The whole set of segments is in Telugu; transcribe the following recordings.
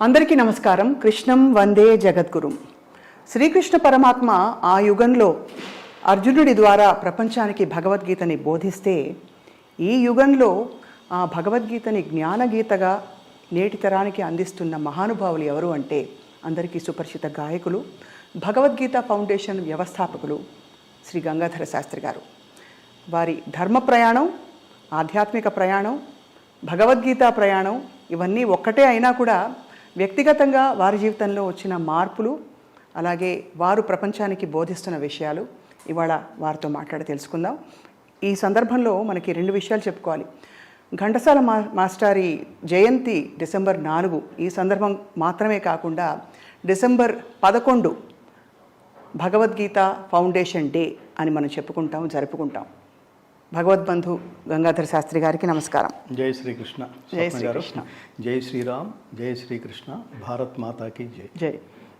అందరికీ నమస్కారం. కృష్ణం వందే జగద్గురుం. శ్రీకృష్ణ పరమాత్మ ఆ యుగంలో అర్జునుడి ద్వారా ప్రపంచానికి భగవద్గీతని బోధిస్తే ఈ యుగంలో ఆ భగవద్గీతని జ్ఞానగీతగా నేటి తరానికి అందిస్తున్న మహానుభావులు ఎవరు అంటే అందరికీ సుపరిచిత గాయకులు, భగవద్గీత ఫౌండేషన్ వ్యవస్థాపకులు శ్రీ గంగాధర శాస్త్రి గారు. వారి ధర్మ ప్రయాణం, ఆధ్యాత్మిక ప్రయాణం, భగవద్గీత ప్రయాణం ఇవన్నీ ఒక్కటే అయినా కూడా వ్యక్తిగతంగా వారి జీవితంలో వచ్చిన మార్పులు, అలాగే వారు ప్రపంచానికి బోధిస్తున్న విషయాలు ఇవాళ వారితో మాట్లాడి తెలుసుకుందాం. ఈ సందర్భంలో మనకి రెండు విషయాలు చెప్పుకోవాలి. ఘంటసాల మాస్టారి జయంతి డిసెంబర్ 4. ఈ సందర్భం మాత్రమే కాకుండా డిసెంబర్ 11 భగవద్గీత ఫౌండేషన్ డే అని మనం జరుపుకుంటాం. భగవద్బంధు గంగాధర శాస్త్రి గారికి నమస్కారం. జై శ్రీకృష్ణ. జై శ్రీకృష్ణ. జై శ్రీరామ్, జై శ్రీకృష్ణ, భారత్ మాతాకి జై. జై.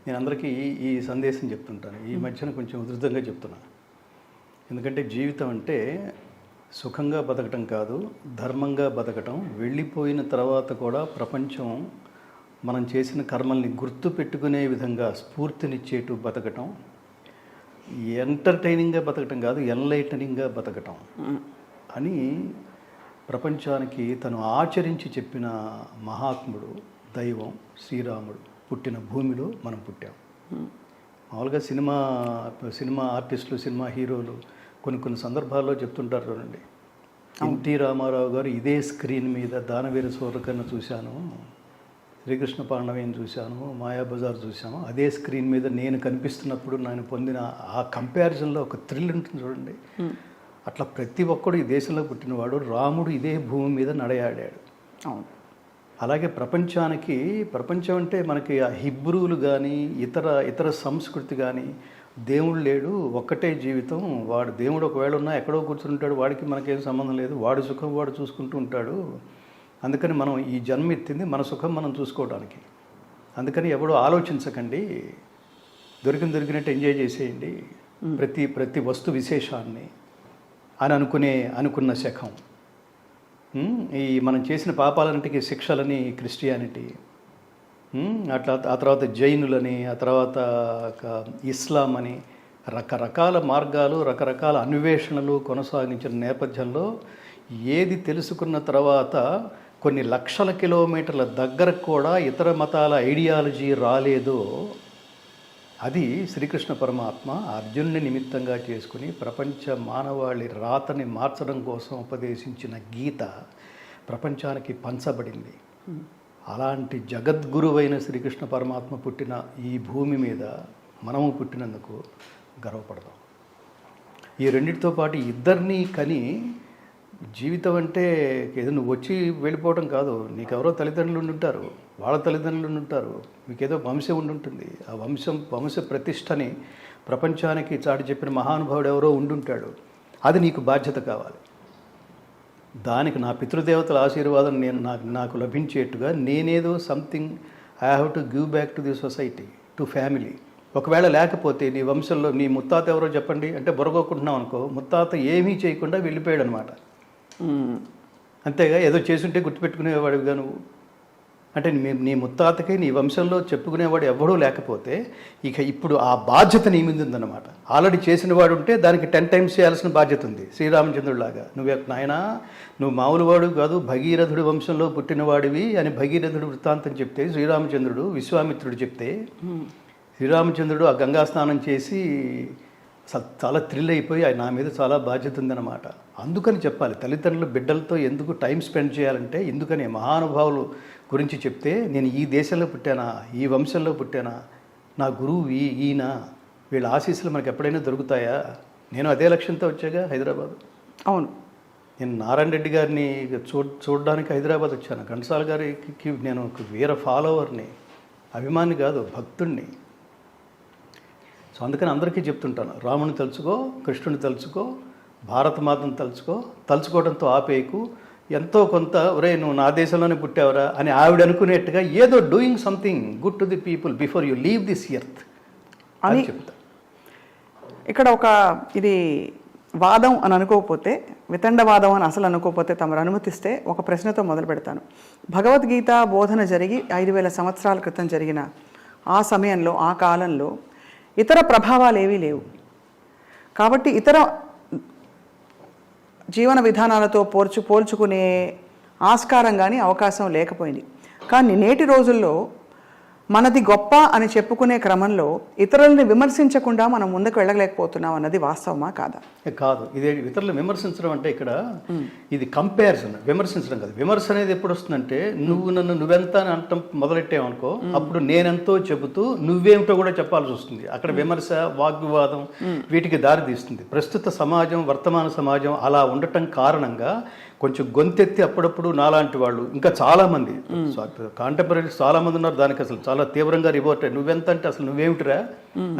నేను అందరికీ ఈ సందేశం చెప్తుంటాను. ఈ మధ్యన కొంచెం ఉధృతంగా చెప్తున్నాను. ఎందుకంటే జీవితం అంటే సుఖంగా బతకటం కాదు, ధర్మంగా బతకటం. వెళ్ళిపోయిన తర్వాత కూడా ప్రపంచం మనం చేసిన కర్మల్ని గుర్తు పెట్టుకునే విధంగా స్ఫూర్తినిచ్చేటు బతకటం. ఎంటర్టైనింగ్గా బతకటం కాదు, ఎన్లైటనింగ్గా బతకటం అని ప్రపంచానికి తను ఆచరించి చెప్పిన మహాత్ముడు, దైవం శ్రీరాముడు పుట్టిన భూమిలో మనం పుట్టాం. మామూలుగా సినిమా ఆర్టిస్టులు, సినిమా హీరోలు కొన్ని సందర్భాల్లో చెప్తుంటారు చూడండి, ఎన్టీ రామారావు గారు ఇదే స్క్రీన్ మీద దానవీర సూరకర్ణ చూశాను, శ్రీకృష్ణ పాండవేని చూశాను, మాయాబజార్ చూశాను, అదే స్క్రీన్ మీద నేను కనిపిస్తున్నప్పుడు నేను పొందిన ఆ కంపారిజన్లో ఒక థ్రిల్ ఉంటుంది చూడండి. అట్లా ప్రతి ఒక్కడు ఈ దేశంలో పుట్టినవాడు రాముడు ఇదే భూమి మీద నడయాడాడు. అలాగే ప్రపంచం అంటే మనకి ఆ హిబ్రూలు కానీ ఇతర సంస్కృతి కానీ దేవుడు లేడు, ఒక్కటే జీవితం. వాడు దేవుడు ఒకవేళ ఉన్నా ఎక్కడో కూర్చుంటాడు, వాడికి మనకేం సంబంధం లేదు, వాడి సుఖం వాడు చూసుకుంటూ ఉంటాడు. అందుకని మనం ఈ జన్మ ఎత్తింది మన సుఖం మనం చూసుకోవడానికి. అందుకని ఎవడో ఆలోచించకండి, దొరికినట్టు ఎంజాయ్ చేసేయండి ప్రతి వస్తు విశేషాన్ని అని అనుకున్న శకం. ఈ మనం చేసిన పాపాలన్నిటికీ శిక్షలని క్రిస్టియానిటీ, అట్లా ఆ తర్వాత జైనులని, ఆ తర్వాత ఇస్లాం అని రకరకాల మార్గాలు, రకరకాల అన్వేషణలు కొనసాగించిన నేపథ్యంలో ఏది తెలుసుకున్న తర్వాత కొన్ని లక్షల కిలోమీటర్ల దగ్గరకు కూడా ఇతర మతాల ఐడియాలజీ రాలేదో అది శ్రీకృష్ణ పరమాత్మ అర్జునుని నిమిత్తంగా చేసుకుని ప్రపంచ మానవాళి రాతని మార్చడం కోసం ఉపదేశించిన గీత ప్రపంచానికి పంచబడింది. అలాంటి జగద్గురువైన శ్రీకృష్ణ పరమాత్మ పుట్టిన ఈ భూమి మీద మనము పుట్టినందుకు గర్వపడదాం. ఈ రెండింటితో పాటు ఇద్దరినీ కని జీవితం అంటే ఏదో నువ్వు వచ్చి వెళ్ళిపోవడం కాదు. నీకెవరో తల్లిదండ్రులు ఉండుంటారు, వాళ్ళ తల్లిదండ్రులు ఉండుంటారు, మీకేదో వంశం ఉండుంటుంది. ఆ వంశ ప్రతిష్టని ప్రపంచానికి చాటి చెప్పిన మహానుభావుడు ఎవరో ఉండుంటాడు. అది నీకు బాధ్యత కావాలి. దానికి నా పితృదేవతల ఆశీర్వాదం నాకు లభించేట్టుగా నేనేదో something I have to give back to the society, to family. ఒకవేళ లేకపోతే నీ వంశంలో నీ ముత్తాత ఎవరో చెప్పండి అంటే బొరగొక్కుంటున్నావు అనుకో, ముత్తాత ఏమీ చేయకుండా వెళ్ళిపోయాడు అనమాట. అంతేగా ఏదో చేసుంటే గుర్తుపెట్టుకునేవాడిగా నువ్వు. అంటే నీ ముత్తాతకి నీ వంశంలో చెప్పుకునేవాడు ఎవడూ లేకపోతే ఇక ఇప్పుడు ఆ బాధ్యత నీ మీద ఉందన్నమాట. ఆల్రెడీ చేసిన వాడు ఉంటే దానికి 10 times చేయాల్సిన బాధ్యత ఉంది. శ్రీరామచంద్రుడిలాగా నువ్వు మామూలు వాడు కాదు, భగీరథుడి వంశంలో పుట్టినవాడివి అని భగీరథుడి వృత్తాంతం చెప్తే, శ్రీరామచంద్రుడు విశ్వామిత్రుడు చెప్తే, శ్రీరామచంద్రుడు ఆ గంగా స్నానం చేసి చాలా థ్రిల్ అయిపోయి నా మీద చాలా బాధ్యత ఉందన్నమాట. అందుకని చెప్పాలి, తల్లిదండ్రులు బిడ్డలతో ఎందుకు టైం స్పెండ్ చేయాలంటే ఎందుకని మహానుభావులు గురించి చెప్తే, నేను ఈ దేశంలో పుట్టానా, ఈ వంశంలో పుట్టానా, నా గురువు ఈయన, వీళ్ళ ఆశీస్సులు మనకు ఎప్పుడైనా దొరుకుతాయా. నేను అదే లక్ష్యంతో వచ్చాగా హైదరాబాద్. అవును, నేను నారాయణ రెడ్డి గారిని చూడడానికి హైదరాబాద్ వచ్చాను. ఘంటసాల గారికి నేను ఒక వీర ఫాలోవర్ని, అభిమాని కాదు, భక్తుణ్ణి. సో అందుకని అందరికీ చెప్తుంటాను, రాముని తలుచుకో, కృష్ణుని తలుచుకో, భారతమాతను తలుచుకోవడంతో ఆపేయకు. ఎంతో కొంత ఒరే నువ్వు నా దేశంలోనే పుట్టావరా అని ఆవిడ అనుకునేట్టుగా ఏదో doing something good to the people before you leave this earth అని చెప్తా. ఇక్కడ ఇది వాదం అని అనుకోకపోతే వితండవాదం అని అసలు అనుకోకపోతే తమరు అనుమతిస్తే ఒక ప్రశ్నతో మొదలు పెడతాను. భగవద్గీత బోధన జరిగి 5000 సంవత్సరాల క్రితం జరిగిన ఆ సమయంలో, ఆ కాలంలో ఇతర ప్రభావాలు ఏవీ లేవు. కాబట్టి ఇతర జీవన విధానాలతో పోల్చుకునే ఆస్కారం కానీ అవకాశం లేకపోయింది. కానీ నేటి రోజుల్లో మనది గొప్ప అని చెప్పుకునే క్రమంలో ఇతరులని విమర్శించకుండా మనం ముందుకు వెళ్ళలేకపోతున్నాం అన్నది వాస్తవమా కాదా? కాదు, ఇదే ఇతరులు విమర్శించడం అంటే ఇక్కడ ఇది కంపారిజన్, విమర్శించడం కాదు. విమర్శ అనేది ఎప్పుడు వస్తుందంటే నువ్వు నన్ను నువ్వెంత అని అంటాం మొదలెట్టావనుకో, అప్పుడు నేనెంతో చెబుతూ నువ్వేమిటో కూడా చెప్పాల్సి వస్తుంది. అక్కడ విమర్శ, వాగ్వివాదం వీటికి దారి తీస్తుంది. ప్రస్తుత సమాజం, వర్తమాన సమాజం అలా ఉండటం కారణంగా కొంచెం గొంతెత్తి అప్పుడప్పుడు నాలాంటి వాళ్ళు, ఇంకా చాలామంది కాంటెంపరీస్ చాలామంది ఉన్నారు దానికి అసలు చాలా తీవ్రంగా రిపోర్ట్ నువ్వెంత అంటే అసలు నువ్వేమిటిరా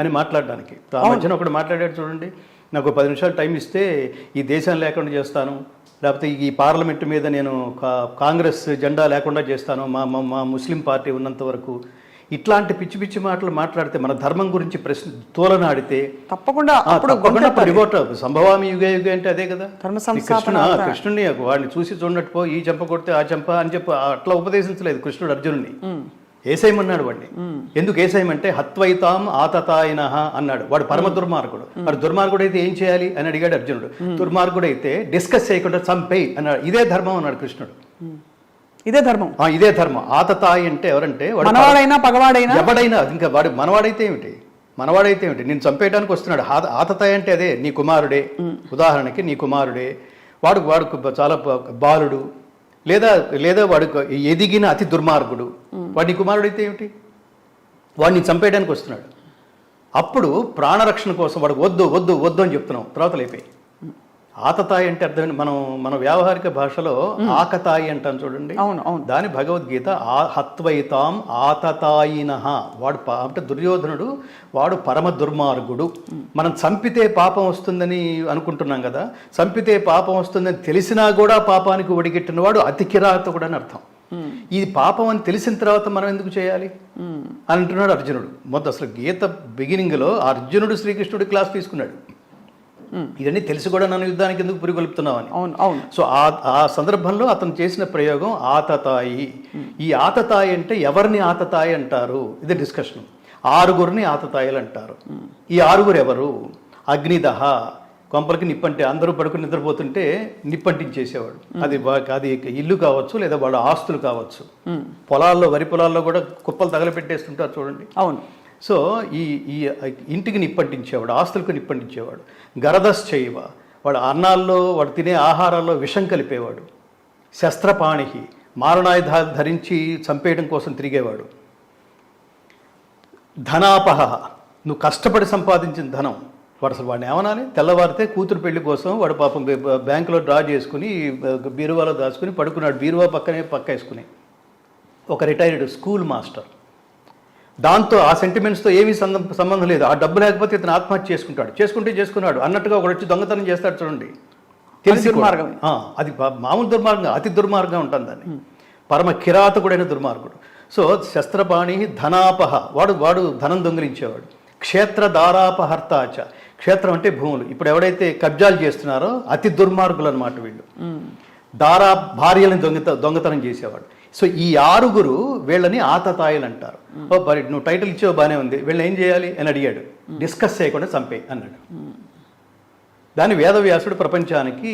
అని మాట్లాడడానికి. ఆ మధ్యన ఒకటి మాట్లాడాడు చూడండి, నాకు 10 నిమిషాలు టైం ఇస్తే ఈ దేశం లేకుండా చేస్తాను, లేకపోతే ఈ పార్లమెంటు మీద నేను కాంగ్రెస్ జెండా లేకుండా చేస్తాను మా ముస్లిం పార్టీ ఉన్నంత వరకు. ఇట్లాంటి పిచ్చి పిచ్చి మాటలు మాట్లాడితే, మన ధర్మం గురించి ప్రశ్న తోలనాడితే తప్పకుండా రిపోర్ట్ సంభవామి యుగే యుగే అంటే అదే కదా. కృష్ణుని వాడిని చూసి చూడనట్టు ఈ చెంప కొడితే ఆ చెంప అని చెప్పి అట్లా ఉపదేశించలేదు కృష్ణుడు అర్జునుడిని. ఏసైమన్నాడు వాడిని. ఎందుకు ఏసైమంటే హత్వైతాం ఆతతాయన అన్నాడు. వాడు పరమ దుర్మార్గుడు. మరి దుర్మార్గుడు అయితే ఏం చేయాలి అని అడిగాడు అర్జునుడు. దుర్మార్గుడు అయితే డిస్కస్ చేయకుండా చంపేయి అన్నాడు. ఇదే ధర్మం అన్నాడు కృష్ణుడు. ఇదే ధర్మం, ఇదే ధర్మం. ఆతతాయి అంటే ఎవరంటే మనవాడైనా పగవాడైనా ఎవడైనా. ఇంకా వాడు మనవాడైతే ఏమిటి, మనవాడైతే ఏమిటి, నేను చంపేయడానికి వస్తున్నాడు. ఆతతాయి అంటే అదే నీ కుమారుడే. ఉదాహరణకి నీ కుమారుడే, వాడు చాలా బాలుడు, లేదా వాడు ఎదిగిన అతి దుర్మార్గుడు, వాడి కుమారుడైతే ఏమిటి, వాడిని చంపేయడానికి వస్తున్నాడు. అప్పుడు ప్రాణరక్షణ కోసం వాడు వద్దు వద్దు వద్దు అని చెప్తున్నాం, తర్వాత లేపే. ఆతతాయి అంటే అర్థం మన వ్యావహారిక భాషలో ఆకతాయి అంటాం చూడండి. అవును అవును. దాని భగవద్గీత హత్వైతాం ఆతతాయినః. వాడు అంటే దుర్యోధనుడు, వాడు పరమ దుర్మార్గుడు. మనం చంపితే పాపం వస్తుందని అనుకుంటున్నాం కదా, చంపితే పాపం వస్తుందని తెలిసినా కూడా పాపానికి ఒడిగట్టిన వాడు అతి కిరాతకుడు అని అర్థం. ఇది పాపం అని తెలిసిన తర్వాత మనం ఎందుకు చేయాలి అని అంటున్నాడు అర్జునుడు. మొదటి అసలు గీత బిగినింగ్లో అర్జునుడు శ్రీకృష్ణుడి క్లాస్ తీసుకున్నాడు. ఇవన్నీ తెలిసి కూడా నన్ను యుద్ధానికి ఎందుకు పురిగొల్పుతున్నావని. సో ఆ సందర్భంలో అతను చేసిన ప్రయోగం ఆతతాయి. ఈ ఆతతాయి అంటే ఎవరిని ఆతతాయి అంటారు, ఇది డిస్కషన్. 6గురిని ఆతతాయిలు అంటారు. ఈ 6గురు ఎవరు? అగ్నిదహ, కొంపలకి నిప్పంటే అందరూ పడుకుని నిద్రపోతుంటే నిప్పంటించేసేవాడు. అది ఇల్లు కావచ్చు, లేదా వాళ్ళ ఆస్తులు కావచ్చు. పొలాల్లో, వరి పొలాల్లో కూడా కుప్పలు తగలపెట్టేస్తుంటారు చూడండి. అవును. సో ఈ ఇంటికి నిప్పంటించేవాడు, ఆస్తులకు నిప్పంటించేవాడు. గరదశ్చైవ, వాడు అన్నాల్లో, వాడు తినే ఆహారాల్లో విషం కలిపేవాడు. శస్త్రపాణిహి, మారణాయుధాలు ధరించి చంపేయడం కోసం తిరిగేవాడు. ధనాపహ, నువ్వు కష్టపడి సంపాదించిన ధనం, వాడు అసలు వాడిని ఏమనాలి, తెల్లవారితే కూతురు పెళ్లి కోసం వాడు పాపం బ్యాంకులో డ్రా చేసుకుని బీరువాలో దాచుకుని పడుకున్నాడు. బీరువా పక్క వేసుకుని ఒక రిటైర్డ్ స్కూల్ మాస్టర్. దాంతో ఆ సెంటిమెంట్స్తో ఏమీ సంబంధం లేదు. ఆ డబ్బు లేకపోతే ఇతను ఆత్మహత్య చేసుకున్నాడు అన్నట్టుగా ఒకడు వచ్చి దొంగతనం చేస్తాడు చూడండి. తెలిసి దుర్మార్గం. అది మామూలు దుర్మార్గం, అతి దుర్మార్గం ఉంటుంది దాన్ని. పరమ కిరాతకుడైన దుర్మార్గుడు. సో శస్త్రపాణి ధనాపహ, వాడు ధనం దొంగిలించేవాడు. క్షేత్రదారాపహర్తాచ, క్షేత్రం అంటే భూములు. ఇప్పుడు ఎవడైతే కబ్జాలు చేస్తున్నారో అతి దుర్మార్గులు అన్నమాట వీళ్ళు. దారా, భార్యలను దొంగతనం చేసేవాడు. సో ఈ 6గురు వీళ్ళని ఆతతాయిలు అంటారు. మరి నువ్వు టైటిల్ ఇచ్చావు బాగానే ఉంది, వీళ్ళని ఏం చేయాలి అని అడిగాడు. డిస్కస్ చేయకుండా చంపే అన్నాడు. దాన్ని వేదవ్యాసుడు ప్రపంచానికి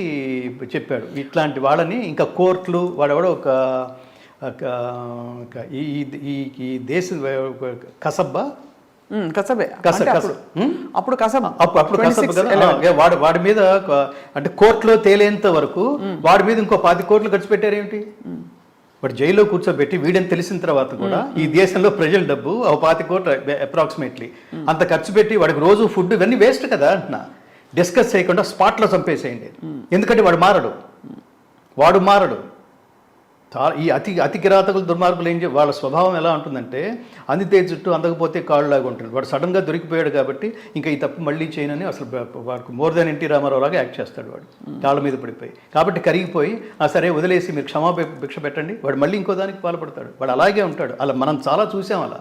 చెప్పాడు. ఇట్లాంటి వాళ్ళని ఇంకా కోర్టులు, వాడెవడో ఒక ఈ దేశ కసబ్బా అప్పుడు కసబ్ కదా, వాడి మీద అంటే కోర్టులో తేలేంత వరకు వాడి మీద ఇంకో 10 కోట్లు ఖర్చు పెట్టారేమిటి. వాడు జైల్లో కూర్చోబెట్టి వీడని తెలిసిన తర్వాత కూడా ఈ దేశంలో ప్రజల డబ్బు 20 కోట్లు అప్రాక్సిమేట్లీ అంత ఖర్చు పెట్టి వాడికి రోజు ఫుడ్ ఇవన్నీ వేస్ట్ కదా అంటున్నా. డిస్కస్ చేయకుండా స్పాట్లో చంపేసేయండి. ఎందుకంటే వాడు మారడు. ఈ అతి కిరాతకులు, దుర్మార్గులు వాళ్ళ స్వభావం ఎలా ఉంటుందంటే అందితే చుట్టూ అందకపోతే కాళ్ళలాగా ఉంటుంది. వాడు సడన్గా దొరికిపోయాడు కాబట్టి ఇంకా ఈ తప్పు మళ్ళీ చేయనని అసలు వాడికి మోర్ దెన్ ఎన్టీ రామారావు లాగా యాక్ట్ చేస్తాడు. వాడు కాళ్ళ మీద పడిపోయి కాబట్టి కరిగిపోయి సరే వదిలేసి మీరు భిక్ష పెట్టండి, వాడు మళ్ళీ ఇంకో దానికి పాల్పడతాడు. వాడు అలాగే ఉంటాడు. అలా మనం చాలా చూసాం. అలా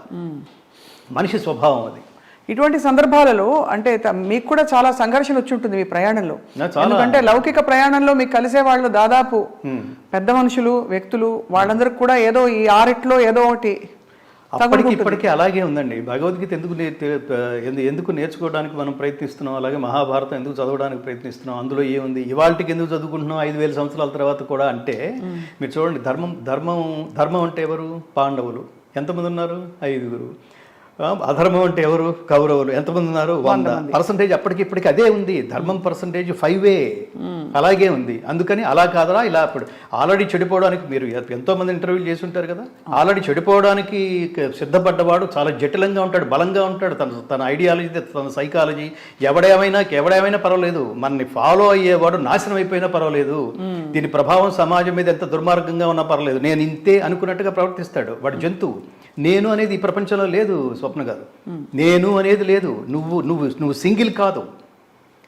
మనిషి స్వభావం అది. ఇటువంటి సందర్భాలలో అంటే మీకు కూడా చాలా సంఘర్షణ వచ్చి ఉంటుంది మీ ప్రయాణంలో. ఎందుకంటే లౌకిక ప్రయాణంలో మీకు కలిసే వాళ్ళు దాదాపు పెద్ద మనుషులు, వ్యక్తులు, వాళ్ళందరికీ కూడా ఏదో ఈ ఆరిట్లో ఏదో ఒకటి అప్పటికి ఇప్పటికీ అలాగే ఉందండి. భగవద్గీత ఎందుకు నేర్చుకోవడానికి మనం ప్రయత్నిస్తున్నాం, అలాగే మహాభారతం ఎందుకు చదవడానికి ప్రయత్నిస్తున్నాం, అందులో ఏముంది, ఇవాళకి ఎందుకు చదువుకుంటున్నాం 5000 సంవత్సరాల తర్వాత కూడా అంటే మీరు చూడండి, ధర్మం అంటే ఎవరు? పాండవులు. ఎంతమంది ఉన్నారు? 5. అధర్మం అంటే ఎవరు? కౌరవులు. ఎంతమంది ఉన్నారు? 100%. అప్పటికిప్పటికి అదే ఉంది. ధర్మం పర్సంటేజ్ 5 అలాగే ఉంది. అందుకని అలా కాదరా ఇలా అప్పుడు ఆల్రెడీ చెడిపోవడానికి మీరు ఎంతోమంది ఇంటర్వ్యూలు చేసి ఉంటారు కదా. ఆల్రెడీ చెడిపోవడానికి సిద్ధపడ్డవాడు చాలా జటిలంగా ఉంటాడు, బలంగా ఉంటాడు. తన ఐడియాలజీ, తన సైకాలజీ ఎవడేమైనా పర్వాలేదు, మనని ఫాలో అయ్యేవాడు నాశనం అయిపోయినా పర్వాలేదు, దీని ప్రభావం సమాజం మీద ఎంత దుర్మార్గంగా ఉన్నా పర్వాలేదు, నేను ఇంతే అనుకున్నట్టుగా ప్రవర్తిస్తాడు. వాడు జంతువు. నేను అనేది ఈ ప్రపంచంలో లేదు స్వప్న గారు. నేను అనేది లేదు. నువ్వు సింగిల్ కాదు.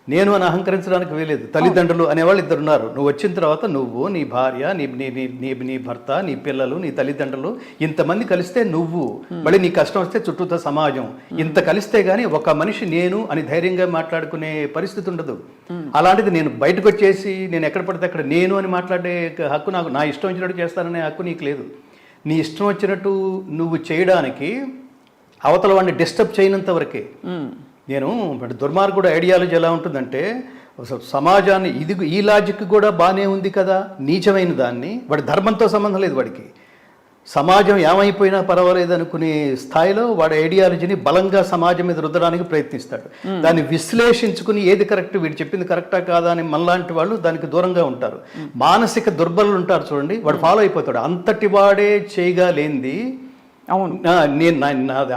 నేను అని అహంకరించడానికి వీలేదు. తల్లిదండ్రులు అనేవాళ్ళు 2 ఉన్నారు. నువ్వు వచ్చిన తర్వాత నువ్వు, నీ భార్య, నీ భర్త, నీ పిల్లలు, నీ తల్లిదండ్రులు, ఇంతమంది కలిస్తే నువ్వు, మళ్ళీ నీ కష్టం వస్తే చుట్టూతో సమాజం, ఇంత కలిస్తే గానీ ఒక మనిషి నేను అని ధైర్యంగా మాట్లాడుకునే పరిస్థితి ఉండదు. అలాంటిది నేను బయటకు వచ్చేసి నేను ఎక్కడ పడితే అక్కడ నేను అని మాట్లాడే హక్కు నాకు, నా ఇష్టం వచ్చినట్టు చేస్తాననే హక్కు నీకు లేదు. నీ ఇష్టం వచ్చినట్టు నువ్వు చేయడానికి అవతల వాడిని డిస్టర్బ్ చేయనంత వరకే. నేను దుర్మార్గుడు ఐడియాలజీ ఎలా ఉంటుందంటే, సమాజాన్ని ఈ లాజిక్ కూడా బాగానే ఉంది కదా, నీచమైన దాన్ని, వాడి ధర్మంతో సంబంధం లేదు, వాడికి సమాజం ఏమైపోయినా పర్వాలేదు అనుకునే స్థాయిలో వాడి ఐడియాలజీని బలంగా సమాజం మీద రుద్దడానికి ప్రయత్నిస్తాడు. దాన్ని విశ్లేషించుకుని ఏది కరెక్ట్, వీడు చెప్పింది కరెక్టా కాదా అని మనలాంటి వాళ్ళు దానికి దూరంగా ఉంటారు. మానసిక దుర్బలులు ఉంటారు చూడండి, వాడు ఫాలో అయిపోతాడు. అంతటి వాడే చేయగలేంది. అవును, నేను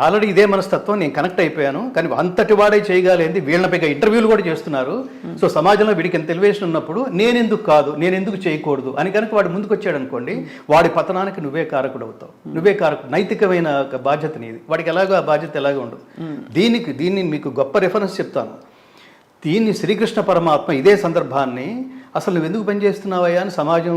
ఆల్రెడీ ఇదే మనస్తత్వం, నేను కనెక్ట్ అయిపోయాను, కానీ అంతటి వాడే చేయగలేంది. వీళ్ళపై ఇంటర్వ్యూలు కూడా చేస్తున్నారు. సో సమాజంలో వీడికి ఎంత ఎలివేషన్ ఉన్నప్పుడు నేనెందుకు కాదు, నేనెందుకు చేయకూడదు అని కనుక వాడు ముందుకు వచ్చాడు అనుకోండి, వాడి పతనానికి నువ్వే కారకుడు అవుతావు. నువ్వే నైతికమైన బాధ్యత నీది. వాడికి ఎలాగో ఆ బాధ్యత ఎలాగో ఉండదు. దీన్ని మీకు గొప్ప రెఫరెన్స్ చెప్తాను. దీన్ని శ్రీకృష్ణ పరమాత్మ ఇదే సందర్భాన్ని, అసలు నువ్వు ఎందుకు పనిచేస్తున్నావయ్యా అని సమాజం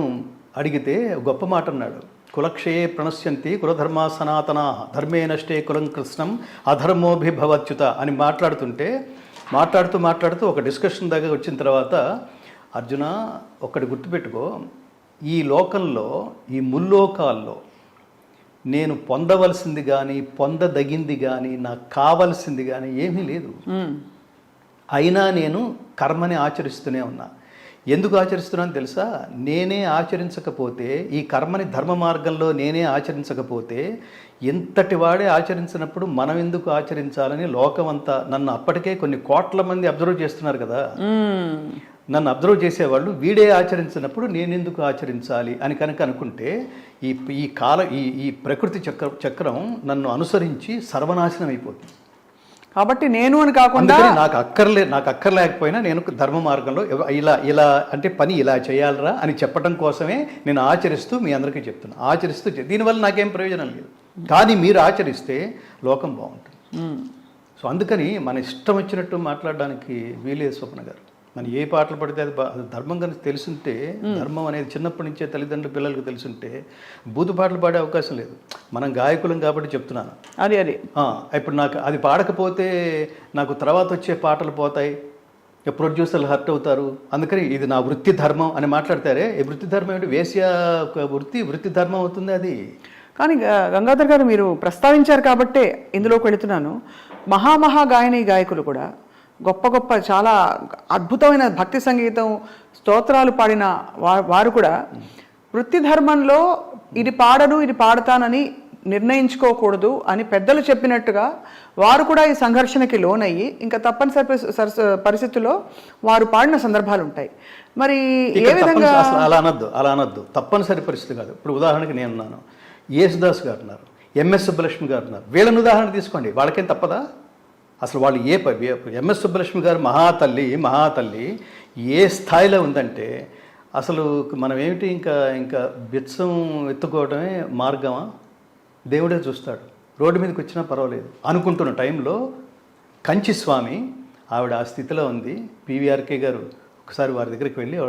అడిగితే గొప్ప మాట అన్నాడు. కులక్షయే ప్రణశ్యంతి కులధర్మా సనాతనా ధర్మే నష్టే కులం కృష్ణం అధర్మోభిభవచ్యుత అని మాట్లాడుతూ ఒక డిస్కషన్ దగ్గర వచ్చిన తర్వాత, అర్జున ఒక్కటి గుర్తుపెట్టుకో, ఈ లోకంలో, ఈ ముల్లోకాల్లో నేను పొందవలసింది కానీ పొందదగింది కానీ నాకు కావలసింది కానీ ఏమీ లేదు. అయినా నేను కర్మని ఆచరిస్తూనే ఉన్నా. ఎందుకు ఆచరిస్తున్నాను తెలుసా? నేనే ఆచరించకపోతే, ఈ కర్మని ధర్మ మార్గంలో నేనే ఆచరించకపోతే, ఎంతటి వాడే ఆచరించినప్పుడు మనం ఎందుకు ఆచరించాలని లోకమంతా నన్ను అప్పటికే కొన్ని కోట్ల మంది అబ్జర్వ్ చేస్తున్నారు కదా. నన్ను అబ్జర్వ్ చేసేవాళ్ళు వీడే ఆచరించినప్పుడు నేనెందుకు ఆచరించాలి అని కనుక అనుకుంటే, ఈ ప్రకృతి చక్రం నన్ను అనుసరించి సర్వనాశనం అయిపోతుంది. కాబట్టి నేను అని కాకుండా నాకు అక్కర్లేకపోయినా నేను ధర్మ మార్గంలో ఇలా అంటే పని ఇలా చేయాలరా అని చెప్పడం కోసమే నేను ఆచరిస్తూ మీ అందరికీ చెప్తున్నా. దీనివల్ల నాకేం ప్రయోజనం లేదు, కానీ మీరు ఆచరిస్తే లోకం బాగుంటుంది. సో అందుకని మన ఇష్టం వచ్చినట్టు మాట్లాడడానికి వీలేదు స్వప్న గారు. మన ఏ పాటలు పడితే అది ధర్మం కనుక తెలుసుంటే, ధర్మం అనేది చిన్నప్పటి నుంచే తల్లిదండ్రుల పిల్లలకు తెలుసుంటే బూతు పాటలు పాడే అవకాశం లేదు. మనం గాయకులం కాబట్టి చెప్తున్నాను. అది ఇప్పుడు నాకు అది పాడకపోతే నాకు తర్వాత వచ్చే పాటలు పోతాయి, ప్రొడ్యూసర్లు హర్ట్ అవుతారు. అందుకని ఇది నా వృత్తి ధర్మం అని మాట్లాడతారే, ఈ వృత్తి ధర్మం ఏంటి? వేశ్య వృత్తి ధర్మం అవుతుంది అది. కానీ గంగాధర్ గారు మీరు ప్రస్తావించారు కాబట్టే ఇందులోకి వెళుతున్నాను. గాయకులు కూడా గొప్ప చాలా అద్భుతమైన భక్తి సంగీతం, స్తోత్రాలు పాడిన వారు కూడా వృత్తి ధర్మంలో ఇది పాడను ఇది పాడతానని నిర్ణయించుకోకూడదు అని పెద్దలు చెప్పినట్టుగా వారు కూడా ఈ సంఘర్షణకి లోనయ్యి ఇంకా తప్పనిసరి పరిస్థితుల్లో వారు పాడిన సందర్భాలు ఉంటాయి. మరి ఏ విధంగా అలా అనద్దు తప్పనిసరి పరిస్థితి కాదు. ఇప్పుడు ఉదాహరణకి నేనున్నాను, యేసుదాస్ గారు ఉన్నారు, ఎంఎస్ సుబ్బలక్ష్మి గారు ఉన్నారు. వీళ్ళని ఉదాహరణ తీసుకోండి, వాళ్ళకేం తప్పదా? అసలు వాళ్ళు ఎంఎస్ సుబ్బలక్ష్మి గారు మహాతల్లి ఏ స్థాయిలో ఉందంటే, అసలు మనం ఏమిటి ఇంకా బిత్సం ఎత్తుకోవడమే మార్గమా? దేవుడే చూస్తాడు. రోడ్డు మీదకి వచ్చినా పర్వాలేదు అనుకుంటున్న టైంలో కంచి స్వామి, ఆవిడ ఆ స్థితిలో ఉంది. పివిఆర్కే గారు ఒకసారి వారి దగ్గరికి వెళ్ళి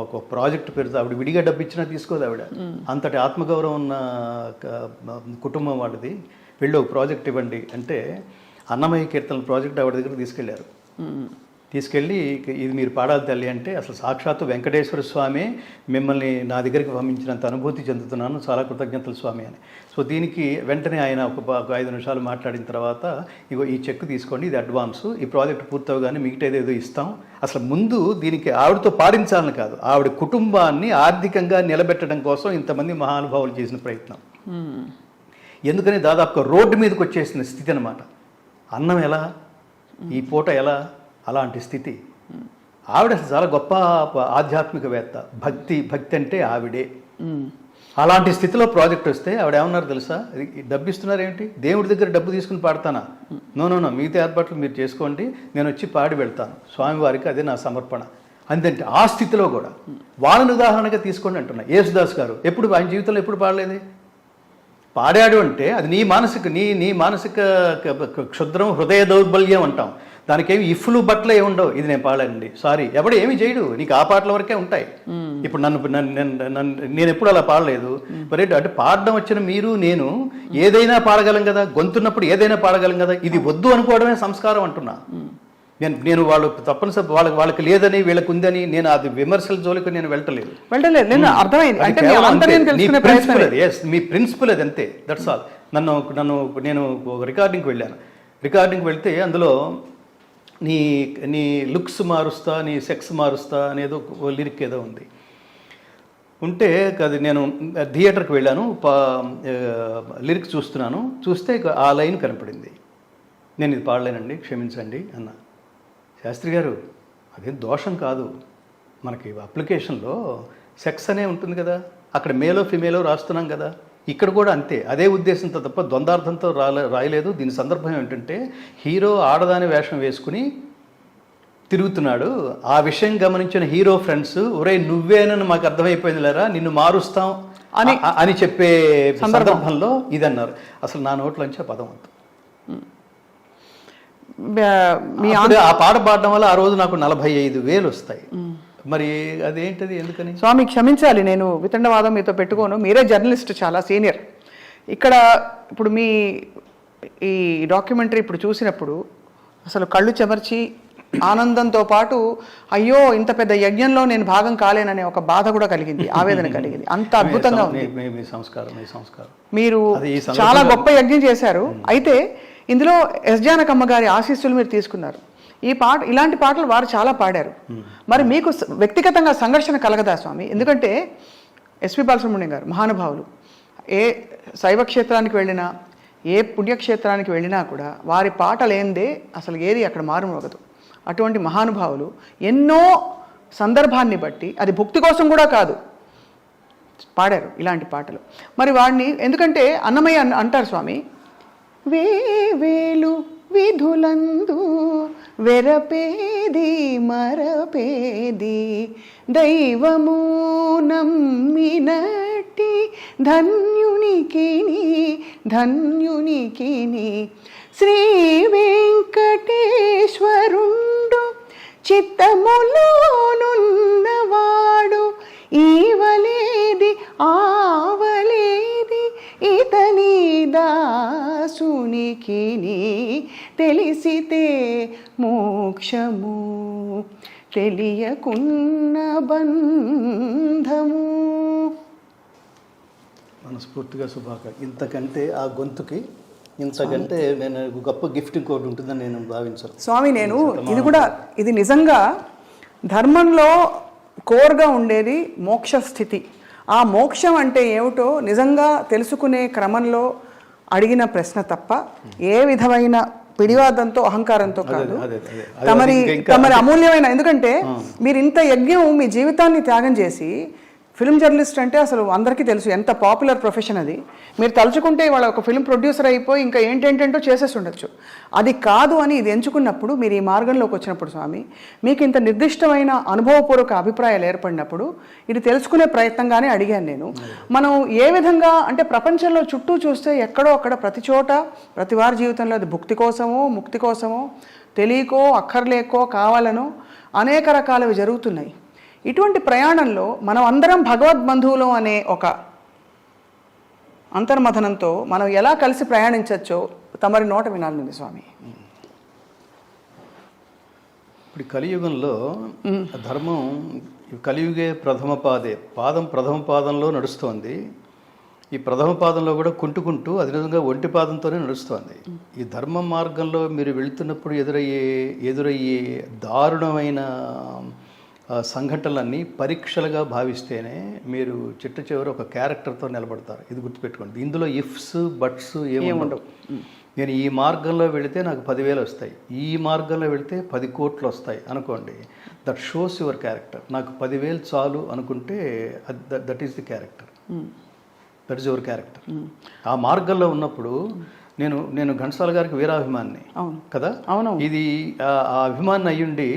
ఒక ప్రాజెక్ట్ పెడితే, ఆవిడ విడిగా డబ్బు ఇచ్చినా తీసుకోదు. ఆవిడ అంతటి ఆత్మగౌరవం ఉన్న కుటుంబం వాళ్ళది. వెళ్ళి ఒక ప్రాజెక్ట్ ఇవ్వండి అంటే అన్నమయ్య కీర్తనల ప్రాజెక్ట్ ఆవిడ దగ్గర తీసుకెళ్లారు. తీసుకెళ్ళి ఇది మీరు పాడాలి తల్లి అంటే అసలు సాక్షాత్తు వెంకటేశ్వర స్వామి మిమ్మల్ని నా దగ్గరికి పంపించినంత అనుభూతి చెందుతున్నాను, చాలా కృతజ్ఞతలు స్వామి అని. సో దీనికి వెంటనే ఆయన ఒక 5 నిమిషాలు మాట్లాడిన తర్వాత ఇగో ఈ చెక్ తీసుకోండి, ఇది అడ్వాన్సు, ఈ ప్రాజెక్ట్ పూర్తవగానే మిగతాది ఏదో ఇస్తాం. అసలు ముందు దీనికి ఆవిడతో పాడించాలని కాదు, ఆవిడ కుటుంబాన్ని ఆర్థికంగా నిలబెట్టడం కోసం ఇంతమంది మహానుభావులు చేసిన ప్రయత్నం. ఎందుకని దాదాపుగా రోడ్డు మీదకి వచ్చేసిన స్థితి అనమాట. అన్నం ఎలా, ఈ పూట ఎలా, అలాంటి స్థితి. ఆవిడ అసలు చాలా గొప్ప ఆధ్యాత్మికవేత్త, భక్తి అంటే ఆవిడే. అలాంటి స్థితిలో ప్రాజెక్ట్ వస్తే ఆవిడ ఏమన్నారు తెలుసా, డబ్బు ఇస్తున్నారేంటి, దేవుడి దగ్గర డబ్బు తీసుకుని పాడతానా, నో మిగతా ఏర్పాట్లు మీరు చేసుకోండి, నేను వచ్చి పాడి వెళ్తాను స్వామివారికి, అదే నా సమర్పణ అందంటే. ఆ స్థితిలో కూడా వాళ్ళని ఉదాహరణగా తీసుకోండి అంటున్నా. యేసుదాస్ గారు ఎప్పుడు ఆయన జీవితంలో ఎప్పుడు పాడలేదు, పాడాడు అంటే అది నీ మానసిక క్షుద్రం, హృదయ దౌర్బల్యం అంటాం. దానికేమి ఇఫ్లు బట్టలే ఉండవు, ఇది నేను పాడానండి సారీ, ఎవడు ఏమి చేయడు, నీకు ఆ పాటల వరకే ఉంటాయి. ఇప్పుడు నేను ఎప్పుడు అలా పాడలేదు. మరి అంటే పాడడం వచ్చిన మీరు నేను ఏదైనా పాడగలం కదా, గొంతున్నప్పుడు ఏదైనా పాడగలం కదా, ఇది వద్దు అనుకోవడమే సంస్కారం అంటున్నా నేను. వాళ్ళు తప్పనిసరి వాళ్ళకి లేదని వీళ్ళకి ఉందని నేను అది విమర్శల జోలికి నేను వెళ్ళలేదు. మీ ప్రిన్సిపల్ అది అంతే, దట్స్ ఆల్. నేను రికార్డింగ్కి వెళ్ళాను. రికార్డింగ్కి వెళ్తే అందులో నీ లుక్స్ మారుస్తా, నీ సెక్స్ మారుస్తా అనేదో లిరిక్ ఏదో ఉంది. ఉంటే అది నేను థియేటర్కి వెళ్ళాను, లిరిక్ చూస్తే ఆ లైన్ కనపడింది. నేను ఇది పాడలేనండి క్షమించండి అన్న. శాస్త్రి గారు అదేం దోషం కాదు, మనకి అప్లికేషన్లో సెక్స్ అనే ఉంటుంది కదా, అక్కడ మేలో ఫిమేలో రాస్తున్నాం కదా, ఇక్కడ కూడా అంతే, అదే ఉద్దేశంతో తప్ప ద్వందార్థంతో రాయలేదు. దీని సందర్భం ఏంటంటే హీరో ఆడదాని వేషం వేసుకుని తిరుగుతున్నాడు, ఆ విషయం గమనించిన హీరో ఫ్రెండ్స్ ఒరే నువ్వేనని మాకు అర్థమైపోయింది లేరా, నిన్ను మారుస్తాం అని చెప్పే సందర్భంలో ఇదన్నారు. అసలు నా నోట్లోంచి ఆ పదం అంత. ఆ పాట పాడడం వల్ల ఆ రోజు నాకు 45,000 వస్తాయి. మరి అదేంటది, ఎందుకని? స్వామి క్షమించాలి, నేను వితండవాదం మీతో పెట్టుకోను, మీరే జర్నలిస్ట్, చాలా సీనియర్. ఇక్కడ ఇప్పుడు మీ ఈ డాక్యుమెంటరీ ఇప్పుడు చూసినప్పుడు అసలు కళ్ళు చెమర్చి ఆనందంతో పాటు అయ్యో ఇంత పెద్ద యజ్ఞంలో నేను భాగం కాలేననే ఒక బాధ కూడా కలిగింది, ఆవేదన కలిగింది. అంత అద్భుతంగా ఉంది. మీరు చాలా గొప్ప యజ్ఞం చేశారు. అయితే ఇందులో ఎస్ జానకమ్మ గారి ఆశీస్సులు మీరు తీసుకున్నారు. ఇలాంటి పాటలు వారు చాలా పాడారు. మరి మీకు వ్యక్తిగతంగా సంఘర్షణ కలగదా స్వామి? ఎందుకంటే ఎస్పి బాలసుబ్రహ్మణ్యం గారు మహానుభావులు, ఏ శైవ క్షేత్రానికి వెళ్ళినా, ఏ పుణ్యక్షేత్రానికి వెళ్ళినా కూడా వారి పాట లేనిదే అసలు ఏది అక్కడ మారుమోగదు. అటువంటి మహానుభావులు ఎన్నో సందర్భాన్ని బట్టి, అది భక్తి కోసం కూడా కాదు, పాడారు ఇలాంటి పాటలు. మరి వాడిని ఎందుకంటే అన్నమయ్య అంటారు స్వామి, వేవేలు విధులందు వెరపేది మరపేది దైవము నమ్మినట్టి ధన్యునికిని శ్రీ వెంకటేశ్వరుండు చిత్తములోనున్నవాడు ఈవలేది ఆవలేది ఇతని దాసునికిని తెలిసితే మోక్షము తెలియకున్న బంధము. మనస్ఫూర్తిగా శుభాకాంక్ష. ఇంతకంటే ఆ గొంతుకి ఇంతకంటే నేను గొప్ప గిఫ్ట్ ఇంకోటి ఉంటుందని నేను భావించాను స్వామి. ఇది నిజంగా ధర్మంలో కోర్గా ఉండేది మోక్ష స్థితి. ఆ మోక్షం అంటే ఏమిటో నిజంగా తెలుసుకునే క్రమంలో అడిగిన ప్రశ్న తప్ప ఏ విధమైన పిడివాదంతో అహంకారంతో కాదు. తమరి అమూల్యమైన, ఎందుకంటే మీరు ఇంత యజ్ఞం మీ జీవితాన్ని త్యాగం చేసి, ఫిల్మ్ జర్నలిస్ట్ అంటే అసలు అందరికీ తెలుసు ఎంత పాపులర్ ప్రొఫెషన్ అది. మీరు తలుచుకుంటే వాళ్ళ ఒక ఫిల్మ్ ప్రొడ్యూసర్ అయిపోయి ఇంకా ఏంటేంటో చేసేసి ఉండొచ్చు. అది కాదు అని ఇది ఎంచుకున్నప్పుడు, మీరు ఈ మార్గంలోకి వచ్చినప్పుడు స్వామి, మీకు ఇంత నిర్దిష్టమైన అనుభవపూర్వక అభిప్రాయాలు ఏర్పడినప్పుడు ఇది తెలుసుకునే ప్రయత్నంగానే అడిగాను నేను. మనం ఏ విధంగా అంటే ప్రపంచంలో చుట్టూ చూస్తే ఎక్కడో అక్కడ ప్రతి చోట ప్రతి వారి జీవితంలో అది భుక్తి కోసమో ముక్తి కోసమో తెలియకో అక్కర్లేకో కావాలనో అనేక రకాలవి జరుగుతున్నాయి. ఇటువంటి ప్రయాణంలో మనం అందరం భగవద్బంధువులం అనే ఒక అంతర్మథనంతో మనం ఎలా కలిసి ప్రయాణించవచ్చో తమరి నోట వినాలనుంది స్వామి. ఇప్పుడు కలియుగంలో ధర్మం కలియుగే ప్రథమ పాదంలో నడుస్తోంది. ఈ ప్రథమ పాదంలో కూడా కుంటుకుంటూ అది నిజంగా ఒంటి పాదంతోనే నడుస్తోంది. ఈ ధర్మ మార్గంలో మీరు వెళుతున్నప్పుడు ఎదురయ్యే దారుణమైన సంఘటనలన్నీ పరీక్షలుగా భావిస్తేనే మీరు చిట్ట చివరి ఒక క్యారెక్టర్తో నిలబడతారు. ఇది గుర్తుపెట్టుకోండి. ఇందులో ఇఫ్స్ బట్స్ ఏముండవు. నేను ఈ మార్గంలో వెళితే నాకు 10,000 వస్తాయి, ఈ మార్గంలో వెళితే 10 కోట్లు వస్తాయి అనుకోండి. That shows your character. నాకు 10,000 చాలు అనుకుంటే that is the character. That is your character. ఆ మార్గంలో ఉన్నప్పుడు నేను ఘంటసాల గారికి వీరాభిమాన్ని కదా. ఇది ఆ అభిమాని అయ్యుండి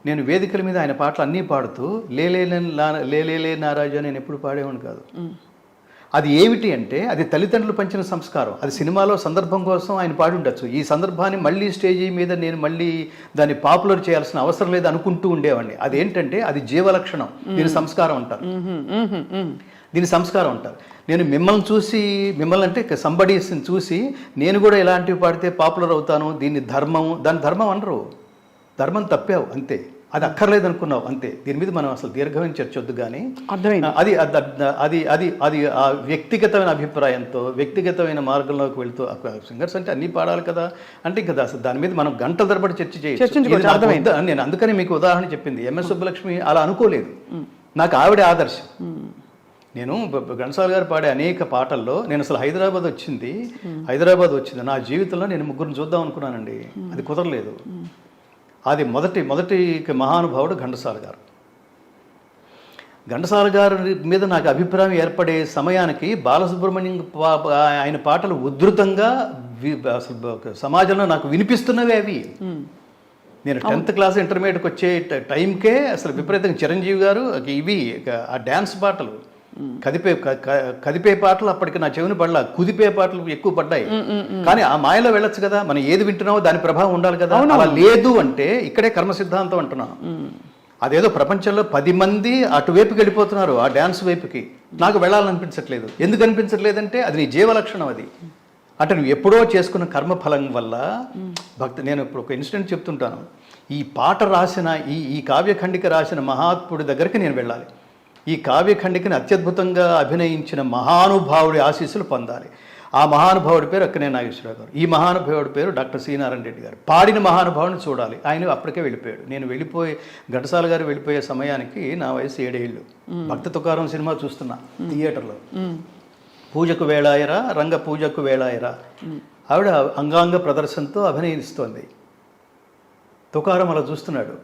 నేను వేదికల మీద ఆయన పాటలు అన్నీ పాడుతూ లేలే నారాజు నేను ఎప్పుడు పాడేవాడిని కాదు. అది ఏమిటి అంటే అది తల్లిదండ్రులు పంచిన సంస్కారం. అది సినిమాలో సందర్భం కోసం ఆయన పాడి ఉండొచ్చు. ఈ సందర్భాన్ని మళ్ళీ స్టేజీ మీద నేను మళ్ళీ దాన్ని పాపులర్ చేయాల్సిన అవసరం లేదు అనుకుంటూ ఉండేవాడిని. అదేంటంటే అది జీవలక్షణం. దీని సంస్కారం అంటారు. దీని సంస్కారం అంటారు. నేను మిమ్మల్ని అంటే సంబడీస్ని చూసి నేను కూడా ఇలాంటివి పాడితే పాపులర్ అవుతాను, దాని ధర్మం అనరు. ధర్మం తప్పావు అంతే, అది అక్కర్లేదు అనుకున్నావు అంతే. దీని మీద మనం అసలు దీర్ఘమైన చర్చ వద్దు. కానీ అది ఆ వ్యక్తిగతమైన అభిప్రాయంతో వ్యక్తిగతమైన మార్గంలోకి వెళ్తూ సింగర్స్ అంటే అన్నీ పాడాలి కదా అంటే ఇంకా అసలు దాని మీద మనం గంటల తరబడి చర్చ చేయొచ్చు. నేను అందుకని మీకు ఉదాహరణ చెప్పింది. ఎంఎస్ సుబ్బలక్ష్మి అలా అనుకోలేదు. నాకు ఆవిడ ఆదర్శం. నేను ఘంటసాల గారు పాడే అనేక పాటల్లో నేను అసలు హైదరాబాద్ వచ్చింది నా జీవితంలో నేను ముగ్గురిని చూద్దాం అనుకున్నానండి. అది కుదరలేదు. అది మొదటి మహానుభావుడు ఘంటసాల గారు. ఘంటసాల గారి మీద నాకు అభిప్రాయం ఏర్పడే సమయానికి బాలసుబ్రహ్మణ్యం ఆయన పాటలు ఉధృతంగా సమాజంలో నాకు వినిపిస్తున్నవే అవి. నేను 10th క్లాస్ ఇంటర్మీడియట్కి వచ్చే టైంకే అసలు విపరీతంగా చిరంజీవి గారు ఇవి ఆ డ్యాన్స్ పాటలు కదిపే పాటలు అప్పటికి నా చెవిని పడలా, కుదిపే పాటలు ఎక్కువ పడ్డాయి. కానీ ఆ మాయలో వెళ్ళొచ్చు కదా, మనం ఏది వింటున్నామో దాని ప్రభావం ఉండాలి కదా. అలా లేదు అంటే ఇక్కడే కర్మ సిద్ధాంతం అంటున్నాను. అదేదో ప్రపంచంలో 10 మంది అటువైపుకి వెళ్ళిపోతున్నారు, ఆ డ్యాన్స్ వైపుకి. నాకు వెళ్ళాలనిపించట్లేదు. ఎందుకు అనిపించట్లేదంటే అది నీ జీవలక్షణం. అది అంటే నువ్వు ఎప్పుడో చేసుకున్న కర్మఫలం వల్ల నేను ఇప్పుడు ఒక ఇన్సిడెంట్ చెప్తుంటాను. ఈ పాట రాసిన ఈ కావ్యఖండిక రాసిన మహాత్ముడి దగ్గరికి నేను వెళ్ళాలి. ఈ కావ్యఖండికని అత్యద్భుతంగా అభినయించిన మహానుభావుడి ఆశీస్సులు పొందాలి. ఆ మహానుభావుడి పేరు అక్కినేని నాగేశ్వరరావు గారు. ఈ మహానుభావుడి పేరు డాక్టర్ సి నారాయణ రెడ్డి గారు. పాడిన మహానుభావుని చూడాలి. ఆయన అప్పటికే వెళ్ళిపోయాడు. నేను ఘంటసాల గారు వెళ్ళిపోయే సమయానికి నా వయసు 7 ఏళ్ళు. భక్త తుకారం సినిమా చూస్తున్నా థియేటర్లో. పూజకు వేళాయరా రంగ పూజకు వేళాయరా ఆవిడ అంగాంగ ప్రదర్శనతో అభినయిస్తోంది. తుకారం అలా చూస్తున్నాడు.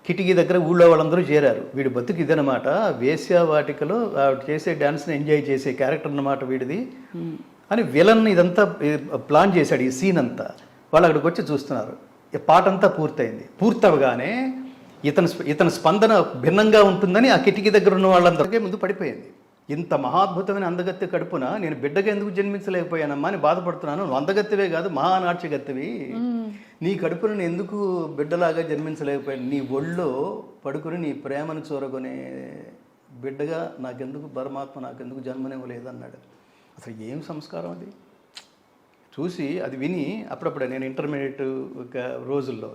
కిటికీ దగ్గర ఊళ్ళో వాళ్ళందరూ చేరారు. వీడి బతుకు ఇదనమాట, వేశ్యావాటికలో ఆవిడ చేసే డ్యాన్స్ని ఎంజాయ్ చేసే క్యారెక్టర్ అన్నమాట వీడిది అని విలన్ ఇదంతా ప్లాన్ చేశాడు. ఈ సీన్ అంతా వాళ్ళు అక్కడికి వచ్చి చూస్తున్నారు. పాట అంతా పూర్తవగానే ఇతని స్పందన భిన్నంగా ఉంటుందని ఆ కిటికీ దగ్గర ఉన్న వాళ్ళందరికీ ముందు పడిపోయింది. ఇంత మహాద్భుతమైన అందగత్తె కడుపున నేను బిడ్డగా ఎందుకు జన్మించలేకపోయానమ్మా అని బాధపడుతున్నాను. నువ్వు అందగత్తెవే కాదు, మహానాట్యగత్తెవి. నీ కడుపున నేను ఎందుకు బిడ్డలాగా జన్మించలేకపోయాను? నీ ఒళ్ళో పడుకుని నీ ప్రేమను చూరగొనే బిడ్డగా నాకెందుకు పరమాత్మ నాకెందుకు జన్మనివ్వలేదన్నాడు. అసలు ఏం సంస్కారం అది? చూసి అది విని అప్పుడప్పుడే నేను ఇంటర్మీడియట్ రోజుల్లో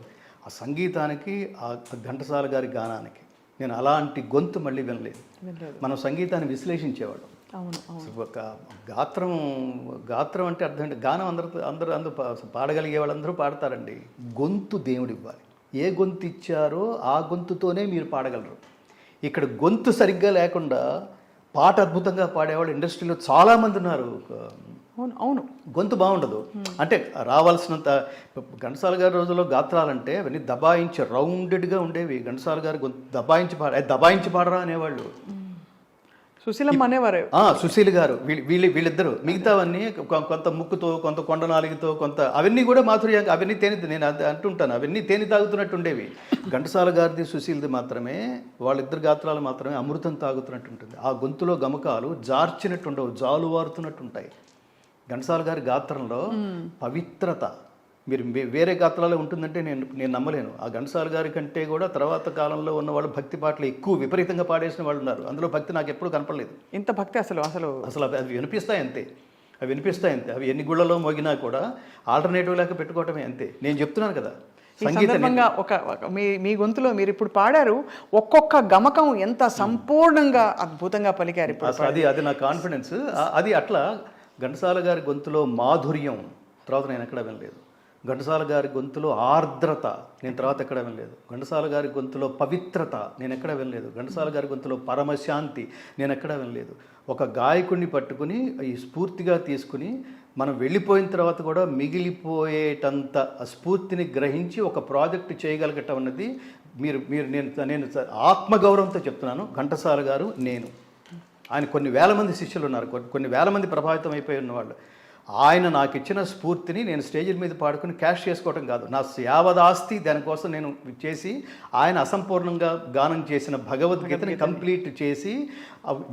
ఆ సంగీతానికి ఆ ఘంటసాల గారి గానానికి నేను అలాంటి గొంతు మళ్ళీ వినలేదు. మనం సంగీతాన్ని విశ్లేషించేవాళ్ళం. ఒక గాత్రం అంటే అర్థం అంటే గానం అందరూ పాడగలిగే వాళ్ళందరూ పాడతారండి. గొంతు దేవుడు ఇవ్వాలి. ఏ గొంతు ఇచ్చారో ఆ గొంతుతోనే మీరు పాడగలరు. ఇక్కడ గొంతు సరిగ్గా లేకుండా పాట అద్భుతంగా పాడేవాళ్ళు ఇండస్ట్రీలో చాలామంది ఉన్నారు. అవును గొంతు బాగుండదు. అంటే రావాల్సినంత ఘంటసాల గారి రోజుల్లో గాత్రాలంటే అవన్నీ దబాయించి రౌండెడ్గా ఉండేవి. ఘంటసాల గారి గొంతు దబాయించి పాడరా అనేవాళ్ళు. సుశీలమ్మ అనేవారు. సుశీల్ గారు వీళ్ళిద్దరు. మిగతావన్నీ కొంత ముక్కుతో, కొంత కొండ నాలుగుతో, కొంత అవన్నీ కూడా మాధుర్యంగా అవన్నీ నేను అంటుంటాను, అవన్నీ తేనె తాగుతున్నట్టు ఉండేవి. ఘంటసాల గారిది సుశీల్ది మాత్రమే, వాళ్ళిద్దరు గాత్రాలు మాత్రమే అమృతం తాగుతున్నట్టు ఉంటుంది. ఆ గొంతులో గమకాలు జార్చినట్టు ఉండవు, జాలువారుతున్నట్టు ఉంటాయి. ఘంటసాల గారి గాత్రంలో పవిత్రత మీరు వేరే గాత్రాలు ఉంటుందంటే నేను నమ్మలేను. ఆ ఘంటసాల గారి కంటే కూడా తర్వాత కాలంలో ఉన్న వాళ్ళు భక్తి పాటలు ఎక్కువ విపరీతంగా పాడేసిన వాళ్ళు ఉన్నారు. అందులో భక్తి నాకు ఎప్పుడూ కనపడలేదు. ఇంత భక్తి అసలు అవి వినిపిస్తాయి అంతే. అవి వినిపిస్తాయి అంతే. అవి ఎన్ని గుళ్ళలో మోగినా కూడా ఆల్టర్నేటివ్ లేక పెట్టుకోవటమే అంతే. నేను చెప్తున్నాను కదా, ఈ సందర్భంగా మీ గొంతులో మీరు ఇప్పుడు పాడారు, ఒక్కొక్క గమకం ఎంత సంపూర్ణంగా అద్భుతంగా పలికారు ఇప్పుడు. అది నా కాన్ఫిడెన్స్. అది అట్లా ఘంటసాల గారి గొంతులో మాధుర్యం తర్వాత నేను ఎక్కడ వినలేదు. ఘంటసాల గారి గొంతులో ఆర్ద్రత నేను తర్వాత ఎక్కడ వినలేదు. ఘంటసాల గారి గొంతులో పవిత్రత నేను ఎక్కడ వినలేదు. ఘంటసాల గారి గొంతులో పరమశాంతి నేను ఎక్కడ వినలేదు. ఒక గాయకుడిని పట్టుకుని ఈ స్ఫూర్తిగా తీసుకుని మనం వెళ్ళిపోయిన తర్వాత కూడా మిగిలిపోయేటంత స్ఫూర్తిని గ్రహించి ఒక ప్రాజెక్ట్ చేయగలగటం అన్నది నేను ఆత్మగౌరవంతో చెప్తున్నాను. ఘంటసాల గారు, నేను, ఆయన కొన్ని వేల మంది శిష్యులు ఉన్నారు, కొన్ని వేల మంది ప్రభావితం అయిపోయి ఉన్నవాళ్ళు. ఆయన నాకు ఇచ్చిన స్ఫూర్తిని నేను స్టేజ్ల మీద పాడుకుని క్యాష్ చేసుకోవటం కాదు, నా యావదాస్తి దానికోసం నేను చేసి ఆయన అసంపూర్ణంగా గానం చేసిన భగవద్గీతని కంప్లీట్ చేసి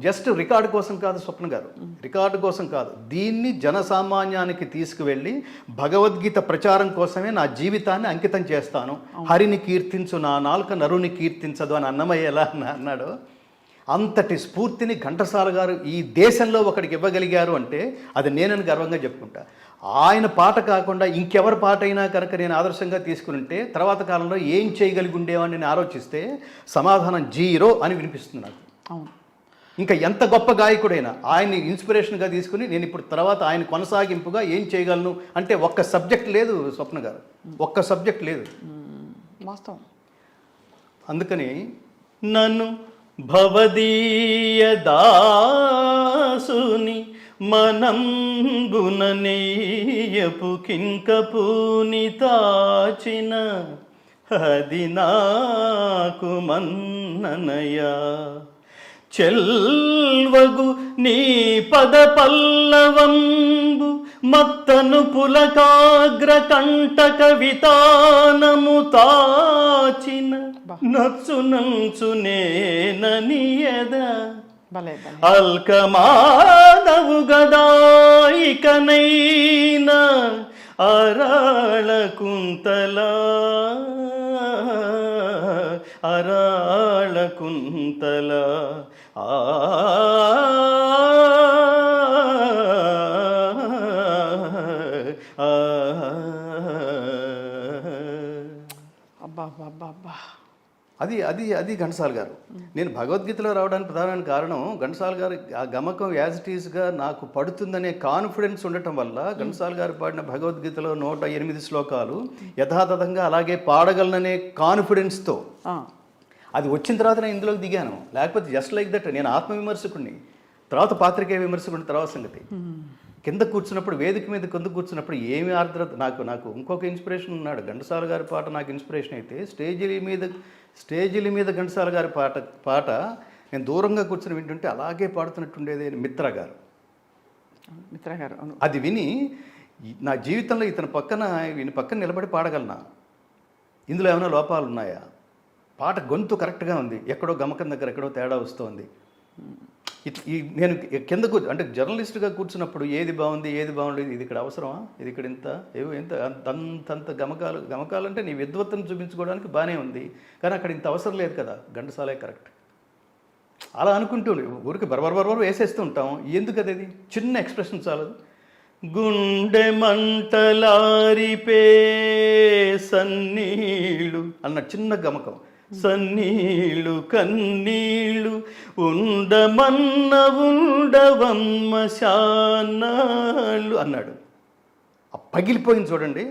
జస్ట్ రికార్డు కోసం కాదు స్వప్న గారు, రికార్డు కోసం కాదు, దీన్ని జనసామాన్యానికి తీసుకువెళ్ళి భగవద్గీత ప్రచారం కోసమే నా జీవితాన్ని అంకితం చేస్తాను. హరిని కీర్తించు నా నాలుక నరుని కీర్తించదు అని అన్నమయ్య ఎలా అన్నాడో అంతటి స్ఫూర్తిని ఘంటసాల గారు ఈ దేశంలో ఒకడికి ఇవ్వగలిగారు అంటే అది నేనని గర్వంగా చెప్పుకుంటా. ఆయన పాట కాకుండా ఇంకెవరి పాట అయినా కనుక నేను ఆదర్శంగా తీసుకుని తర్వాత కాలంలో ఏం చేయగలిగి ఉండేవాడిని నేను ఆలోచిస్తే సమాధానం 0 అని వినిపిస్తుంది నాకు. అవును, ఇంకా ఎంత గొప్ప గాయకుడైనా ఆయన్ని ఇన్స్పిరేషన్గా తీసుకుని నేను ఇప్పుడు తర్వాత ఆయన కొనసాగింపుగా ఏం చేయగలను అంటే ఒక్క సబ్జెక్ట్ లేదు స్వప్న గారు, ఒక్క సబ్జెక్ట్ లేదు వాస్తవం. అందుకని నన్ను భవదీయ దాసుని మనంబుననేయపు కింకపూని తాచిన అది నాకు మన్ననయా చెల్వగు నీ పద పల్లవంబు మత్తను పులకాగ్ర కంటక వితానము తాచిన నచ్చునంచునేననియద అల్కమానవు గదాయికనైనా అరాళ కుంతలా అరాళ కుంతలా అబ్బా అది అది అది ఘంటసాల గారు. నేను భగవద్గీతలో రావడానికి ప్రధానమైన కారణం ఘంటసాల గారు ఆ గమకం యాజ్ ఇట్ ఈస్గా నాకు పడుతుందనే కాన్ఫిడెన్స్ ఉండటం వల్ల ఘంటసాల గారు పాడిన భగవద్గీతలో 108 శ్లోకాలు యథాతథంగా అలాగే పాడగలననే కాన్ఫిడెన్స్తో అది వచ్చిన తర్వాత నేను ఇందులోకి దిగాను. లేకపోతే జస్ట్ లైక్ దట్ నేను ఆత్మవిమర్శకుడిని, తర్వాత పాత్రికేయ విమర్శకుడిని, తర్వాత సంగతి కింద కూర్చున్నప్పుడు వేదిక మీద కింద కూర్చున్నప్పుడు ఏమి ఆర్ద్రత. నాకు ఇంకొక ఇన్స్పిరేషన్ ఉన్నాడు. ఘంటసాల గారి పాట నాకు ఇన్స్పిరేషన్ అయితే స్టేజీల మీద ఘంటసాల గారి పాట నేను దూరంగా కూర్చుని వింటుంటే అలాగే పాడుతున్నట్టుండేది మిత్ర గారు. అది విని నా జీవితంలో ఈయన పక్కన నిలబడి పాడగలనా, ఇందులో ఏమైనా లోపాలు ఉన్నాయా, పాట గొంతు కరెక్ట్గా ఉంది, ఎక్కడో గమకం దగ్గర ఎక్కడో తేడా వస్తుంది. నేను కిందకు అంటే జర్నలిస్ట్గా కూర్చున్నప్పుడు ఏది బాగుంది ఏది బాగుండేది, ఇది ఇక్కడ అవసరమా, ఇది ఇక్కడ ఎంత అంతంత గమకాలు అంటే నీ విద్వత్తును చూపించుకోవడానికి బాగానే ఉంది, కానీ అక్కడ ఇంత అవసరం లేదు కదా, ఘంటసాలే కరెక్ట్ అలా అనుకుంటూ ఊరికి బరబర వేసేస్తూ ఉంటాం. ఎందుకు అది చిన్న ఎక్స్ప్రెషన్ చాలదు. గుండె మంటలారిపే సన్నీళ్ళు అన్న చిన్న గమకం, సన్నీళ్ళు కన్నీళ్ళు ఉండమన్న ఉండవమ్మ శానాళ్ళు అన్నాడు. పగిలిపోయింది చూడండి.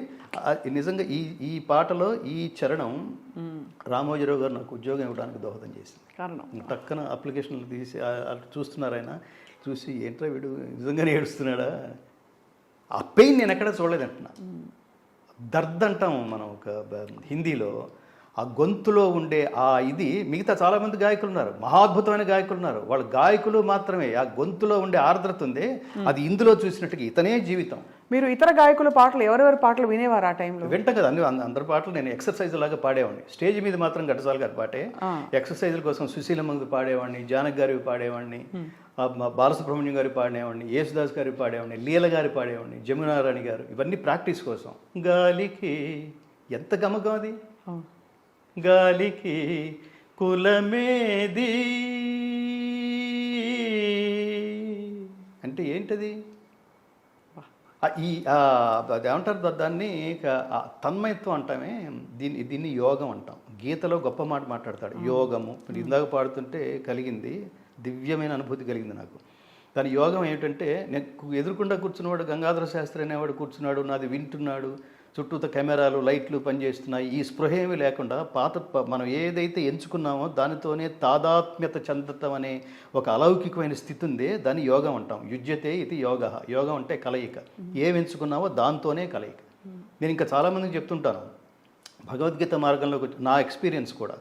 నిజంగా ఈ పాటలో ఈ చరణం రామోజీరావు గారు నాకు ఉద్యోగం ఇవ్వడానికి దోహదం చేసింది. కారణం టక్కన అప్లికేషన్లు తీసి చూస్తున్నారు, ఆయన చూసి ఏంట్రా వీడు నిజంగానే ఏడుస్తున్నాడా, ఆ పెయిన్ నేను ఎక్కడ చూడలేదంటున్నా. దర్ద్ అంటాం మనం ఒక హిందీలో, ఆ గొంతులో ఉండే ఇది మిగతా చాలామంది గాయకులు ఉన్నారు, మహాద్భుతమైన గాయకులు ఉన్నారు, వాళ్ళ గాయకులు మాత్రమే ఆ గొంతులో ఉండే ఆర్ద్రత ఉంది, అది ఇందులో చూసినట్టుగా ఇతనే జీవితం. మీరు ఇతర గాయకుల పాటలు ఎవరెవరి పాటలు వినేవారు ఆ టైంలో? వింట కదా అందరి పాటలు నేను ఎక్సర్సైజ్ లాగా పాడేవాడిని. స్టేజ్ మీద మాత్రం ఘంటసాల గారి పాటే, ఎక్సర్సైజుల కోసం సుశీలమ్మది పాడేవాడిని, జానక్ గారివి పాడేవాడిని, బాలసుబ్రహ్మణ్యం గారి పాడేవాడిని, యేసుదాస్ గారి పాడేవాడిని, లీల గారి పాడేవాడిని, జమునారాణి గారు, ఇవన్నీ ప్రాక్టీస్ కోసం. గాలికి ఎంత గమకం అది, గాలికి కులమేది అంటే ఏంటది, అదేమంటారు దాన్ని తన్మయత్వం అంటామే, దీన్ని యోగం అంటాం. గీతలో గొప్ప మాట మాట్లాడతాడు, యోగము. ఇందాక పాడుతుంటే కలిగింది, దివ్యమైన అనుభూతి కలిగింది నాకు. దాని యోగం ఏమిటంటే, నేను ఎదురుకుండా కూర్చున్నవాడు గంగాధర శాస్త్రి అనేవాడు కూర్చున్నాడు, నాది వింటున్నాడు, చుట్టూత కెమెరాలు లైట్లు పనిచేస్తున్నాయి, ఈ స్పృహ ఏమీ లేకుండా మనం ఏదైతే ఎంచుకున్నామో దానితోనే తాదాత్మ్యత చెందటం అనే ఒక అలౌకికమైన స్థితి ఉందే, దాన్ని యోగం అంటాం. యుజ్యతే ఇది యోగ. యోగం అంటే కలయిక. ఏం ఎంచుకున్నామో దాంతోనే కలయిక. నేను ఇంకా చాలామందికి చెప్తుంటాను, భగవద్గీత మార్గంలోకి వచ్చి నా ఎక్స్పీరియన్స్ కూడా,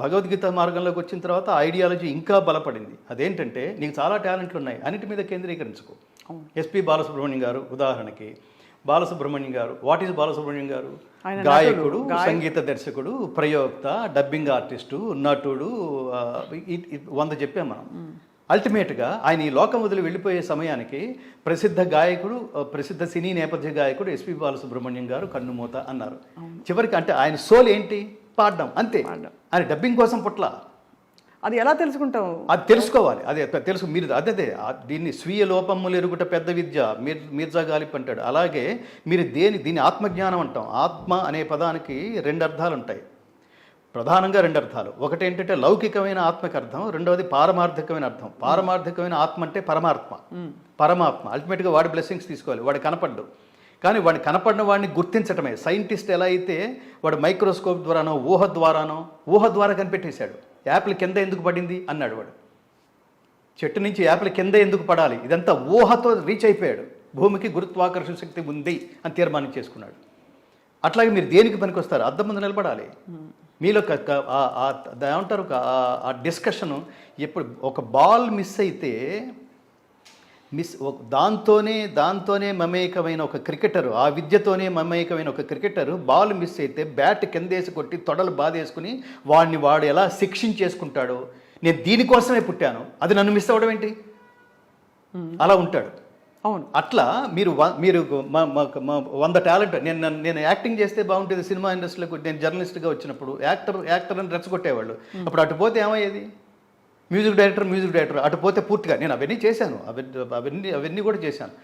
భగవద్గీత మార్గంలోకి వచ్చిన తర్వాత ఐడియాలజీ ఇంకా బలపడింది. అదేంటంటే, నీకు చాలా టాలెంట్లు ఉన్నాయి, అన్నిటి మీద కేంద్రీకరించుకో. ఎస్పి బాలసుబ్రహ్మణ్యం గారు ఉదాహరణకి, బాలసుబ్రహ్మణ్యం గారు, వాట్ ఈజ్ బాలసుబ్రహ్మణ్యం గారు? గాయకుడు, సంగీత దర్శకుడు, ప్రయోక్త, డబ్బింగ్ ఆర్టిస్టు, నటుడు, 100 చెప్పాం మనం. అల్టిమేట్గా ఆయన ఈ లోకం వదిలి వెళ్ళిపోయే సమయానికి ప్రసిద్ధ గాయకుడు, ప్రసిద్ధ సినీ నేపథ్య గాయకుడు ఎస్పి బాలసుబ్రహ్మణ్యం గారు కన్నుమూత అన్నారు. చివరికి అంటే ఆయన సోల్ ఏంటి? పాడడం, అంతే. ఆయన డబ్బింగ్ కోసం పుట్ల. అది ఎలా తెలుసుకుంటావు? అది తెలుసుకోవాలి, అదే తెలుసు. మీరు అదే దీన్ని స్వీయ లోపములు ఎరుగుట పెద్ద విద్య, మీర్జా గాలిబ్ అంటాడు. అలాగే మీరు దీన్ని ఆత్మజ్ఞానం అంటాం. ఆత్మ అనే పదానికి 2 అర్థాలు ఉంటాయి, ప్రధానంగా 2 అర్థాలు. ఒకటి ఏంటంటే లౌకికమైన ఆత్మకి అర్థం, రెండవది పారమార్థికమైన అర్థం. పారమార్థికమైన ఆత్మ అంటే పరమాత్మ. అల్టిమేట్గా వాడి బ్లెస్సింగ్స్ తీసుకోవాలి, వాడు కనపడ్డు. కానీ వాడిని కనపడిన వాడిని గుర్తించటమే. సైంటిస్ట్ ఎలా అయితే వాడు మైక్రోస్కోప్ ద్వారానో ఊహ ద్వారా కనిపెట్టేశాడు. యాపిల్ కింద ఎందుకు పడింది అన్నాడు వాడు. చెట్టు నుంచి యాపిల్ కింద ఎందుకు పడాలి, ఇదంతా ఊహతో రీచ్ అయిపోయాడు. భూమికి గురుత్వాకర్షణ శక్తి ఉంది అని తీర్మానం చేసుకున్నాడు. అట్లాగే మీరు దేనికి పనికొస్తారు? అద్దం ముందు నిలబడాలి. మీలో ఏమంటారు, ఆ డిస్కషను ఎప్పుడు ఒక బాల్ మిస్ అయితే దాంతోనే మమేకమైన ఒక క్రికెటరు, ఆ విద్యతోనే మమేకమైన ఒక క్రికెటరు బాల్ మిస్ అయితే బ్యాట్ కిందేసి కొట్టి తొడలు బాధేసుకుని వాడు ఎలా శిక్షించేసుకుంటాడో, నేను దీనికోసమే పుట్టాను, అది నన్ను మిస్ అవ్వడం ఏంటి, అలా ఉంటాడు. అవును. అట్లా మీరు 100 టాలెంట్. నేను యాక్టింగ్ చేస్తే బాగుంటుంది సినిమా ఇండస్ట్రీలోకి. నేను జర్నలిస్ట్గా వచ్చినప్పుడు యాక్టర్ అని రెచ్చగొట్టేవాళ్ళు. అప్పుడు అటు పోతే ఏమయ్యేది? మ్యూజిక్ డైరెక్టర్ అటు పోతే పూర్తిగా. నేను అవన్నీ చేశాను, అవన్నీ కూడా చేశాను.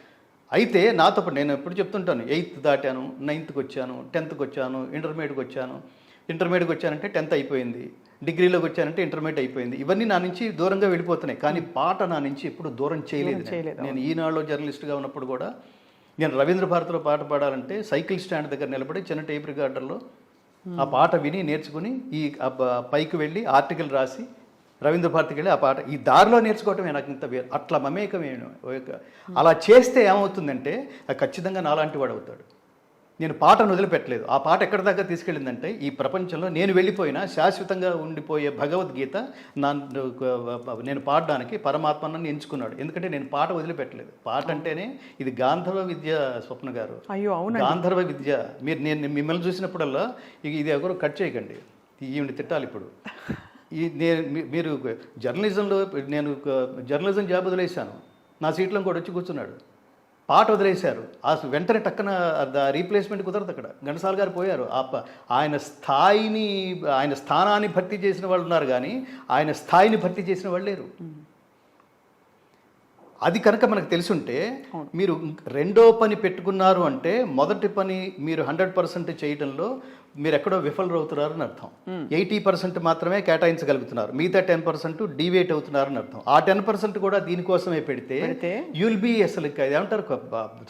అయితే నాతో పాటు నేను ఎప్పుడు చెప్తుంటాను, 8th దాటాను, 9th వచ్చాను, 10th వచ్చాను, ఇంటర్మీడియట్కి వచ్చానంటే 10th అయిపోయింది, డిగ్రీలోకి వచ్చానంటే ఇంటర్మీడియట్ అయిపోయింది. ఇవన్నీ నా నుంచి దూరంగా వెళ్ళిపోతున్నాయి. కానీ పాట నా నుంచి ఎప్పుడు దూరం చేయలేదు. నేను ఈనాడులో జర్నలిస్ట్గా ఉన్నప్పుడు కూడా నేను రవీంద్ర భారతిలో పాట పాడాలంటే సైకిల్ స్టాండ్ దగ్గర నిలబడి చిన్న టేప్ రికార్డర్లో ఆ పాట విని నేర్చుకుని ఈ పైకి వెళ్ళి ఆర్టికల్ రాసి రవీంద్ర భారతికి వెళ్ళి ఆ పాట ఈ దారిలో నేర్చుకోవటమే నాకు ఇంత వేరు. అట్లా మమేకమేను. అలా చేస్తే ఏమవుతుందంటే ఖచ్చితంగా నాలాంటి వాడు అవుతాడు. నేను పాటను వదిలిపెట్టలేదు. ఆ పాట ఎక్కడి దాకా తీసుకెళ్ళిందంటే ఈ ప్రపంచంలో నేను వెళ్ళిపోయినా శాశ్వతంగా ఉండిపోయే భగవద్గీత నేను పాడడానికి పరమాత్మను ఎంచుకున్నాడు. ఎందుకంటే నేను పాట వదిలిపెట్టలేదు. పాట అంటేనే ఇది గాంధర్వ విద్య. స్వప్న గారు, అయ్యో అవును, గాంధర్వ విద్య. నేను మిమ్మల్ని చూసినప్పుడల్లా ఇది ఎవరు కట్ చేయకండి, ఈవిని తిట్టాలి ఇప్పుడు. మీరు జర్నలిజంలో, నేను జర్నలిజం జాబ్ వదిలేశాను, నా సీట్లో కూడా వచ్చి కూర్చున్నాడు. పాట వదిలేశారు, ఆ వెంటనే టక్కన రీప్లేస్మెంట్ కుదరదు. అక్కడ ఘంటసాల గారు పోయారు. ఆయన స్థానాన్ని భర్తీ చేసిన వాళ్ళు ఉన్నారు, కానీ ఆయన స్థాయిని భర్తీ చేసిన వాళ్ళు లేరు. అది కనుక మనకు తెలుసుంటే, మీరు రెండో పని పెట్టుకున్నారు అంటే మొదటి పని మీరు 100% చేయడంలో మీరు ఎక్కడో విఫలరవుతున్నారని అర్థం. 80% మాత్రమే కేటాయించగలుగుతున్నారు, మిగతా 10% డీవియేట్ అవుతున్నారని అర్థం. ఆ 10% కూడా దీనికోసమే పెడితే యుల్ బి అసలు ఏమంటారు,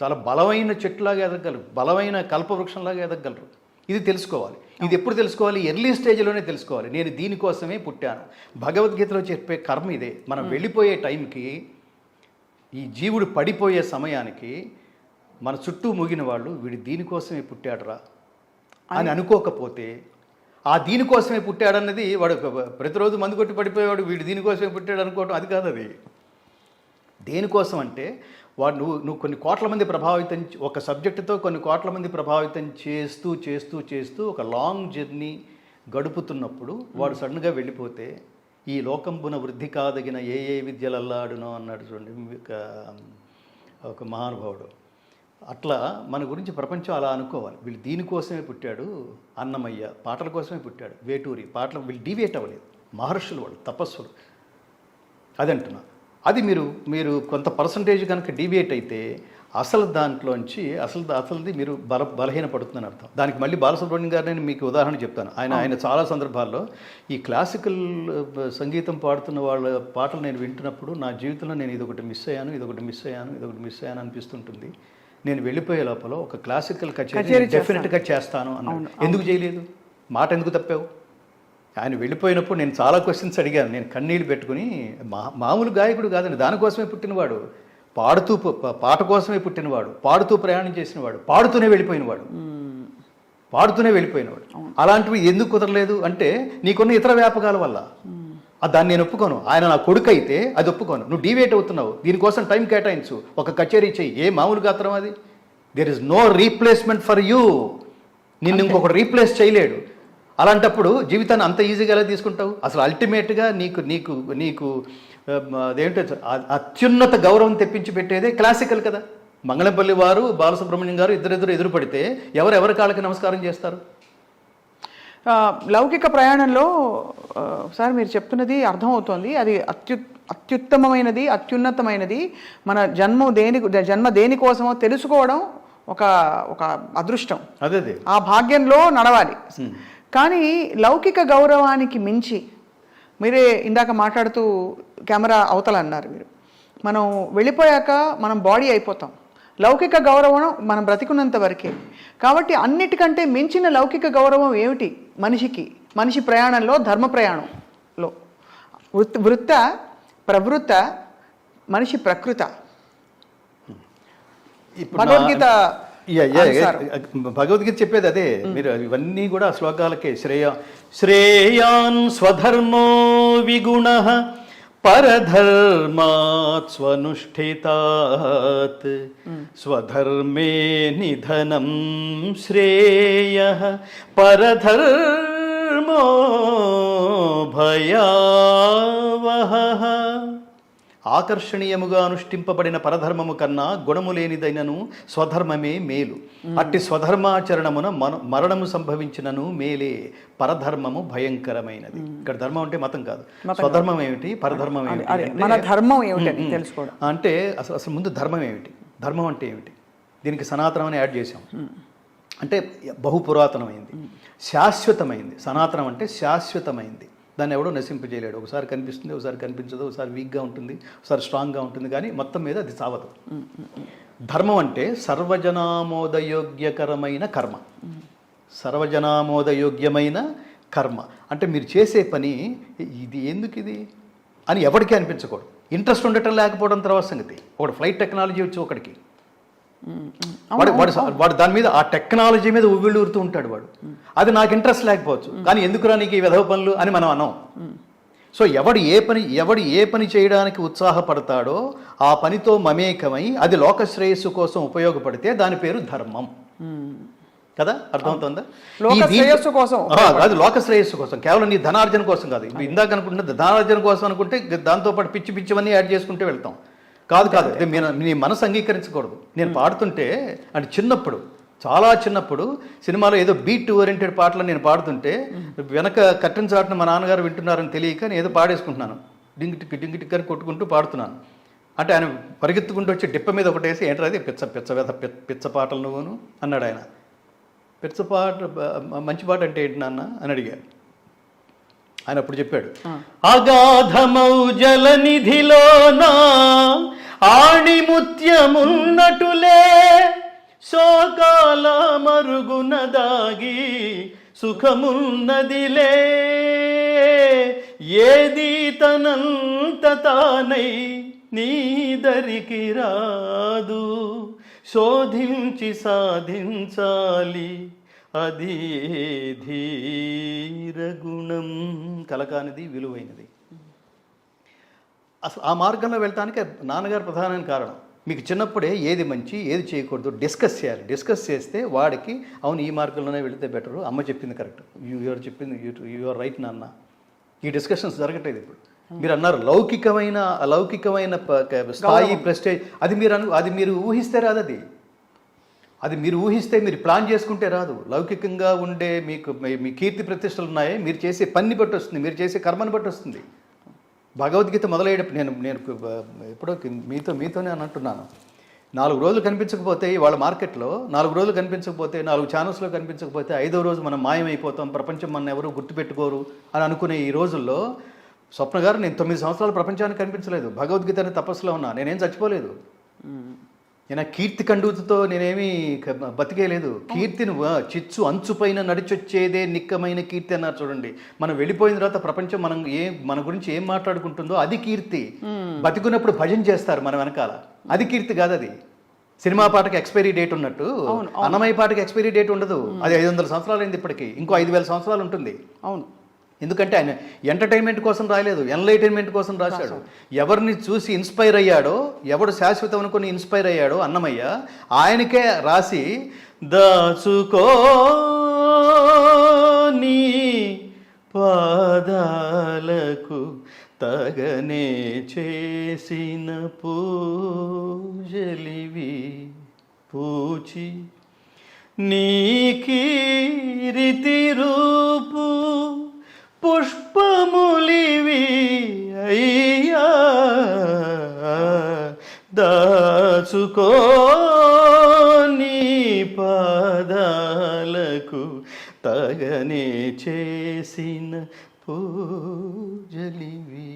చాలా బలమైన చెట్టులాగా ఎదగలరు, బలమైన కల్పవృక్షంలాగా ఎదగలరు. ఇది తెలుసుకోవాలి. ఇది ఎప్పుడు తెలుసుకోవాలి? ఎర్లీ స్టేజ్లోనే తెలుసుకోవాలి. నేను దీనికోసమే పుట్టాను. భగవద్గీతలో చెప్పే కర్మ ఇదే. మనం వెళ్ళిపోయే టైంకి, ఈ జీవుడు పడిపోయే సమయానికి మన చుట్టూ మూగిన వాళ్ళు వీడు దీనికోసమే పుట్టాడురా అని అనుకోకపోతే, ఆ దీనికోసమే పుట్టాడన్నది వాడు ప్రతిరోజు మందు కొట్టి పడిపోయేవాడు వీడు దీనికోసమే పుట్టాడు అనుకోవటం అది కాదు. అది దేనికోసం అంటే వాడు నువ్వు కొన్ని కోట్ల మంది ప్రభావితం, ఒక సబ్జెక్టుతో కొన్ని కోట్ల మంది ప్రభావితం చేస్తూ చేస్తూ చేస్తూ ఒక లాంగ్ జర్నీ గడుపుతున్నప్పుడు వాడు సడన్గా వెళ్ళిపోతే, ఈ లోకంబున వృద్ధి కాదగిన ఏ విద్యలల్లాడునో అన్నాడు చూడండి ఒక మహానుభావుడు. అట్లా మన గురించి ప్రపంచం అలా అనుకోవాలి. వీళ్ళు దీనికోసమే పుట్టాడు. అన్నమయ్య పాటల కోసమే పుట్టాడు. వేటూరి పాటలు వీళ్ళు డీవియేట్ అవ్వలేదు. మహర్షులు వాళ్ళు తపస్సులు. అది అంటున్నా. అది మీరు కొంత పర్సంటేజ్ కనుక డీవియేట్ అయితే అసలు దాంట్లోంచి అసలుది మీరు బలహీన పడుతుందని అర్థం. దానికి మళ్ళీ బాలసుబ్రహ్మణ్యం గారిని మీకు ఉదాహరణ చెప్తాను. ఆయన చాలా సందర్భాల్లో ఈ క్లాసికల్ సంగీతం పాడుతున్న వాళ్ళ పాటలు నేను వింటున్నప్పుడు నా జీవితంలో నేను ఇదొకటి మిస్ అయ్యాను అనిపిస్తుంటుంది. నేను వెళ్ళిపోయే లోపల ఒక క్లాసికల్ కచేరీ డెఫినెట్గా చేస్తాను అన్నాను. ఎందుకు చేయలేదు? మాట ఎందుకు తప్పావు? ఆయన వెళ్ళిపోయినప్పుడు నేను చాలా క్వశ్చన్స్ అడిగాను. నేను కన్నీళ్ళు పెట్టుకుని, మామూలు గాయకుడు కాదండి, దానికోసమే పుట్టినవాడు, పాట కోసమే పుట్టినవాడు, పాడుతూ ప్రయాణం చేసినవాడు, పాడుతూనే వెళ్ళిపోయినవాడు. అలాంటివి ఎందుకు కుదరలేదు అంటే నీకున్న ఇతర వ్యాపకాల వల్ల. దాన్ని నేను ఒప్పుకోను. ఆయన నా కొడుకు అయితే అది ఒప్పుకోను. నువ్వు డీవేట్ అవుతున్నావు, దీనికోసం టైం కేటాయించు, ఒక కచేరీ చెయ్యి. ఏ మామూలు గాత్రం అది? There is no replacement for you. నిన్ను ఇంకొకటి రీప్లేస్ చేయలేడు. అలాంటప్పుడు జీవితాన్ని అంత ఈజీగా ఎలా తీసుకుంటావు? అసలు అల్టిమేట్గా నీకు అదేంటో అత్యున్నత గౌరవం తెప్పించి పెట్టేదే క్లాసికల్ కదా. మంగళంపల్లి వారు, బాలసుబ్రహ్మణ్యం గారు ఇద్దరు ఎదురు పడితే ఎవరి కాళ్ళకి నమస్కారం చేస్తారు? లౌకిక ప్రయాణంలో సార్ మీరు చెప్తున్నది అర్థమవుతోంది. అది అత్యుత్తమమైనది, అత్యున్నతమైనది. మన జన్మ దేనికోసమో తెలుసుకోవడం ఒక అదృష్టం. అదే ఆ భాగ్యంలో నడవాలి. కానీ లౌకిక గౌరవానికి మించి, మీరే ఇందాక మాట్లాడుతూ కెమెరా అవతల అన్నారు మీరు, మనం వెళ్ళిపోయాక మనం బాడీ అయిపోతాం. లౌకిక గౌరవం మనం బ్రతికున్నంత వరకే. కాబట్టి అన్నిటికంటే మించిన లౌకిక గౌరవం ఏమిటి మనిషి ప్రయాణంలో, ధర్మ ప్రయాణంలో? వృత్త, ప్రవృత్త, మనిషి ప్రకృత. భగవద్గీత చెప్పేది అదే. మీరు ఇవన్నీ కూడా శ్లోకాలకే. శ్రేయాన్ స్వధర్మో విగుణః పరధర్మాత్ స్వనుష్ఠితాత్ స్వధర్మే నిధనం శ్రేయః పరధర్మో భయావహః. ఆకర్షణీయముగా అనుష్ఠింపబడిన పరధర్మము కన్నా గుణము లేనిదైనను స్వధర్మమే మేలు. అట్టి స్వధర్మాచరణమున మరణము సంభవించినను మేలే. పరధర్మము భయంకరమైనది. ఇక్కడ ధర్మం అంటే మతం కాదు. స్వధర్మం ఏమిటి, పరధర్మం ఏమిటి, మన ధర్మం ఏమిటి తెలుసుకోవడం. అంటే అసలు ముందు ధర్మం ఏమిటి, ధర్మం అంటే ఏమిటి? దీనికి సనాతనం అని యాడ్ చేసాం. అంటే బహుపురాతనమైంది, శాశ్వతమైంది. సనాతనం అంటే శాశ్వతమైంది. దాన్ని ఎవడో నశింపజేయలేడు. ఒకసారి కనిపిస్తుంది, ఒకసారి కనిపించదు, ఒకసారి వీక్గా ఉంటుంది, ఒకసారి స్ట్రాంగ్గా ఉంటుంది, కానీ మొత్తం మీద అది చావదు. ధర్మం అంటే సర్వజనామోదయోగ్యకరమైన కర్మ. సర్వజనామోదయోగ్యమైన కర్మ అంటే మీరు చేసే పని ఇది ఎందుకు అని ఎవరికి అనిపించకూడదు. ఇంట్రెస్ట్ ఉండటం లేకపోవడం తర్వాత సంగతి. ఒకటి ఫ్లైట్ టెక్నాలజీ వచ్చి ఒకటికి వాడు దాని మీద, ఆ టెక్నాలజీ మీద ఉవ్విళ్ళూరుతూ ఉంటాడు వాడు. అది నాకు ఇంట్రెస్ట్ లేకపోవచ్చు, కానీ ఎందుకురా నీకు ఈ విధవ పనులు అని మనం అనం. సో ఎవడు ఏ పని చేయడానికి ఉత్సాహపడతాడో ఆ పనితో మమేకమై అది లోక శ్రేయస్సు కోసం ఉపయోగపడితే దాని పేరు ధర్మం కదా. అర్థమవుతుందా? అది లోక శ్రేయస్సు కోసం, కేవలం నీ ధనార్జన కోసం కాదు. ఇందాక అనుకుంటే ధనార్జన కోసం అనుకుంటే దాంతోపాటు పిచ్చివన్నీ యాడ్ చేసుకుంటూ వెళ్తాం. కాదు నీ మనసు అంగీకరించకూడదు. నేను పాడుతుంటే అంటే చాలా చిన్నప్పుడు సినిమాలో ఏదో బీట్ ఓరియంటెడ్ పాటలు నేను పాడుతుంటే వెనక కట్టెన్ చాటున మా నాన్నగారు వింటున్నారని తెలియక నేను ఏదో పాడేసుకుంటున్నాను. డింగ్ టిక్ అని కొట్టుకుంటూ పాడుతున్నాను. అంటే ఆయన పరిగెత్తుకుంటూ వచ్చి డిప్ప మీద ఒకటేసి ఏంటది పిచ్చ పాటలు నువ్వును అన్నాడు ఆయన. పిచ్చ పాట మంచి పాట అంటే ఏంటి నాన్న అని అడిగాడు. ఆయన అప్పుడు చెప్పాడు, అగాధమౌ జలనిధిలోనా ఆణిముత్యమున్నటులే శోకాల మరుగున దాగి సుఖమున్నదిలే. ఏది తనంత తానై నీదరికి రాదు, శోధించి సాధించాలి అది ధీరగుణం. కలకానిది, విలువైనది. అసలు ఆ మార్గంలో వెళ్ళటానికి నాన్నగారు ప్రధానమైన కారణం. మీకు చిన్నప్పుడే ఏది మంచి ఏది చేయకూడదు డిస్కస్ చేయాలి. డిస్కస్ చేస్తే వాడికి అవును ఈ మార్గంలోనే వెళితే బెటరు, అమ్మ చెప్పింది కరెక్ట్, యు ఆర్ రైట్ నాన్న. ఈ డిస్కషన్స్ జరగట్లేదు ఇప్పుడు. మీరు అన్నారు లౌకికమైన స్థాయి ప్రెస్టేజ్, అది మీరు ఊహిస్తే రాదు. అది మీరు ఊహిస్తే, మీరు ప్లాన్ చేసుకుంటే రాదు. లౌకికంగా ఉండే మీ కీర్తి ప్రతిష్టలు ఉన్నాయి, మీరు చేసే పని బట్టి వస్తుంది, మీరు చేసే కర్మని బట్టి వస్తుంది. భగవద్గీత మొదలయ్యేటప్పుడు నేను ఎప్పుడో మీతోనే అని అంటున్నాను, 4 రోజులు కనిపించకపోతే వాళ్ళ మార్కెట్లో 4 రోజులు కనిపించకపోతే 4 ఛానల్స్లో కనిపించకపోతే 5వ రోజు మనం మాయమైపోతాం, ప్రపంచం మన ఎవరు గుర్తుపెట్టుకోరు అని అనుకునే ఈ రోజుల్లో స్వప్న గారు, నేను 9 సంవత్సరాలు ప్రపంచానికి కనిపించలేదు, భగవద్గీత అనే తపస్సులో ఉన్నా, నేనేం చచ్చిపోలేదు, నేను కీర్తి కండూతితో నేనేమీ బతికేయలేదు. కీర్తిని చిచ్చు అంచుపైన నడిచొచ్చేదే నిక్కమైన కీర్తి అన్నారు చూడండి. మనం వెళ్ళిపోయిన తర్వాత ప్రపంచం మన గురించి ఏం మాట్లాడుకుంటుందో అది కీర్తి. బతికున్నప్పుడు భజన చేస్తారు మన వెనకాల, అది కీర్తి కాదు. అది సినిమా పాటకి ఎక్స్పైరీ డేట్ ఉన్నట్టు అన్నమయ్య పాటకి ఎక్స్పైరీ డేట్ ఉండదు. అది 500 సంవత్సరాలు అయింది, ఇప్పటికీ ఇంకో 5000 సంవత్సరాలు ఉంటుంది. అవును, ఎందుకంటే ఆయన ఎంటర్టైన్మెంట్ కోసం రాయలేదు, ఎన్లైటైన్మెంట్ కోసం రాశాడు. ఎవరిని చూసి ఇన్స్పైర్ అయ్యాడో, ఎవడు శాశ్వతం అనుకుని ఇన్స్పైర్ అయ్యాడో అన్నమయ్య, ఆయనకే రాసి దాచుకో నీ పాదాలకు తగనే చేసిన పూజలివి పూచి నీ కీర్తి రూపు పుష్పములివి అయ్యా, దాచుకో నీ పాదాలకు తగనే చేసిన పూజలివి.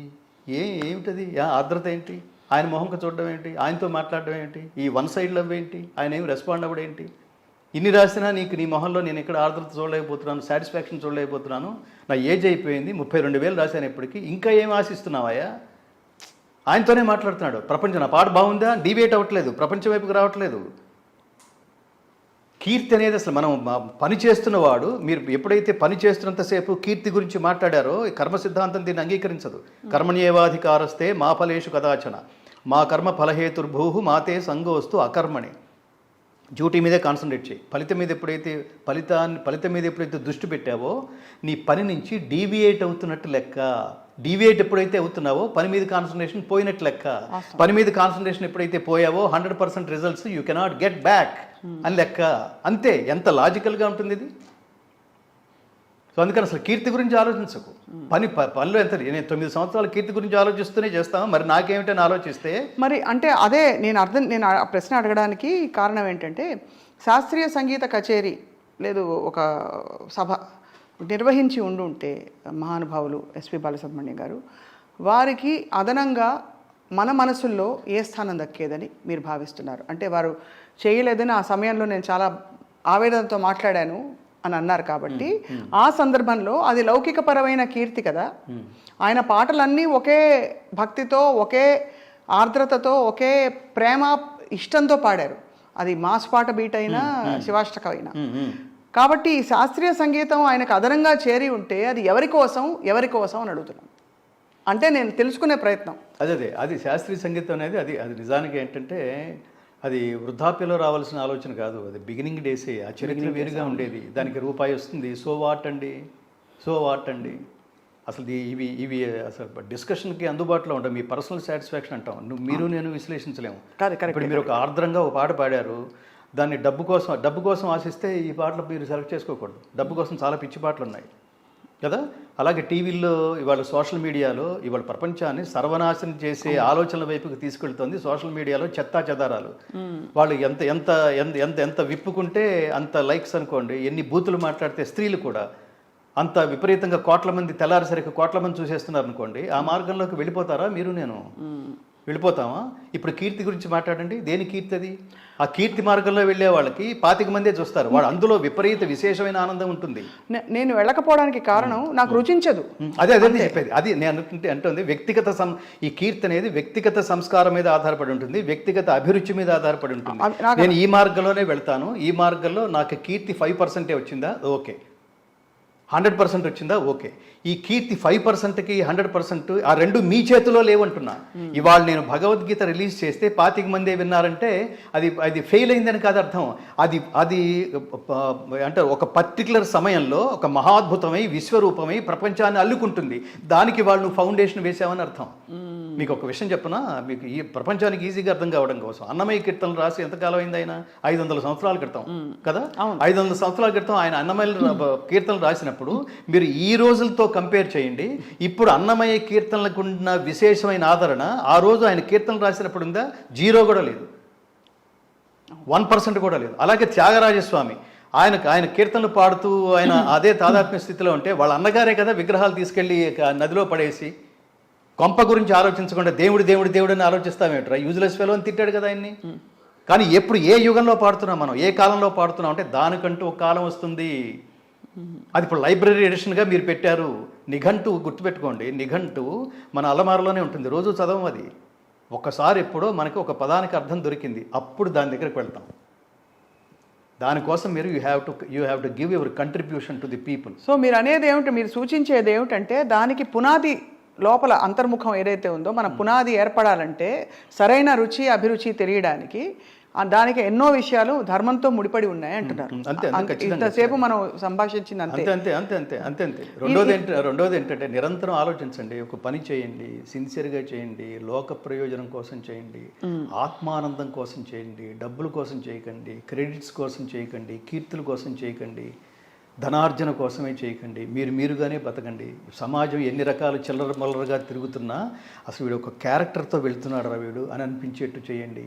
ఏమిటది? ఆర్ద్రత ఏంటి? ఆయన మొహంక చూడడం ఏంటి? ఆయనతో మాట్లాడడం ఏంటి? ఈ వన్ సైడ్ లవ్ ఏంటి? ఆయన ఏమి రెస్పాండ్ అవ్వడం ఏంటి? ఇన్ని రాసినా నీకు నీ మొహంలో నేను ఎక్కడ ఆర్ద్రత చూడలేకపోతున్నాను, సాటిస్ఫాక్షన్ చూడలేకపోతున్నాను. నా ఏజ్ అయిపోయింది, 32,000 రాశాను ఇప్పటికీ, ఇంకా ఏం ఆశిస్తున్నావయ్యా? ఆయనతోనే మాట్లాడుతున్నాడు. ప్రపంచం నా పాట బాగుందా, డివేట్ అవ్వట్లేదు, ప్రపంచం వైపుకి రావట్లేదు. కీర్తి అనేది అసలు మనం పని చేస్తున్నవాడు, మీరు ఎప్పుడైతే పని చేస్తున్నంతసేపు కీర్తి గురించి మాట్లాడారో, కర్మ సిద్ధాంతం దీన్ని అంగీకరించదు. కర్మణ్యేవాధికారస్తే మా ఫలేషు కదాచన మా కర్మ ఫలహేతుర్భూ మాతే సంగోస్తు అకర్మణి. డ్యూటీ మీదే కాన్సన్ట్రేట్ చేయి. ఫలితం మీద ఎప్పుడైతే దృష్టి పెట్టావో నీ పని నుంచి డీవియేట్ అవుతున్నట్టు లెక్క. డీవియేట్ ఎప్పుడైతే అవుతున్నావో పని మీద కాన్సన్ట్రేషన్ పోయినట్టు లెక్క. పని మీద కాన్సన్ట్రేషన్ ఎప్పుడైతే పోయావో 100% results you cannot get back అని లెక్క. అంతే. ఎంత లాజికల్గా ఉంటుంది ఇది. సో అందుకని అసలు కీర్తి గురించి ఆలోచించకు. పనిలో ఎంత, నేను 9 సంవత్సరాల కీర్తి గురించి ఆలోచిస్తూనే చేస్తాను, మరి నాకేమిటని ఆలోచిస్తే మరి అంటే అదే నేను ఆ ప్రశ్న అడగడానికి కారణం ఏంటంటే, శాస్త్రీయ సంగీత కచేరీ లేదు ఒక సభ నిర్వహించి ఉంటే మహానుభావులు ఎస్పి బాలసుబ్రహ్మణ్యం గారు, వారికి అదనంగా మన మనసుల్లో ఏ స్థానం దక్కేదని మీరు భావిస్తున్నారు? అంటే వారు చేయలేదని ఆ సమయంలో నేను చాలా ఆవేదనతో మాట్లాడాను అని అన్నారు కాబట్టి, ఆ సందర్భంలో అది లౌకికపరమైన కీర్తి కదా. ఆయన పాటలన్నీ ఒకే భక్తితో, ఒకే ఆర్ద్రతతో, ఒకే ప్రేమ ఇష్టంతో పాడారు. అది మాస్ పాట బీట్ అయినా శివాష్టకం అయినా. కాబట్టి ఈ శాస్త్రీయ సంగీతం ఆయనకు అదనంగా చేరి ఉంటే అది ఎవరి కోసం అని అడుగుతున్నాను. అంటే నేను తెలుసుకునే ప్రయత్నం అది శాస్త్రీయ సంగీతం అనేది అది నిజానికి ఏంటంటే అది వృద్ధాప్యలో రావాల్సిన ఆలోచన కాదు. అది బిగినింగ్ డేసే. ఆ చరిత్ర వేరుగా ఉండేది. దానికి రూపాయి వస్తుంది. సో వాట్ అండి అసలు ఇవి అసలు డిస్కషన్కి అందుబాటులో ఉంటాయి. మీ పర్సనల్ సాటిస్ఫాక్షన్ అంటాం, మీరు నేను విశ్లేషించలేము. ఇప్పుడు మీరు ఒక ఆర్ద్రంగా ఒక పాట పాడారు, దాన్ని డబ్బు కోసం ఆశిస్తే ఈ పాటలు మీరు సెలెక్ట్ చేసుకోకూడదు. డబ్బు కోసం చాలా పిచ్చి పాటలు ఉన్నాయి కదా. అలాగే టీవీల్లో ఇవాళ సోషల్ మీడియాలో ఇవాళ ప్రపంచాన్ని సర్వనాశనం చేసే ఆలోచనల వైపుకి తీసుకెళ్తుంది సోషల్ మీడియాలో చెత్తా చెదారాలు. వాళ్ళు ఎంత ఎంత ఎంత ఎంత విప్పుకుంటే అంత లైక్స్ అనుకోండి. ఎన్ని బూతులు మాట్లాడితే స్త్రీలు కూడా అంత విపరీతంగా తెల్లారిసరికి కోట్ల మంది చూసేస్తున్నారు అనుకోండి. ఆ మార్గంలోకి వెళ్ళిపోతారా? మీరు నేను వెళ్ళిపోతామా? ఇప్పుడు కీర్తి గురించి మాట్లాడండి. దేని కీర్తి అది? ఆ కీర్తి మార్గంలో వెళ్ళే వాళ్ళకి 25 మందే చూస్తారు. వాడు అందులో విపరీత విశేషమైన ఆనందం ఉంటుంది. నేను వెళ్ళకపోవడానికి కారణం నాకు రుచించదు. అదే చెప్పేది. అది నేను అంటుంది వ్యక్తిగత ఈ కీర్తి అనేది వ్యక్తిగత సంస్కారం మీద ఆధారపడి ఉంటుంది, వ్యక్తిగత అభిరుచి మీద ఆధారపడి ఉంటుంది. నేను ఈ మార్గంలోనే వెళ్తాను, ఈ మార్గంలో నాకు కీర్తి 5% వచ్చిందా ఓకే, 100% వచ్చిందా ఓకే. ఈ కీర్తి 5%కి 100% ఆ రెండు మీ చేతిలో లేవంటున్నా. ఇవాళ నేను భగవద్గీత రిలీజ్ చేస్తే 25 మందే విన్నారంటే అది ఫెయిల్ అయిందని కాదు అర్థం. అది అంటే ఒక పర్టికులర్ సమయంలో ఒక మహాద్భుతమై విశ్వరూపమై ప్రపంచాన్ని అల్లుకుంటుంది. దానికి వాళ్ళు ఫౌండేషన్ వేసామని అర్థం. మీకు ఒక విషయం చెప్పనా, మీకు ఈ ప్రపంచానికి ఈజీగా అర్థం కావడం కోసం అన్నమయ్య కీర్తనలు రాసి ఎంతకాలం అయింది? ఆయన 500 సంవత్సరాల క్రితం కదా. 500 సంవత్సరాల క్రితం ఆయన అన్నమయ్య కీర్తనలు రాసినప్పుడు మీరు ఈ రోజులతో కంపేర్ చేయండి. ఇప్పుడు అన్నమయ్య కీర్తనలకు ఉన్న విశేషమైన ఆదరణ ఆ రోజు ఆయన కీర్తనలు రాసినప్పుడు ఉందా? 0 కూడా లేదు. 1% కూడా లేదు. అలాగే త్యాగరాజస్వామి ఆయన కీర్తనలు పాడుతూ ఆయన అదే తాదాత్మ్య స్థితిలో ఉంటే వాళ్ళ అన్నగారే కదా విగ్రహాలు తీసుకెళ్ళి నదిలో పడేసి కొంప గురించి ఆలోచించకుండా దేవుడు దేవుడు దేవుడు అని ఆలోచిస్తామేంట్రా, యూజ్లెస్ ఫెలో అని తిట్టాడు కదా ఆయన్ని. కానీ ఎప్పుడు ఏ యుగంలో పాడుతున్నాం మనం, ఏ కాలంలో పాడుతున్నాం అంటే దానికంటూ ఒక కాలం వస్తుంది. అది ఇప్పుడు లైబ్రరీ ఎడిషన్గా మీరు పెట్టారు. నిఘంటు గుర్తుపెట్టుకోండి, నిఘంటు మన అలమారలోనే ఉంటుంది, రోజు చదవం అది. ఒక్కసారి ఎప్పుడో మనకి ఒక పదానికి అర్థం దొరికింది, అప్పుడు దాని దగ్గరికి వెళ్తాం. దానికోసం మీరు you have to give your contribution to the people. So మీరు అనేది ఏమిటి, మీరు సూచించేది ఏమిటంటే దానికి పునాది లోపల అంతర్ముఖం ఏదైతే ఉందో మన పునాది ఏర్పడాలంటే సరైన రుచి అభిరుచి తెలియడానికి దానికి ఎన్నో విషయాలు ధర్మంతో ముడిపడి ఉన్నాయి అంటున్నారు. ఇంతసేపు మనం సంభాషించింది అంతే అంతే అంతే అంతే అంతే అంతే. రెండోది ఏంటంటే నిరంతరం ఆలోచించండి, ఒక పని చేయండి, సిన్సియర్గా చేయండి, లోక ప్రయోజనం కోసం చేయండి, ఆత్మానందం కోసం చేయండి, డబ్బుల కోసం చేయకండి, క్రెడిట్స్ కోసం చేయకండి, కీర్తుల కోసం చేయకండి, ధనార్జన కోసమే చేయకండి, మీరుగానే బతకండి. సమాజం ఎన్ని రకాల చిల్లర మల్లరగా తిరుగుతున్నా అసలు వీడు ఒక క్యారెక్టర్తో వెళ్తున్నాడు రా వీడు అని అనిపించేట్టు చేయండి.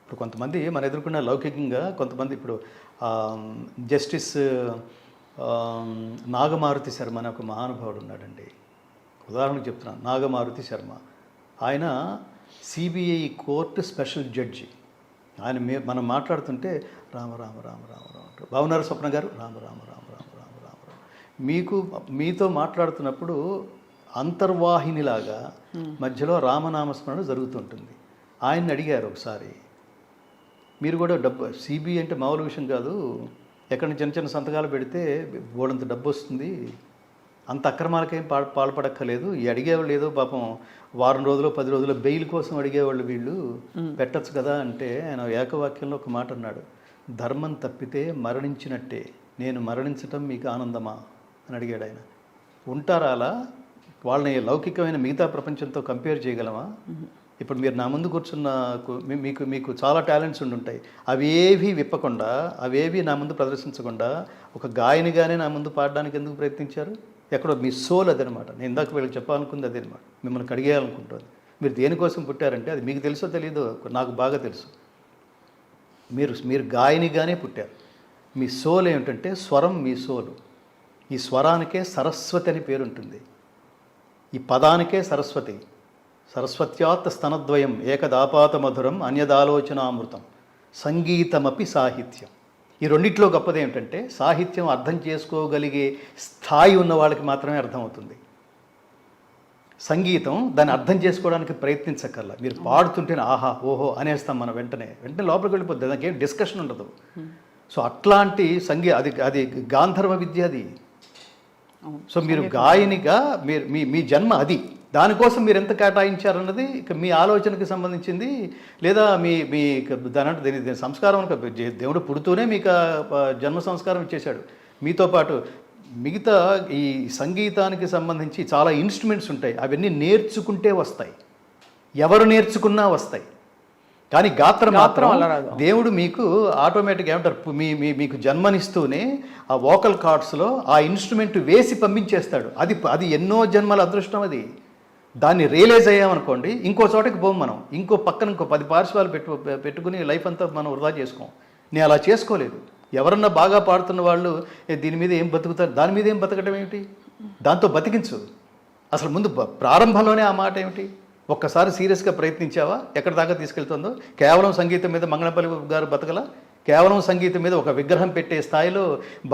ఇప్పుడు కొంతమంది మన ఎదుర్కొన్న లౌకికంగా కొంతమంది ఇప్పుడు జస్టిస్ నాగమారుతి శర్మ అనే ఒక మహానుభావుడు ఉన్నాడండి. ఉదాహరణకు చెప్తున్నాను, నాగమారుతి శర్మ. ఆయన సిబిఐ కోర్టు స్పెషల్ జడ్జి. ఆయన మనం మాట్లాడుతుంటే రామ రామ రామ రామ రామ బాగున్నారు స్వప్న గారు, రామ రామ రామ రామ రామ రామ రామ మీతో మాట్లాడుతున్నప్పుడు అంతర్వాహినిలాగా మధ్యలో రామనామస్మరణ జరుగుతుంటుంది. ఆయన్ని అడిగారు ఒకసారి, మీరు కూడా డబ్బు సిబిఐ అంటే మామూలు విషయం కాదు, ఎక్కడ చిన్న చిన్న సంతకాలు పెడితే బోడంత డబ్బు వస్తుంది, అంత అక్రమాలకేం పాల్పడక్కర్లేదు, ఈ అడిగేవాళ్ళు ఏదో పాపం వారం రోజులు 10 రోజులు బెయిల్ కోసం అడిగేవాళ్ళు వీళ్ళు పెట్టచ్చు కదా అంటే ఆయన ఏకవాక్యంలో ఒక మాట అన్నాడు, ధర్మం తప్పితే మరణించినట్టే, నేను మరణించటం మీకు ఆనందమా అని అడిగాడు ఆయన. ఉంటారా అలా? వాళ్ళని లౌకికమైన మిగతా ప్రపంచంతో కంపేర్ చేయగలమా? ఇప్పుడు మీరు నా ముందు కూర్చున్న మీకు చాలా టాలెంట్స్ ఉంటాయి, అవేవి విప్పకుండా, అవేవి నా ముందు ప్రదర్శించకుండా ఒక గాయనిగానే నా ముందు పాడడానికి ఎందుకు ప్రయత్నించారు? ఎక్కడో మీ సోల్ అదనమాట. నేను ఇందాక వీళ్ళకి చెప్పాలనుకుంది అదనమాట, మిమ్మల్ని కడిగేయాలనుకుంటుంది. మీరు దేనికోసం పుట్టారంటే అది మీకు తెలుసో తెలీదో నాకు బాగా తెలుసు. మీరు గాయనిగానే పుట్టారు. మీ సోల్ ఏమిటంటే స్వరం, మీ సోలు. ఈ స్వరానికే సరస్వతి అని పేరుంటుంది, ఈ పదానికే సరస్వతి. సరస్వత్యాత్ స్తనద్వయం ఏకదాపాత మధురం అన్యదాలోచనామృతం సంగీతమపి సాహిత్యం. ఈ రెండిట్లో గొప్పది ఏమిటంటే సాహిత్యం అర్థం చేసుకోగలిగే స్థాయి ఉన్న వాళ్ళకి మాత్రమే అర్థమవుతుంది. సంగీతం దాన్ని అర్థం చేసుకోవడానికి ప్రయత్నించక్కర్లా, మీరు పాడుతుంటేనే ఆహా ఓహో అనేస్తాం మనం, వెంటనే లోపలికి వెళ్ళిపోద్ది, దానికి ఏం డిస్కషన్ ఉండదు. సో అట్లాంటి అది గాంధర్వ విద్య అది. సో మీరు గాయనిగా మీ జన్మ అది, దానికోసం మీరు ఎంత కేటాయించారన్నది ఇక మీ ఆలోచనకి సంబంధించింది. లేదా మీ దీని సంస్కారం దేవుడు పుడుతూనే మీకు జన్మ సంస్కారం ఇచ్చేశాడు. మీతో పాటు మిగతా ఈ సంగీతానికి సంబంధించి చాలా ఇన్స్ట్రుమెంట్స్ ఉంటాయి, అవన్నీ నేర్చుకుంటే వస్తాయి, ఎవరు నేర్చుకున్నా వస్తాయి. కానీ గాత్రం మాత్రం దేవుడు మీకు ఆటోమేటిక్గా ఏమంటారు, మీకు జన్మనిస్తూనే ఆ వోకల్ కార్డ్స్లో ఆ ఇన్స్ట్రుమెంట్ వేసి పంపించేస్తాడు. అది ఎన్నో జన్మల అదృష్టం. అది దాన్ని రియలైజ్ అయ్యామనుకోండి, ఇంకో చోటకి పోం మనం, ఇంకో 10 పార్శ్వాలు పెట్టుకుని లైఫ్ అంతా మనం వృధా చేసుకోం. నేను అలా చేసుకోలేదు. ఎవరన్నా బాగా పాడుతున్న వాళ్ళు దీని మీద ఏం బతుకుతారు, దాని మీద ఏం బతకడం ఏమిటి, దాంతో బతికించు. అసలు ముందు ప్రారంభంలోనే ఆ మాట ఏమిటి? ఒక్కసారి సీరియస్గా ప్రయత్నించావా? ఎక్కడి దాకా తీసుకెళ్తుందో? కేవలం సంగీతం మీద మంగళపల్లి గారు బతకలా, కేవలం సంగీతం మీద ఒక విగ్రహం పెట్టే స్థాయిలో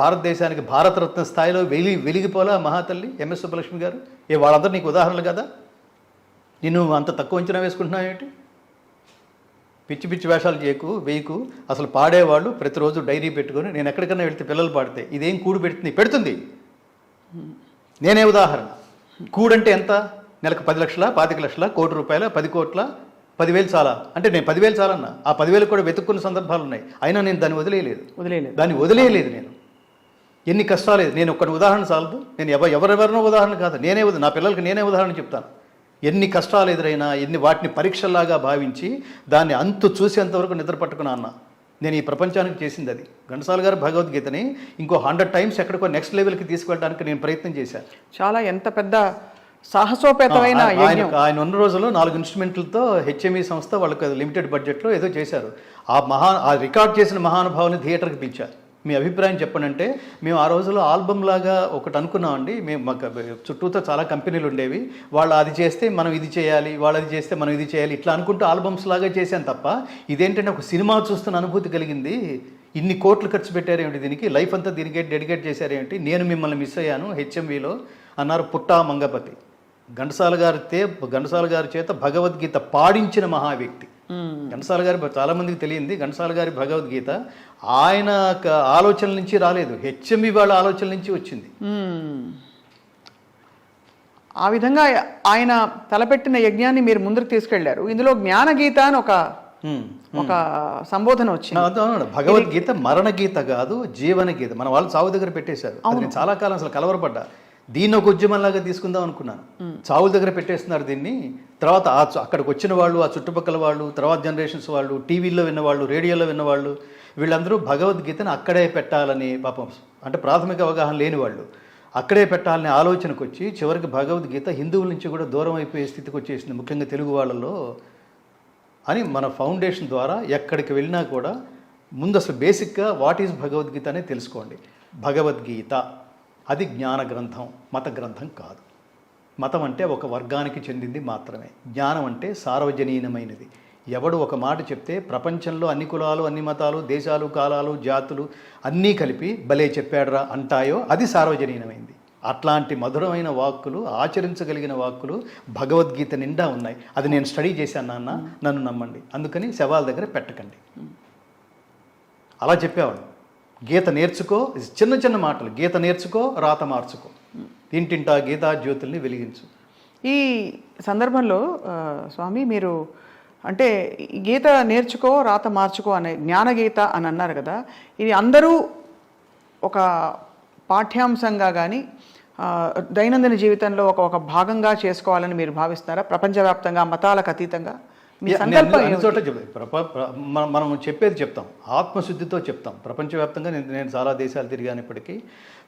భారతదేశానికి భారతరత్న స్థాయిలో వెలిగిపోలా మహాతల్లి ఎంఎస్ సుబ్బలక్ష్మి గారు. వాళ్ళందరూ నీకు ఉదాహరణలు కదా? నిన్ను అంత తక్కువ అంచనా వేసుకుంటున్నావు ఏమిటి? పిచ్చి పిచ్చి వేషాలు వేయకు. అసలు పాడేవాళ్ళు ప్రతిరోజు డైరీ పెట్టుకొని, నేను ఎక్కడికన్నా వెళ్తే పిల్లలు పాడితే ఇదేం కూడు పెడుతుంది. నేనే ఉదాహరణ. కూడంటే ఎంత? నెలకు 10 లక్షల, 25 లక్షల, ₹1 కోటి, 10 కోట్ల, 10,000 చాలా అంటే నేను 10,000 చాలన్నా. ఆ 10,000 కూడా వెతుక్కున్న సందర్భాలు ఉన్నాయి. అయినా నేను దాన్ని వదిలేయలేదు. నేను ఎన్ని కష్టాలేదు. నేను ఒక్కటి ఉదాహరణ చాలదు. నేను ఎవరెవరినో ఉదాహరణ కాదు, నా పిల్లలకి నేనే ఉదాహరణ చెప్తాను. ఎన్ని కష్టాలు ఎదురైనా, వాటిని పరీక్షల్లాగా భావించి దాన్ని అంతు చూసేంతవరకు నిద్ర పట్టుకున్నా అన్న. నేను ఈ ప్రపంచానికి చేసింది అది. ఘంటసాల గారు భగవద్గీతని ఇంకో 100 టైమ్స్ ఎక్కడికో నెక్స్ట్ లెవెల్కి తీసుకెళ్ళడానికి నేను ప్రయత్నం చేశాను. చాలా ఎంత పెద్ద సాహసోపేతమైన ఆయన ఉన్న రోజుల్లో 4 ఇన్స్ట్రుమెంట్లతో హెచ్ఎంఈ సంస్థ వాళ్ళకి లిమిటెడ్ బడ్జెట్లో ఏదో చేశారు. ఆ రికార్డ్ చేసిన మహానుభావుని థియేటర్కి పిలిచారు. మీ అభిప్రాయం చెప్పండి అంటే, మేము ఆ రోజుల్లో ఆల్బమ్ లాగా ఒకటి అనుకున్నామండి. మేము మాకు చుట్టూతో చాలా కంపెనీలు ఉండేవి, వాళ్ళు అది చేస్తే మనం ఇది చేయాలి, వాళ్ళు అది చేస్తే మనం ఇది చేయాలి, ఇట్లా అనుకుంటూ ఆల్బమ్స్ లాగా చేశాను తప్ప ఇదేంటంటే ఒక సినిమా చూస్తున్న అనుభూతి కలిగింది. ఇన్ని కోట్లు ఖర్చు పెట్టారేమిటి దీనికి, లైఫ్ అంతా దీనికి డెడికేట్ చేశారేమిటి, నేను మిమ్మల్ని మిస్ అయ్యాను హెచ్ఎంవిలో అన్నారు పుట్టా మంగపతి. ఘంటసాల గారి చేత భగవద్గీత పాడించిన మహా వ్యక్తి ఘంటసాల గారి. చాలామందికి తెలియంది ఘంటసాల గారి భగవద్గీత ఆయన ఆలోచనల నుంచి రాలేదు, హెచ్ఎంవి వాళ్ళ ఆలోచనల నుంచి వచ్చింది. ఆ విధంగా ఆయన తలపెట్టిన యజ్ఞాన్ని మీరు ముందుకు తీసుకెళ్లారు. ఇందులో జ్ఞానగీత అని ఒక సంబోధన వచ్చింది. భగవద్గీత మరణ గీత కాదు, జీవన గీత. మన వాళ్ళు చావు దగ్గర పెట్టేశారు. నేను చాలా కాలం అసలు కలవరపడ్డా, దీన్ని ఒక ఉద్యమంలాగా తీసుకుందాం అనుకున్నాను. చావుల దగ్గర పెట్టేస్తున్నారు దీన్ని. తర్వాత అక్కడికి వచ్చిన వాళ్ళు, ఆ చుట్టుపక్కల వాళ్ళు, తర్వాత జనరేషన్స్ వాళ్ళు, టీవీల్లో విన్నవాళ్ళు, రేడియోలో విన్నవాళ్ళు, వీళ్ళందరూ భగవద్గీతను అక్కడే పెట్టాలని పాపం అంటే ప్రాథమిక అవగాహన లేని వాళ్ళు అక్కడే పెట్టాలనే ఆలోచనకు వచ్చి చివరికి భగవద్గీత హిందువుల నుంచి కూడా దూరం అయిపోయే స్థితికి వచ్చేసింది, ముఖ్యంగా తెలుగు వాళ్ళలో అని మన ఫౌండేషన్ ద్వారా ఎక్కడికి వెళ్ళినా కూడా ముందు అసలు బేసిక్గా వాట్ ఈజ్ భగవద్గీత అనేది తెలుసుకోండి. భగవద్గీత అది జ్ఞాన గ్రంథం, మత గ్రంథం కాదు. మతం అంటే ఒక వర్గానికి చెందింది మాత్రమే. జ్ఞానం అంటే సార్వజనీనమైనది. ఎవడు ఒక మాట చెప్తే ప్రపంచంలో అన్ని కులాలు, అన్ని మతాలు, దేశాలు, కాలాలు, జాతులు అన్నీ కలిపి భలే చెప్పాడురా అంటాయో అది సార్వజనీనమైంది. అట్లాంటి మధురమైన వాక్కులు, ఆచరించగలిగిన వాక్కులు భగవద్గీత నిండా ఉన్నాయి. అది నేను స్టడీ చేశాను నాన్న, నన్ను నమ్మండి. అందుకని శవాల దగ్గర పెట్టకండి అలా చెప్పేవాడు. గీత నేర్చుకో, చిన్న చిన్న మాటలు, గీత నేర్చుకో, రాత మార్చుకో, ఇంటింటా గీతా జ్యోతుల్ని వెలిగించు. ఈ సందర్భంలో స్వామి మీరు అంటే గీత నేర్చుకో, రాత మార్చుకో అనే జ్ఞానగీత అని అన్నారు కదా, ఇది అందరూ ఒక పాఠ్యాంశంగా కానీ దైనందిన జీవితంలో ఒక భాగంగా చేసుకోవాలని మీరు భావిస్తున్నారా? ప్రపంచవ్యాప్తంగా మతాలకు అతీతంగా మీ సంకల్పం అన్ని చోట మనం చెప్పేది చెప్తాం, ఆత్మశుద్ధితో చెప్తాం. ప్రపంచవ్యాప్తంగా నేను చాలా దేశాలు తిరిగానప్పటికీ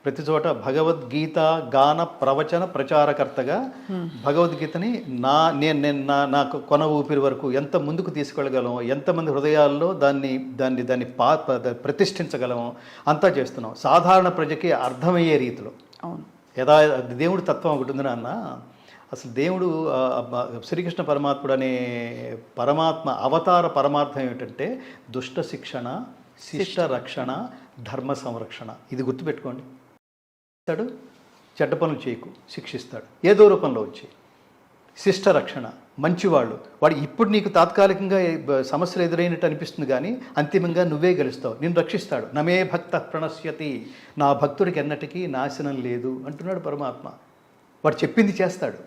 ప్రతి చోట భగవద్గీత గాన ప్రవచన ప్రచారకర్తగా భగవద్గీతని నా కొన ఊపిరి వరకు ఎంత ముందుకు తీసుకెళ్ళగలమో, ఎంతమంది హృదయాల్లో దాన్ని ప్రతిష్ఠించగలమో అంతా చేస్తున్నాం. సాధారణ ప్రజకి అర్థమయ్యే రీతిలో. అవును, దేవుడి తత్వం ఒకటి ఉంది నాన్న. అసలు దేవుడు శ్రీకృష్ణ పరమాత్ముడు అనే పరమాత్మ అవతార పరమార్థం ఏమిటంటే దుష్ట శిక్షణ, శిష్ట రక్షణ, ధర్మ సంరక్షణ. ఇది గుర్తుపెట్టుకోండి. ఇస్తాడు, చెడ్డ పనులు చేయకు, శిక్షిస్తాడు ఏదో రూపంలో వచ్చి. శిష్ట రక్షణ, మంచివాళ్ళు. వాడు ఇప్పుడు నీకు తాత్కాలికంగా సమస్యలు ఎదురైనట్టు అనిపిస్తుంది, కానీ అంతిమంగా నువ్వే గెలుస్తావు, నిన్ను రక్షిస్తాడు. నమే భక్త ప్రణశ్యతి, నా భక్తుడికి ఎన్నటికీ నాశనం లేదు అంటున్నాడు పరమాత్మ. వాడు చెప్పింది చేస్తాడు,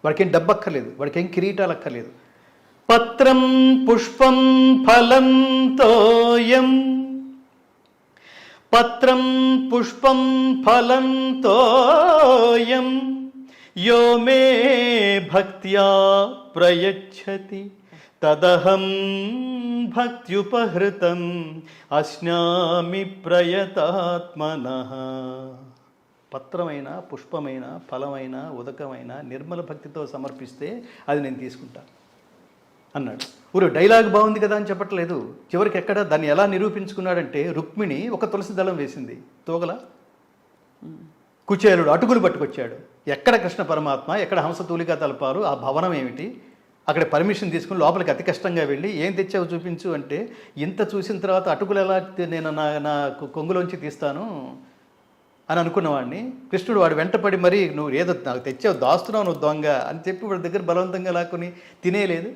వాడికి ఏం డబ్బు అక్కర్లేదు, వాడికి ఏం కిరీటాలు అక్కర్లేదు. పత్రం పుష్పం ఫలం తోయం, పత్రం పుష్పం ఫలం తోయం, యో మే భక్త్యా ప్రయచ్చతి తదహం భక్త్యుపహృతం అస్నామి ప్రయతాత్మనః. పత్రమైన, పుష్పమైన, ఫలమైన, ఉదకమైన నిర్మల భక్తితో సమర్పిస్తే అది నేను తీసుకుంటా అన్నాడు. ఊరు డైలాగ్ బాగుంది కదా అని చెప్పట్లేదు. చివరికి ఎక్కడ దాన్ని ఎలా నిరూపించుకున్నాడంటే, రుక్మిణి ఒక తులసి దళం వేసింది తోగల, కుచేలుడు అటుకులు పట్టుకొచ్చాడు. ఎక్కడ కృష్ణ పరమాత్మ, ఎక్కడ హంసతూలికా తలపారు, ఆ భవనం ఏమిటి, అక్కడ పర్మిషన్ తీసుకుని లోపలికి అతి కష్టంగా వెళ్ళి ఏం తెచ్చావు చూపించు అంటే, ఇంత చూసిన తర్వాత అటుకులు ఎలా నేను నా కొంగులోంచి తీస్తాను అని అనుకున్నవాడిని. కృష్ణుడు వాడు వెంటపడి మరి నువ్వు ఏదో నాకు తెచ్చావు, దాస్తున్నావు నువ్వు దొంగ అని చెప్పి వాడి దగ్గర బలవంతంగా లాక్కుని తినేయలేదు.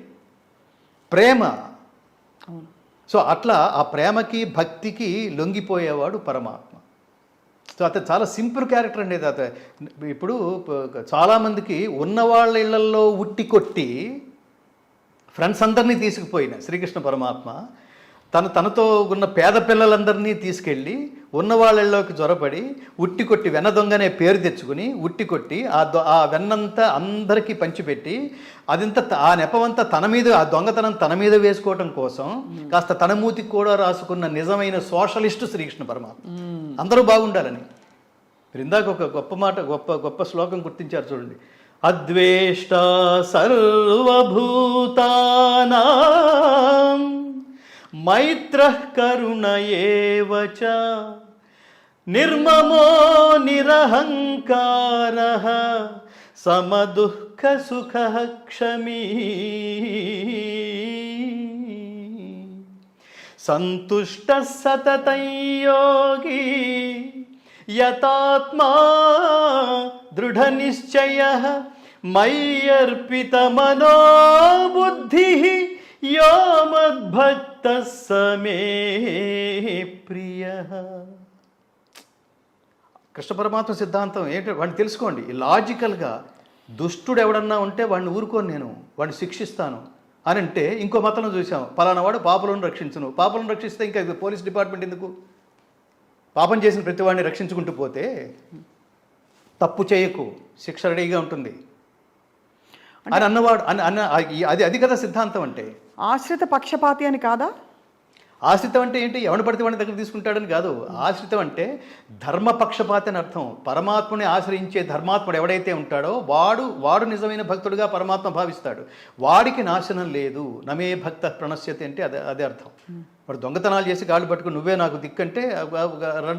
ప్రేమ. సో అట్లా ఆ ప్రేమకి భక్తికి లొంగిపోయేవాడు పరమాత్మ. సో అతను చాలా సింపుల్ క్యారెక్టర్ అండి. ఇప్పుడు చాలామందికి ఉన్నవాళ్ళ ఇళ్లలో ఉట్టి కొట్టి ఫ్రెండ్స్ అందరినీ తీసుకుపోయిన శ్రీకృష్ణ పరమాత్మ తనతో ఉన్న పేద పిల్లలందరినీ తీసుకెళ్ళి ఉన్నవాళ్ళలోకి జొరపడి ఉట్టి కొట్టి వెన్న దొంగనే పేరు తెచ్చుకుని ఉట్టి కొట్టి ఆ వెన్నంతా అందరికీ పంచిపెట్టి అదంతా ఆ నెపమంతా తన మీద, ఆ దొంగతనం తన మీద వేసుకోవటం కోసం కాస్త తన మూతికి కూడా రాసుకున్న నిజమైన సోషలిస్టు శ్రీకృష్ణ పరమాత్మ. అందరూ బాగుండాలని. మీరు ఇందాక ఒక గొప్ప మాట, గొప్ప శ్లోకం గుర్తించారు చూడండి. అద్వేష్ట సర్వభూతానాం మైత్రః కరుణ ఏవ చ నిర్మమో నిరహంకారః సమదుఃఖ సుఖః క్షమీ సంతుష్టః సతతం యోగి యతాత్మా దృఢనిశ్చయః మయ్యర్పితమనో బుద్ధిః యో మద్భక్తః స మే ప్రియః. కృష్ణ పరమాత్మ సిద్ధాంతం ఏంటంటే వాడిని తెలుసుకోండి. లాజికల్గా దుష్టుడు ఎవడన్నా ఉంటే వాడిని ఊరుకోను, నేను వాడిని శిక్షిస్తాను అని అంటే, ఇంకో మతంలో చూసాం, పలానా వాడు పాపులను రక్షించును. పాపులను రక్షిస్తే ఇంకా పోలీస్ డిపార్ట్మెంట్ ఎందుకు? పాపం చేసిన ప్రతి వాడిని రక్షించుకుంటూ పోతే తప్పు చేయకు, శిక్ష రెడీగా ఉంటుంది అని అన్నవాడు అది కదా సిద్ధాంతం అంటే. ఆశ్రిత పక్షపాతి అని కాదా? ఆశ్రితం అంటే ఏంటి? ఎవడు పడితే వాడిని దగ్గర తీసుకుంటాడని కాదు. ఆశ్రితం అంటే ధర్మపక్షపాతి అని అర్థం. పరమాత్మని ఆశ్రయించే ధర్మాత్ముడు ఎవడైతే ఉంటాడో వాడు నిజమైన భక్తుడిగా పరమాత్మ భావిస్తాడు. వాడికి నాశనం లేదు. నమే భక్త ప్రణశ్యతి అంటే అదే అర్థం. వాడు దొంగతనాలు చేసి గాళ్ళు పట్టుకుని నువ్వే నాకు దిక్కంటే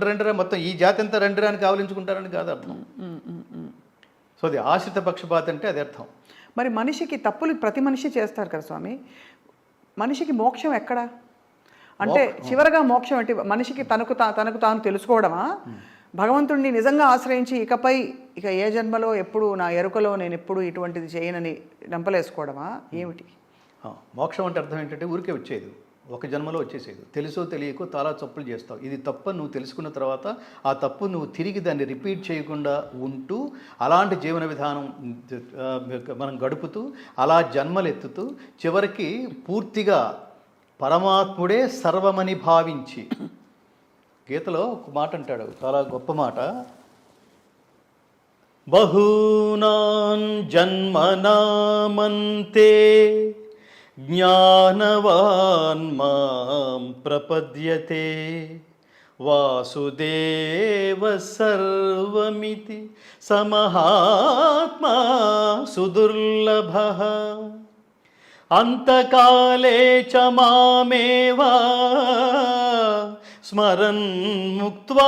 రెండరా మొత్తం ఈ జాతి అంతా రెండరా అని కావలించుకుంటారని కాదు అర్థం. సో అది ఆశ్రిత పక్షపాతి అంటే అదే అర్థం. మరి మనిషికి తప్పులు ప్రతి మనిషి చేస్తారు కదా స్వామి, మనిషికి మోక్షం ఎక్కడ అంటే చివరగా మోక్షం అంటే మనిషికి తనకు తాను తెలుసుకోవడమా? భగవంతుడిని నిజంగా ఆశ్రయించి ఇక ఏ జన్మలో ఎప్పుడు నా ఎరుకలో నేను ఎప్పుడు ఇటువంటిది చేయనని నంపలేసుకోవడమా ఏమిటి? మోక్షం అంటే అర్థం ఏంటంటే ఊరికే వచ్చేది, ఒక జన్మలో వచ్చేసేది. తెలుసో తెలియకో చాలా తప్పులు చేస్తావు. ఇది తప్పని నువ్వు తెలుసుకున్న తర్వాత ఆ తప్పు నువ్వు తిరిగి దాన్ని రిపీట్ చేయకుండా ఉంటూ అలాంటి జీవన విధానం మనం గడుపుతూ అలా జన్మలెత్తుతూ చివరికి పూర్తిగా పరమాత్ముడే సర్వమని భావించి, గీతలో ఒక మాట అంటాడు, చాలా గొప్ప మాట, బహూనాం జన్మనామంతే జ్ఞానవాన్ మాం ప్రపద్యతే వాసుదేవ సర్వమితి సమహాత్మా సుదుర్లభః అంతకాలే చ మామేవా స్మరన్ ముక్త్వా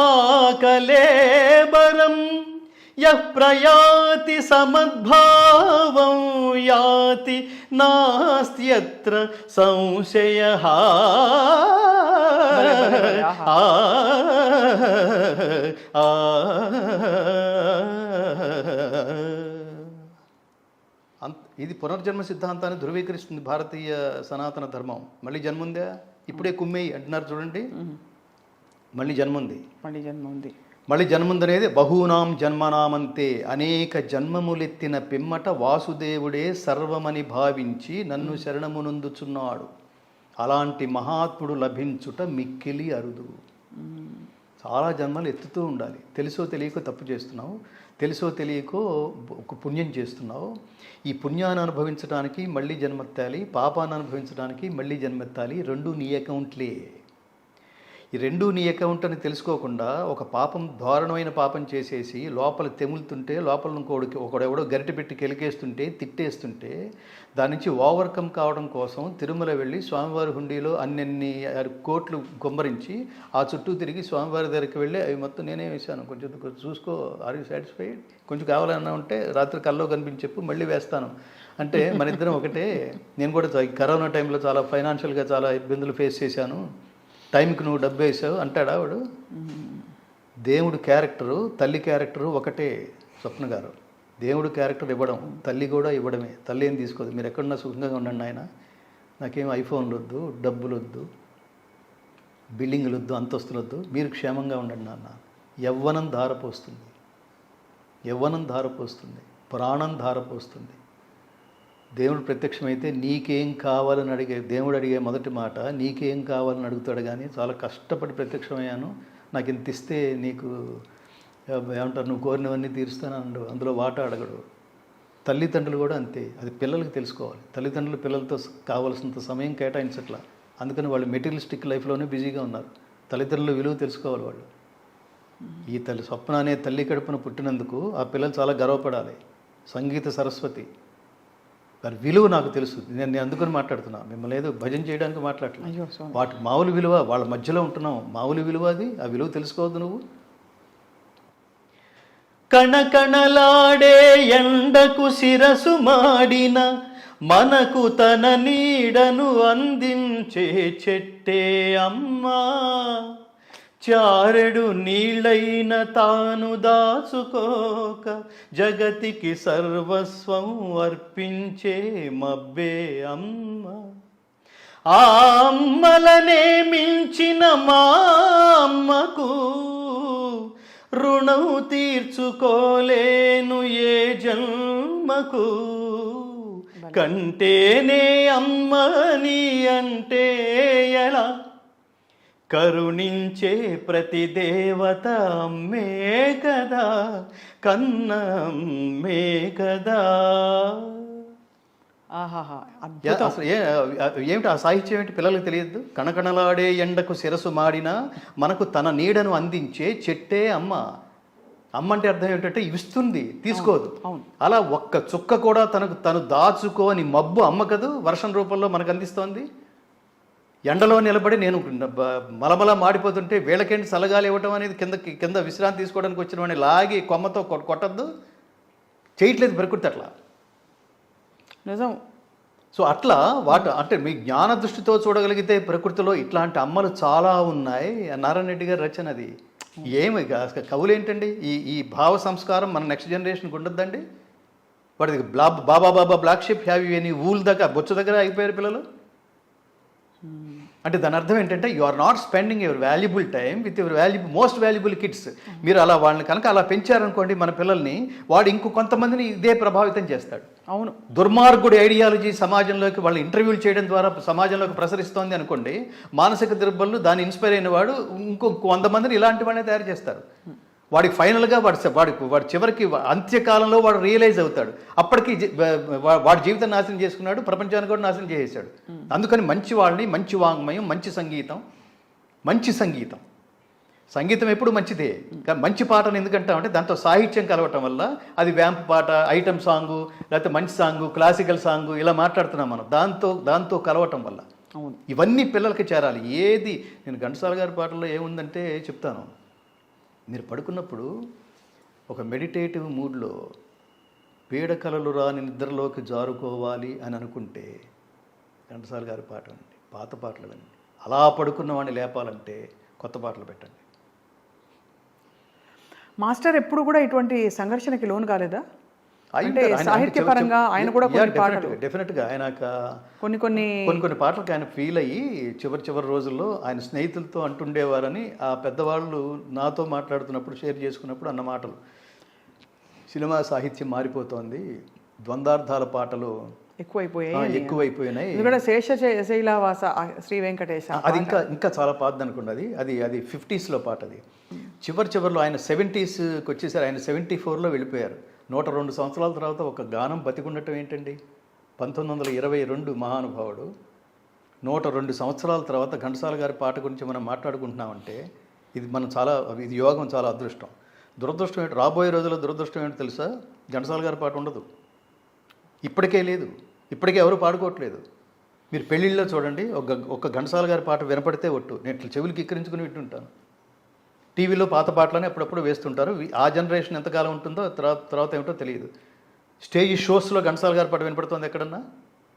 కలేబరం యః ప్రయాతి సమద్భావం యాతి నాస్త్యత్ర సంశయః. ఇది పునర్జన్మ సిద్ధాంతాన్ని ధృవీకరిస్తుంది భారతీయ సనాతన ధర్మం. మళ్ళీ జన్ముందా? ఇప్పుడే కుమ్మేయి అంటున్నారు చూడండి, మళ్ళీ జన్ముంది. మళ్ళీ జన్ముందనేది బహూనాం జన్మనామంతే, అనేక జన్మములెత్తిన పిమ్మట వాసుదేవుడే సర్వమని భావించి నన్ను శరణమునందుచున్నాడు. అలాంటి మహాత్ముడు లభించుట మిక్కిలి అరుదు. చాలా జన్మలు ఎత్తుతూ ఉండాలి. తెలుసో తెలియకో తప్పు చేస్తున్నావు, తెలుసో తెలియకో ఒక పుణ్యం చేస్తున్నావు. ఈ పుణ్యాన్ని అనుభవించడానికి మళ్ళీ జన్మెత్తాలి, పాపాన్ని అనుభవించడానికి మళ్ళీ జన్మెత్తాలి. రెండు నీ అకౌంట్లే. ఈ రెండు నీ అకౌంట్ అని తెలుసుకోకుండా ఒక దారుణమైన పాపం చేసేసి లోపల తెములుతుంటే, లోపల ఒకడెవడో గరిటె పెట్టి కెలికేస్తుంటే, తిట్టేస్తుంటే, దాని నుంచి ఓవర్కమ్ కావడం కోసం తిరుమల వెళ్ళి స్వామివారి హుండీలో అన్ని కోట్లు గుమ్మరించి ఆ చుట్టూ తిరిగి స్వామివారి దగ్గరికి వెళ్ళి అవి మొత్తం నేనే వేశాను, కొంచెం చూసుకో, ఆర్ యూ సాటిస్ఫైడ్, కొంచెం కావాలన్నా ఉంటే రాత్రి కల్లో కనిపించి చెప్పు, మళ్ళీ వేస్తాను అంటే మన ఇద్దరం ఒకటే. నేను కూడా కరోనా టైంలో చాలా ఫైనాన్షియల్గా చాలా ఇబ్బందులు ఫేస్ చేశాను, టైంకి నువ్వు డబ్బు వేసావు అంటాడా వాడు? దేవుడు క్యారెక్టరు, తల్లి క్యారెక్టరు ఒకటే. స్వప్న గారు, దేవుడు క్యారెక్టర్ ఇవ్వడం, తల్లి కూడా ఇవ్వడమే. తల్లి ఏం తీసుకోదు. మీరు ఎక్కడున్నా సుఖంగా ఉండండి ఆయన, నాకేం ఐఫోన్లు వద్దు, డబ్బులు వద్దు, బిల్డింగ్లు వద్దు, అంతస్తులు వద్దు, మీరు క్షేమంగా ఉండండి నాన్న. యవ్వనం ధారపోస్తుంది, యవ్వనం ధారపోస్తుంది, ప్రాణం ధారపోస్తుంది. దేవుడు ప్రత్యక్షమైతే నీకేం కావాలని దేవుడు అడిగే మొదటి మాట నీకేం కావాలని అడుగుతాడు. కానీ చాలా కష్టపడి ప్రత్యక్షమయ్యాను, నాకు ఇంత ఇస్తే నీకు ఏమంటారు, నువ్వు కోరినవన్నీ తీరుస్తాను, అందులో వాటా అడగడు. తల్లిదండ్రులు కూడా అంతే. అది పిల్లలకి తెలుసుకోవాలి. తల్లిదండ్రులు పిల్లలతో కావాల్సినంత సమయం కేటాయించట్లా, అందుకని వాళ్ళు మెటీరియలిస్టిక్ లైఫ్లోనే బిజీగా ఉన్నారు. తల్లిదండ్రుల విలువ తెలుసుకోవాలి వాళ్ళు. ఈ స్వప్న అనే తల్లి కడుపున పుట్టినందుకు ఆ పిల్లలు చాలా గర్వపడాలి. సంగీత సరస్వతి వారి విలువ నాకు తెలుసు. నేను అందుకని మాట్లాడుతున్నా, మిమ్మల్ని ఏదో భజన చేయడానికి మాట్లాడలేదు. అయ్యో స్వామి. వాటి మామూలు విలువ, వాళ్ళ మధ్యలో ఉంటున్నాం, మామూలు విలువ అది. ఆ విలువ తెలుసుకోవద్దు నువ్వు. కణకణలాడే ఎండకు శిరసు మాడిన మనకు తన నీడను అందించే చెట్టే అమ్మా, చారెడు నీళ్ళైన తాను దాచుకోక జగతికి సర్వస్వం అర్పించే మబ్బే అమ్మ. ఆ అమ్మలనే మించిన మా అమ్మకు రుణం తీర్చుకోలేను ఏ జన్మకు. కంటేనే అమ్మని అంటే ఎలా, కరుణించే ప్రతి దేవత అమ్మే కదా, కన్న అమ్మే కదా. ఆహాహా, అసలు ఏమిటి ఆ సాహిత్యం ఏంటి పిల్లలకు తెలియదు? కణకణలాడే ఎండకు శిరసు మాడిన మనకు తన నీడను అందించే చెట్టే అమ్మ. అమ్మ అంటే అర్థం ఏమిటంటే ఇస్తుంది, తీసుకోదు. అలా ఒక్క చుక్క కూడా తను దాచుకోని మబ్బు అమ్మ కదూ వర్షం రూపంలో మనకు అందిస్తోంది. ఎండలో నిలబడి నేను మలమల మాడిపోతుంటే వీళ్ళకేంటి చల్లగాలి ఇవ్వటం అనేది, కింద విశ్రాంతి తీసుకోవడానికి వచ్చిన వాడిని లాగి కొమ్మతో కొట్టద్దు, చేయట్లేదు ప్రకృతి అట్లా. నిజం. సో అట్లా అంటే మీ జ్ఞాన దృష్టితో చూడగలిగితే ప్రకృతిలో ఇట్లాంటి అమ్మలు చాలా ఉన్నాయి. నారాయణ రెడ్డి గారి రచన అది. ఏమి కవులు ఏంటండి, ఈ భావ సంస్కారం మన నెక్స్ట్ జనరేషన్కి ఉండద్దండి? వాడికి baa baa black sheep have you any wool దగ్గర బొచ్చు దగ్గర అయిపోయారు పిల్లలు. అంటే దాని అర్థం ఏంటంటే you are not spending your valuable time with your most valuable kids. మీరు అలా వాళ్ళని కనుక అలా పెంచారనుకోండి మన పిల్లల్ని, వాడు కొంతమందిని ఇదే ప్రభావితం చేస్తాడు. అవును, దుర్మార్గుడి ఐడియాలజీ సమాజంలోకి వాళ్ళు ఇంటర్వ్యూలు చేయడం ద్వారా సమాజంలోకి ప్రసరిస్తోంది అనుకోండి, మానసిక దుర్బలు దాన్ని ఇన్స్పైర్ అయిన వాడు 100 మందిని ఇలాంటి వాడిని తయారు చేస్తారు. వాడికి ఫైనల్గా వాడి చివరికి అంత్యకాలంలో వాడు రియలైజ్ అవుతాడు. అప్పటికి వాడి జీవితం నాశనం చేసుకున్నాడు, ప్రపంచాన్ని కూడా నాశనం చేసేసాడు. అందుకని మంచి వాళ్ళని, మంచి వాంగ్మయం, మంచి సంగీతం ఎప్పుడు మంచిదే. మంచి పాటను ఎందుకంటామంటే దాంతో సాహిత్యం కలవటం వల్ల అది వ్యాంప్ పాట, ఐటమ్ సాంగు, లేకపోతే మంచి సాంగు, క్లాసికల్ సాంగు ఇలా మాట్లాడుతున్నాం మనం. దాంతో కలవటం వల్ల ఇవన్నీ పిల్లలకి చేరాలి. ఏది నేను ఘంటసాల గారి పాటల్లో ఏముందంటే చెప్తాను. మీరు పడుకున్నప్పుడు ఒక మెడిటేటివ్ మూడ్లో పీడకలలు రాని నిద్రలోకి జారుకోవాలి అని అనుకుంటే ఘంటసాల గారి పాట అండి, పాత పాటలు అండి. అలా పడుకున్న వాడిని లేపాలంటే కొత్త పాటలు పెట్టండి. మాస్టర్ ఎప్పుడు కూడా ఇటువంటి సంఘర్షణకి లోను కాలేదా? అంటే సాహిత్యపరంగా ఆయన కూడా డెఫినెట్గా ఆయన కొన్ని పాటలకు ఆయన ఫీల్ అయ్యి చివరి రోజుల్లో ఆయన స్నేహితులతో అంటుండేవారని ఆ పెద్దవాళ్ళు నాతో మాట్లాడుతున్నప్పుడు షేర్ చేసుకున్నప్పుడు అన్న మాటలు. సినిమా సాహిత్యం మారిపోతోంది, ద్వందార్థాల పాటలు ఎక్కువైపోయినాయి. శేషశైలవాస శ్రీ వెంకటేశ అది ఇంకా చాలా పాత అనుకోండి. అది 50s పాట. అది చివరిలో ఆయన 70sకి వచ్చేసారు. ఆయన 74లో వెళ్ళిపోయారు. 102 సంవత్సరాల తర్వాత ఒక గానం బతికుండటం ఏంటండి? 1922 మహానుభావుడు. 102 సంవత్సరాల తర్వాత ఘంటసాల గారి పాట గురించి మనం మాట్లాడుకుంటున్నామంటే ఇది యోగం, చాలా అదృష్టం. దురదృష్టం ఏంటి, రాబోయే రోజుల్లో దురదృష్టం ఏంటో తెలుసా? ఘంటసాల గారి పాట ఉండదు, ఇప్పటికే లేదు, ఇప్పటికే ఎవరు పాడుకోవట్లేదు. మీరు పెళ్ళిళ్ళలో చూడండి, ఒక ఘంటసాల గారి పాట వినపడితే ఒట్టు నేను చెవులకి ఎక్కిరించుకుని వింటుంటాను. టీవీలో పాత పాటలని అప్పుడప్పుడు వేస్తుంటారు. ఆ జనరేషన్ ఎంతకాలం ఉంటుందో తర్వాత ఏమిటో తెలియదు. స్టేజ్ షోస్లో ఘంటసాల గారి పాట వినపడుతుంది ఎక్కడన్నా?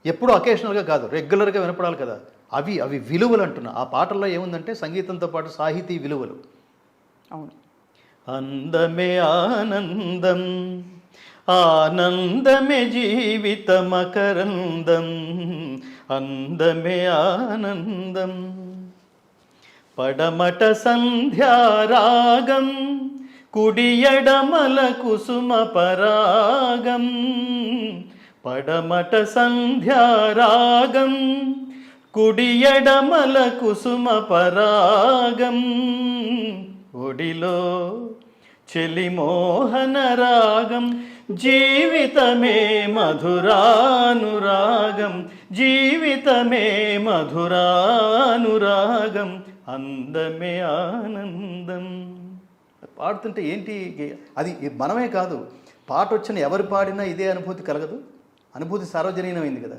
ఎప్పుడూ అకేషనల్గా కాదు, రెగ్యులర్గా వినపడాలి కదా. అవి విలువలు అంటున్నా. ఆ పాటల్లో ఏముందంటే సంగీతంతో పాటు సాహితీ విలువలు. అవును. అందమే ఆనందం, ఆనందమే జీవితమకరందం, అందమే ఆనందం. పడమట సంధ్యారాగం, కుడియడమల కుసుమ పరాగం. పడమట సంధ్యారాగం, కుడియడమల కుసుమ పరాగం. ఒడిలో చెలిమోహన రాగం, జీవితమే మధురానురాగం, జీవితమే మధురానురాగం, అందమే ఆనందం. పాడుతుంటే ఏంటి అది మనమే కాదు, పాట వచ్చిన ఎవరు పాడినా ఇదే అనుభూతి కలగదు. అనుభూతి సార్వజనీనమైంది కదా.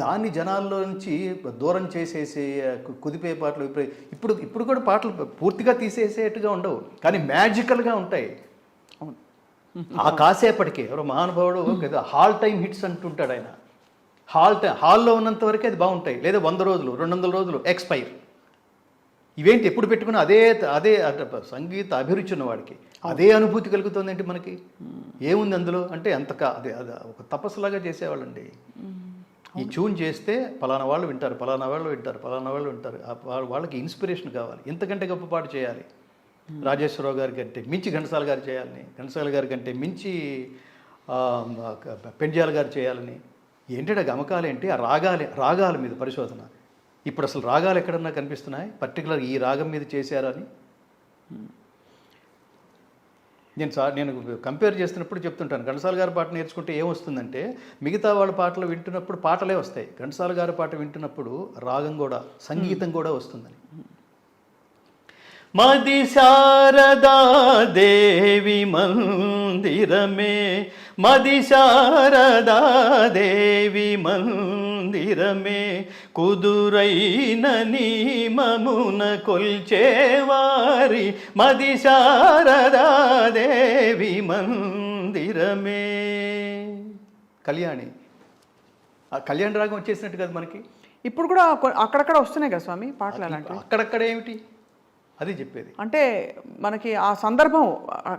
దాన్ని జనాల్లో నుంచి దూరం చేసేసి కుదిపే పాటలు ఇప్పుడు కూడా పాటలు పూర్తిగా తీసేసేట్టుగా ఉండవు, కానీ మ్యాజికల్గా ఉంటాయి. ఆ కాసేపటికి ఎవరో మహానుభావుడు హాల్ టైం హిట్స్ అంటుంటాడు ఆయన. హాల్లో ఉన్నంత వరకే అది బాగుంటాయి, లేదా 100 రోజులు 200 రోజులు ఎక్స్పైర్. ఇవేంటి ఎప్పుడు పెట్టుకున్నా అదే అదే సంగీత అభిరుచి ఉన్నవాడికి అదే అనుభూతి కలుగుతుంది. ఏంటి మనకి ఏముంది అందులో అంటే అదే ఒక తపస్సులాగా చేసేవాళ్ళండి. ఈ ట్యూన్ చేస్తే పలానా వాళ్ళు వింటారు, పలానా వాళ్ళు వింటారు, పలానా వాళ్ళు వింటారు. వాళ్ళకి ఇన్స్పిరేషన్ కావాలి, ఇంతకంటే గొప్ప పాట చేయాలి. రాజేశ్వరరావు గారి కంటే మించి ఘంటసాల గారు చేయాలని, ఘంటసాల గారి కంటే మించి పెండ్యాల గారు చేయాలని. ఏంటంటే గమకాలు ఏంటి, ఆ రాగాల మీద పరిశోధన. ఇప్పుడు అసలు రాగాలు ఎక్కడన్నా కనిపిస్తున్నాయి పర్టికులర్ ఈ రాగం మీద చేశారని? నేను కంపేర్ చేస్తున్నప్పుడు చెప్తుంటాను, ఘంటసాల గారి పాట నేర్చుకుంటే ఏమొస్తుందంటే మిగతా వాళ్ళ పాటలు వింటున్నప్పుడు పాటలే వస్తాయి, ఘంటసాల గారి పాట వింటున్నప్పుడు రాగం కూడా సంగీతం కూడా వస్తుందని. మది శారదా దేవి మందిరమే, మది శారదా దేవి మందిరమే, కుదురైన నియమమున కొల్చేవారి మది శారదా దేవి మందిరమే. కళ్యాణి, ఆ కళ్యాణ రాగం వచ్చేసినట్టు కదా మనకి. ఇప్పుడు కూడా అక్కడక్కడ వస్తున్నాయి కదా స్వామి పాటలు అలాంటివి. అక్కడక్కడ ఏమిటి అది చెప్పేది అంటే మనకి ఆ సందర్భం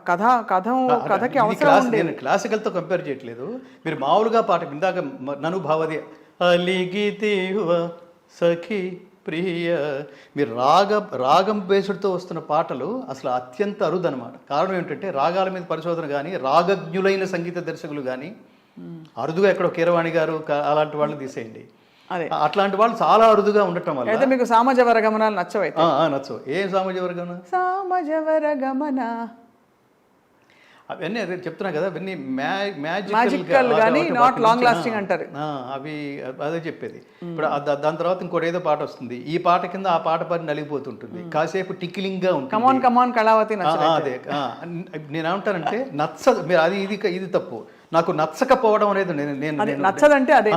కథకి అవసరం. నేను క్లాసికల్తో కంపేర్ చేయట్లేదు, మీరు మామూలుగా పాట ఇందాక నను భావది అలిగితివ సఖి ప్రియ, మీరు రాగం బేసుడుతో వస్తున్న పాటలు అసలు అత్యంత అరుదనమాట. కారణం ఏంటంటే రాగాల మీద పరిశోధన కానీ రాగజ్ఞులైన సంగీత దర్శకులు కానీ అరుదుగా ఎక్కడో కీరవాణి గారు అలాంటి వాళ్ళని తీసేయండి, అట్లాంటి వాళ్ళు చాలా అరుదుగా ఉండటం వల్ల మీకు సామజవర గమనాలు నచ్చవు. నచ్చవు. ఏం సామజవర గమన? సామజవర గమన అవన్నీ అదే చెప్తున్నా కదా, అవన్నీ మ్యాజికల్ కానీ నాట్ లాంగ్ లాస్టింగ్ అంటారు. అవి అదే చెప్పేది. ఇప్పుడు దాని తర్వాత ఇంకోటి ఏదో పాట వస్తుంది, ఈ పాట కింద ఆ పాట పని నలిగిపోతుంటుంది, కాసేపు టిక్లింగ్ గా ఉంటుంది. కమాన్ కమాన్ కళావతి. అదే నేనేమంటానంటే నచ్చదు. మీరు అది ఇది తప్పు. నాకు నచ్చకపోవడం అనేది నచ్చదంటే అదే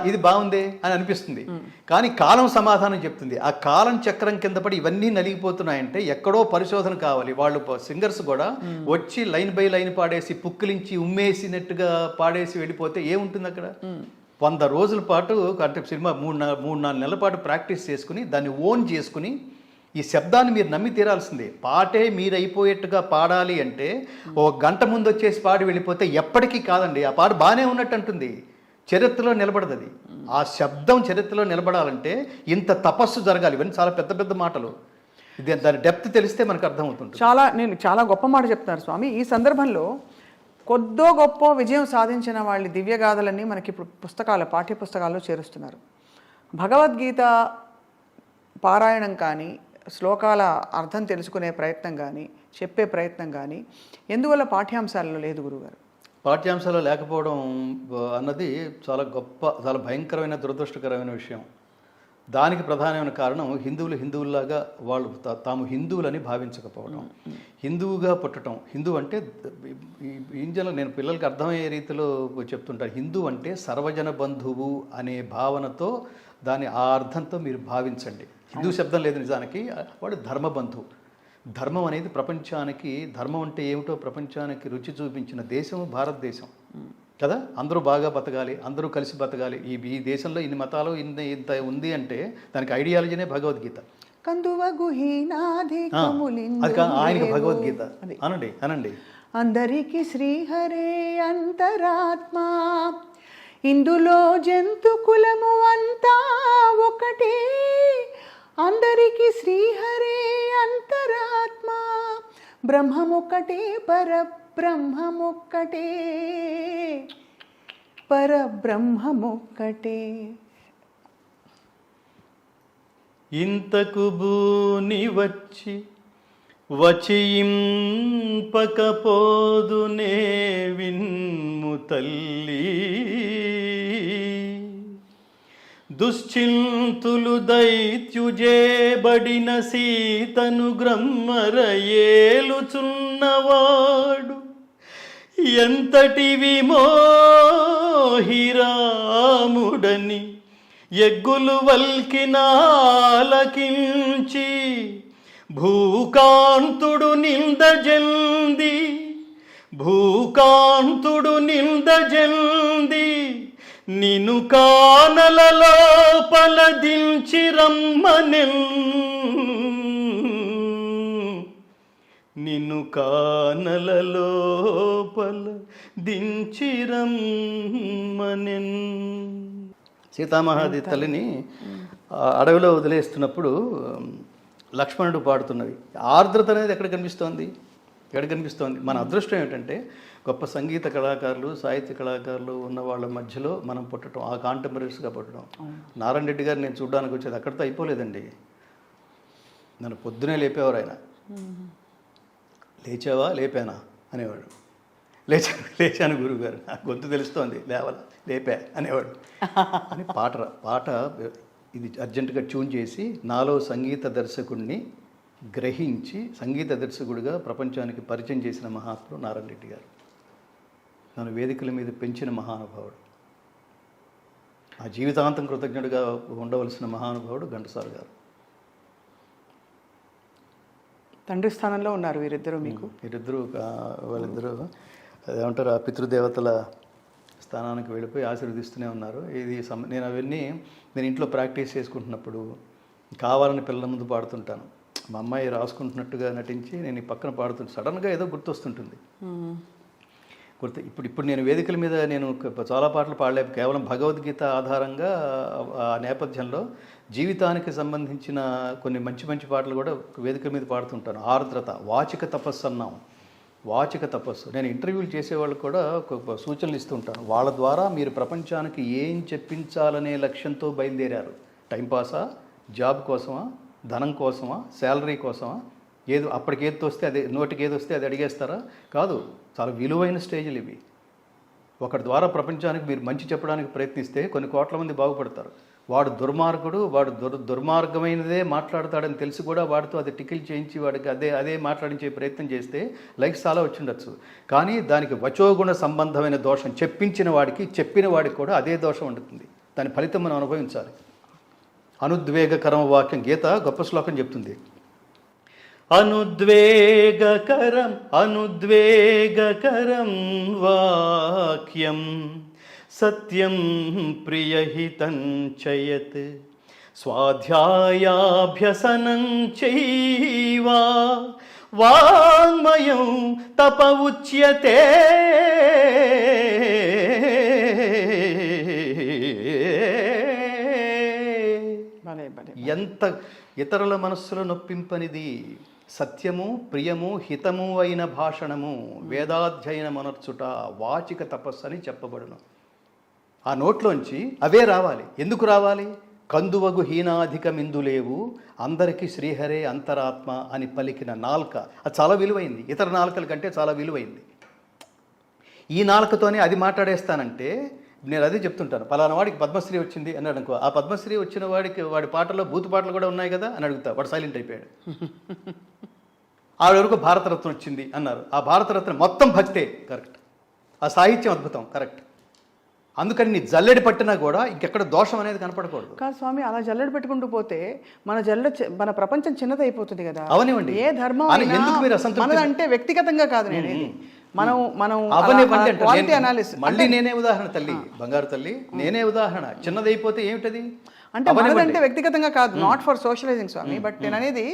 ఇది బాగుంది అని అనిపిస్తుంది, కానీ కాలం సమాధానం చెప్తుంది. ఆ కాలం చక్రం కింద పడి ఇవన్నీ నలిగిపోతున్నాయంటే ఎక్కడో పరిశోధన కావాలి. వాళ్ళు సింగర్స్ కూడా వచ్చి లైన్ బై లైన్ పాడేసి పుక్కిలించి ఉమ్మేసినట్టుగా పాడేసి వెళ్ళిపోతే ఏముంటుంది అక్కడ? 100 రోజుల పాటు అంటే సినిమా 3-4 నెలల పాటు ప్రాక్టీస్ చేసుకుని దాన్ని ఓన్ చేసుకుని ఈ శబ్దాన్ని మీరు నమ్మి తీరాల్సిందే. పాటే మీరు అయిపోయేట్టుగా పాడాలి అంటే 1 గంట ముందు వచ్చేసి పాడి వెళ్ళిపోతే ఎప్పటికీ కాదండి. ఆ పాట బాగానే ఉన్నట్టు అంటుంది, చరిత్రలో నిలబడదు. అది ఆ శబ్దం చరిత్రలో నిలబడాలంటే ఇంత తపస్సు జరగాలి. ఇవన్నీ చాలా పెద్ద పెద్ద మాటలు. దాని డెప్త్ తెలిస్తే మనకు అర్థమవుతుంది. చాలా గొప్ప మాట చెప్తున్నారు స్వామి. ఈ సందర్భంలో కొద్దో గొప్ప విజయం సాధించిన వాళ్ళ దివ్యగాథలన్నీ మనకి ఇప్పుడు పాఠ్య పుస్తకాల్లో చేరుస్తున్నారు. భగవద్గీత పారాయణం కానీ శ్లోకాల అర్థం తెలుసుకునే ప్రయత్నం కానీ చెప్పే ప్రయత్నం కానీ ఎందువల్ల పాఠ్యాంశాలలో లేదు గురుగారు? పాఠ్యాంశాలు లేకపోవడం అన్నది చాలా చాలా భయంకరమైన దురదృష్టకరమైన విషయం. దానికి ప్రధానమైన కారణం హిందువుల్లాగా వాళ్ళు తాము హిందువులని భావించకపోవడం, హిందువుగా పుట్టడం. హిందూ అంటే ఇంజన్లో నేను పిల్లలకి అర్థమయ్యే రీతిలో చెప్తుంటాను, హిందూ అంటే సర్వజన బంధువు అనే భావనతో దాని ఆ అర్థంతో మీరు భావించండి. హిందూ శబ్దం లేదు నిజానికి, వాడు ధర్మబంధు. ధర్మం అనేది ప్రపంచానికి, ధర్మం అంటే ఏమిటో ప్రపంచానికి రుచి చూపించిన దేశం భారతదేశం కదా. అందరూ బాగా బతకాలి, అందరూ కలిసి బతకాలి. ఈ దేశంలో ఇన్ని మతాలు ఇంత ఉంది అంటే దానికి ఐడియాలజీనే భగవద్గీత. అది ఆయనకి భగవద్గీత అనండి. అందరికీ శ్రీహరే అంతరాత్మ, ఇందులో జంతు కులము అంతా ఒకటే, అందరికీ శ్రీహరే అంతరాత్మ, బ్రహ్మమొక్కటే పరబ్రహ్మమొక్కటే, పరబ్రహ్మమొక్కటే. ఇంతకు భూని వచియింపకపోదునే విన్ము తల్లి, దుశ్చింతులు దైత్యుజేబడిన సీతను గ్రమ్మరయేలుచున్నవాడు ఎంతటి విమోహ హిరాముడని ఎగ్గులు వల్కినాలకించి భూకాంతుడు నిందజల్ది నిన్ను కానల లోపల దించి రమ్మనెన్ నిన్ను కానల లోపల దించి రమ్మనెన్. సీతామహాదేవి తల్లిని అడవిలో వదిలేస్తున్నప్పుడు లక్ష్మణుడు పాడుతున్నవి. ఆర్ద్రత అనేది ఎక్కడ కనిపిస్తోంది? మన అదృష్టం ఏమిటంటే గొప్ప సంగీత కళాకారులు, సాహిత్య కళాకారులు ఉన్న వాళ్ళ మధ్యలో మనం పుట్టడం, ఆ కాంటెంపరీస్గా పుట్టడం. నారాయణ రెడ్డి గారు నేను చూడడానికి వచ్చేది అక్కడితో అయిపోలేదండి. నన్ను పొద్దునే లేపేవారు ఆయన. లేచావా, లేపానా అనేవాడు. లేచాను గురువు గారు, నాకు గొంతు తెలుస్తోంది, లేపా అనేవాడు అని పాట ఇది అర్జెంటుగా ట్యూన్ చేసి నాలో సంగీత దర్శకుడిని గ్రహించి సంగీత దర్శకుడిగా ప్రపంచానికి పరిచయం చేసిన మహాత్ముడు నారాయణ రెడ్డి గారు. నన్ను వేదికల మీద పెంచిన మహానుభావుడు, ఆ జీవితాంతం కృతజ్ఞుడిగా ఉండవలసిన మహానుభావుడు ఘంటసాల గారు. తండ్రి స్థానంలో ఉన్నారు వీరిద్దరూ మీకు. వాళ్ళిద్దరూ ఏమంటారు, ఆ పితృదేవతల స్థానానికి వెళ్ళిపోయి ఆశీర్వదిస్తూనే ఉన్నారు. నేను ఇంట్లో ప్రాక్టీస్ చేసుకుంటున్నప్పుడు కావాలని పిల్లల ముందు పాడుతుంటాను. మా అమ్మాయి రాసుకుంటున్నట్టుగా నటించి నేను ఈ పక్కన పాడుతుంటే సడన్గా ఏదో గుర్తొస్తుంటుంది. ఇప్పుడు నేను వేదికల మీద నేను చాలా పాటలు పాడలేవు. కేవలం భగవద్గీత ఆధారంగా ఆ నేపథ్యంలో జీవితానికి సంబంధించిన కొన్ని మంచి పాటలు కూడా వేదికల మీద పాడుతుంటాను. ఆర్ద్రత, వాచిక తపస్సు అన్నాం. వాచిక తపస్సు నేను ఇంటర్వ్యూలు చేసేవాళ్ళు కూడా సూచనలు ఇస్తుంటాను. వాళ్ళ ద్వారా మీరు ప్రపంచానికి ఏం చెప్పించాలనే లక్ష్యంతో బయలుదేరారు. టైంపాసా, జాబ్ కోసమా, ధనం కోసమా, శాలరీ కోసమా, అప్పటికి ఏది వస్తే అదే, నోటికి ఏది వస్తే అది అడిగేస్తారా? కాదు, చాలా విలువైన స్టేజ్లు ఇవి. ఒకటి ద్వారా ప్రపంచానికి మీరు మంచి చెప్పడానికి ప్రయత్నిస్తే కొన్ని కోట్ల మంది బాగుపడతారు. వాడు దుర్మార్గుడు, వాడు దుర్మార్గమైనదే మాట్లాడతాడని తెలిసి కూడా వాడితో అది టికిల్ చేయించి వాడికి అదే మాట్లాడించే ప్రయత్నం చేస్తే లైక్స్ చాలా వచ్చిండొచ్చు. కానీ దానికి వచోగుణ సంబంధమైన దోషం చెప్పిన వాడికి కూడా అదే దోషం ఉంటుంది. దాని ఫలితం మనం అనుభవించాలి. అనుద్వేగకరం వాక్యం, గీత గొప్ప శ్లోకం చెప్తుంది. అనుద్వేగకరం వాక్యం సత్యం ప్రియహితం చయత్ స్వాధ్యాయాభ్యసనం చైవ వాంగ్మయం తప ఉచ్యతే. ఎంత ఇతరుల మనస్సులో నొప్పింపనిది సత్యము, ప్రియము, హితము అయిన భాషణము, వేదాధ్యయనమనర్చుట, వాచిక తపస్సు అని చెప్పబడును. ఆ నోట్లోంచి అవే రావాలి. ఎందుకు రావాలి? కందువగు హీనాధికమిందులేవు అందరికీ శ్రీహరే అంతరాత్మ అని పలికిన నాల్క అది చాలా విలువైంది. ఇతర నాలుకల కంటే చాలా విలువైంది. ఈ నాలుకతోనే అది మాట్లాడేస్తానంటే నేను అదే చెప్తుంటాను. పలానా వాడికి పద్మశ్రీ వచ్చింది అన్నాడు అనుకో, ఆ పద్మశ్రీ వచ్చిన వాడి పాటల్లో బూతు పాటలు కూడా ఉన్నాయి కదా అని అడుగుతా, వాడు సైలెంట్ అయిపోయాడు. ఆవిడ వరకు భారతరత్న వచ్చింది అన్నారు, ఆ భారతరత్న మొత్తం భక్తే, కరెక్ట్. ఆ సాహిత్యం అద్భుతం, కరెక్ట్. అందుకని నీ జల్లెడి పట్టినా కూడా ఇంకెక్కడ దోషం అనేది కనపడకూడదు. కాదు స్వామి, అలా జల్లెడి పెట్టుకుంటూ పోతే మన ప్రపంచం చిన్నదైపోతుంది కదా. అవనివ్వండి, ఏ ధర్మం ఎందుకు మీరు అసంతృప్తి అంటే వ్యక్తిగతంగా కాదు, నేను మళ్ళీ నేనే ఉదాహరణ తల్లి, బంగారు తల్లి, నేనే ఉదాహరణ. చిన్నదైపోతే ఏమిటది అంటే మనదంటే వ్యక్తిగతంగా కాదు, నాట్ ఫర్ సోషలైజింగ్ స్వామి. బట్ నేను అనేది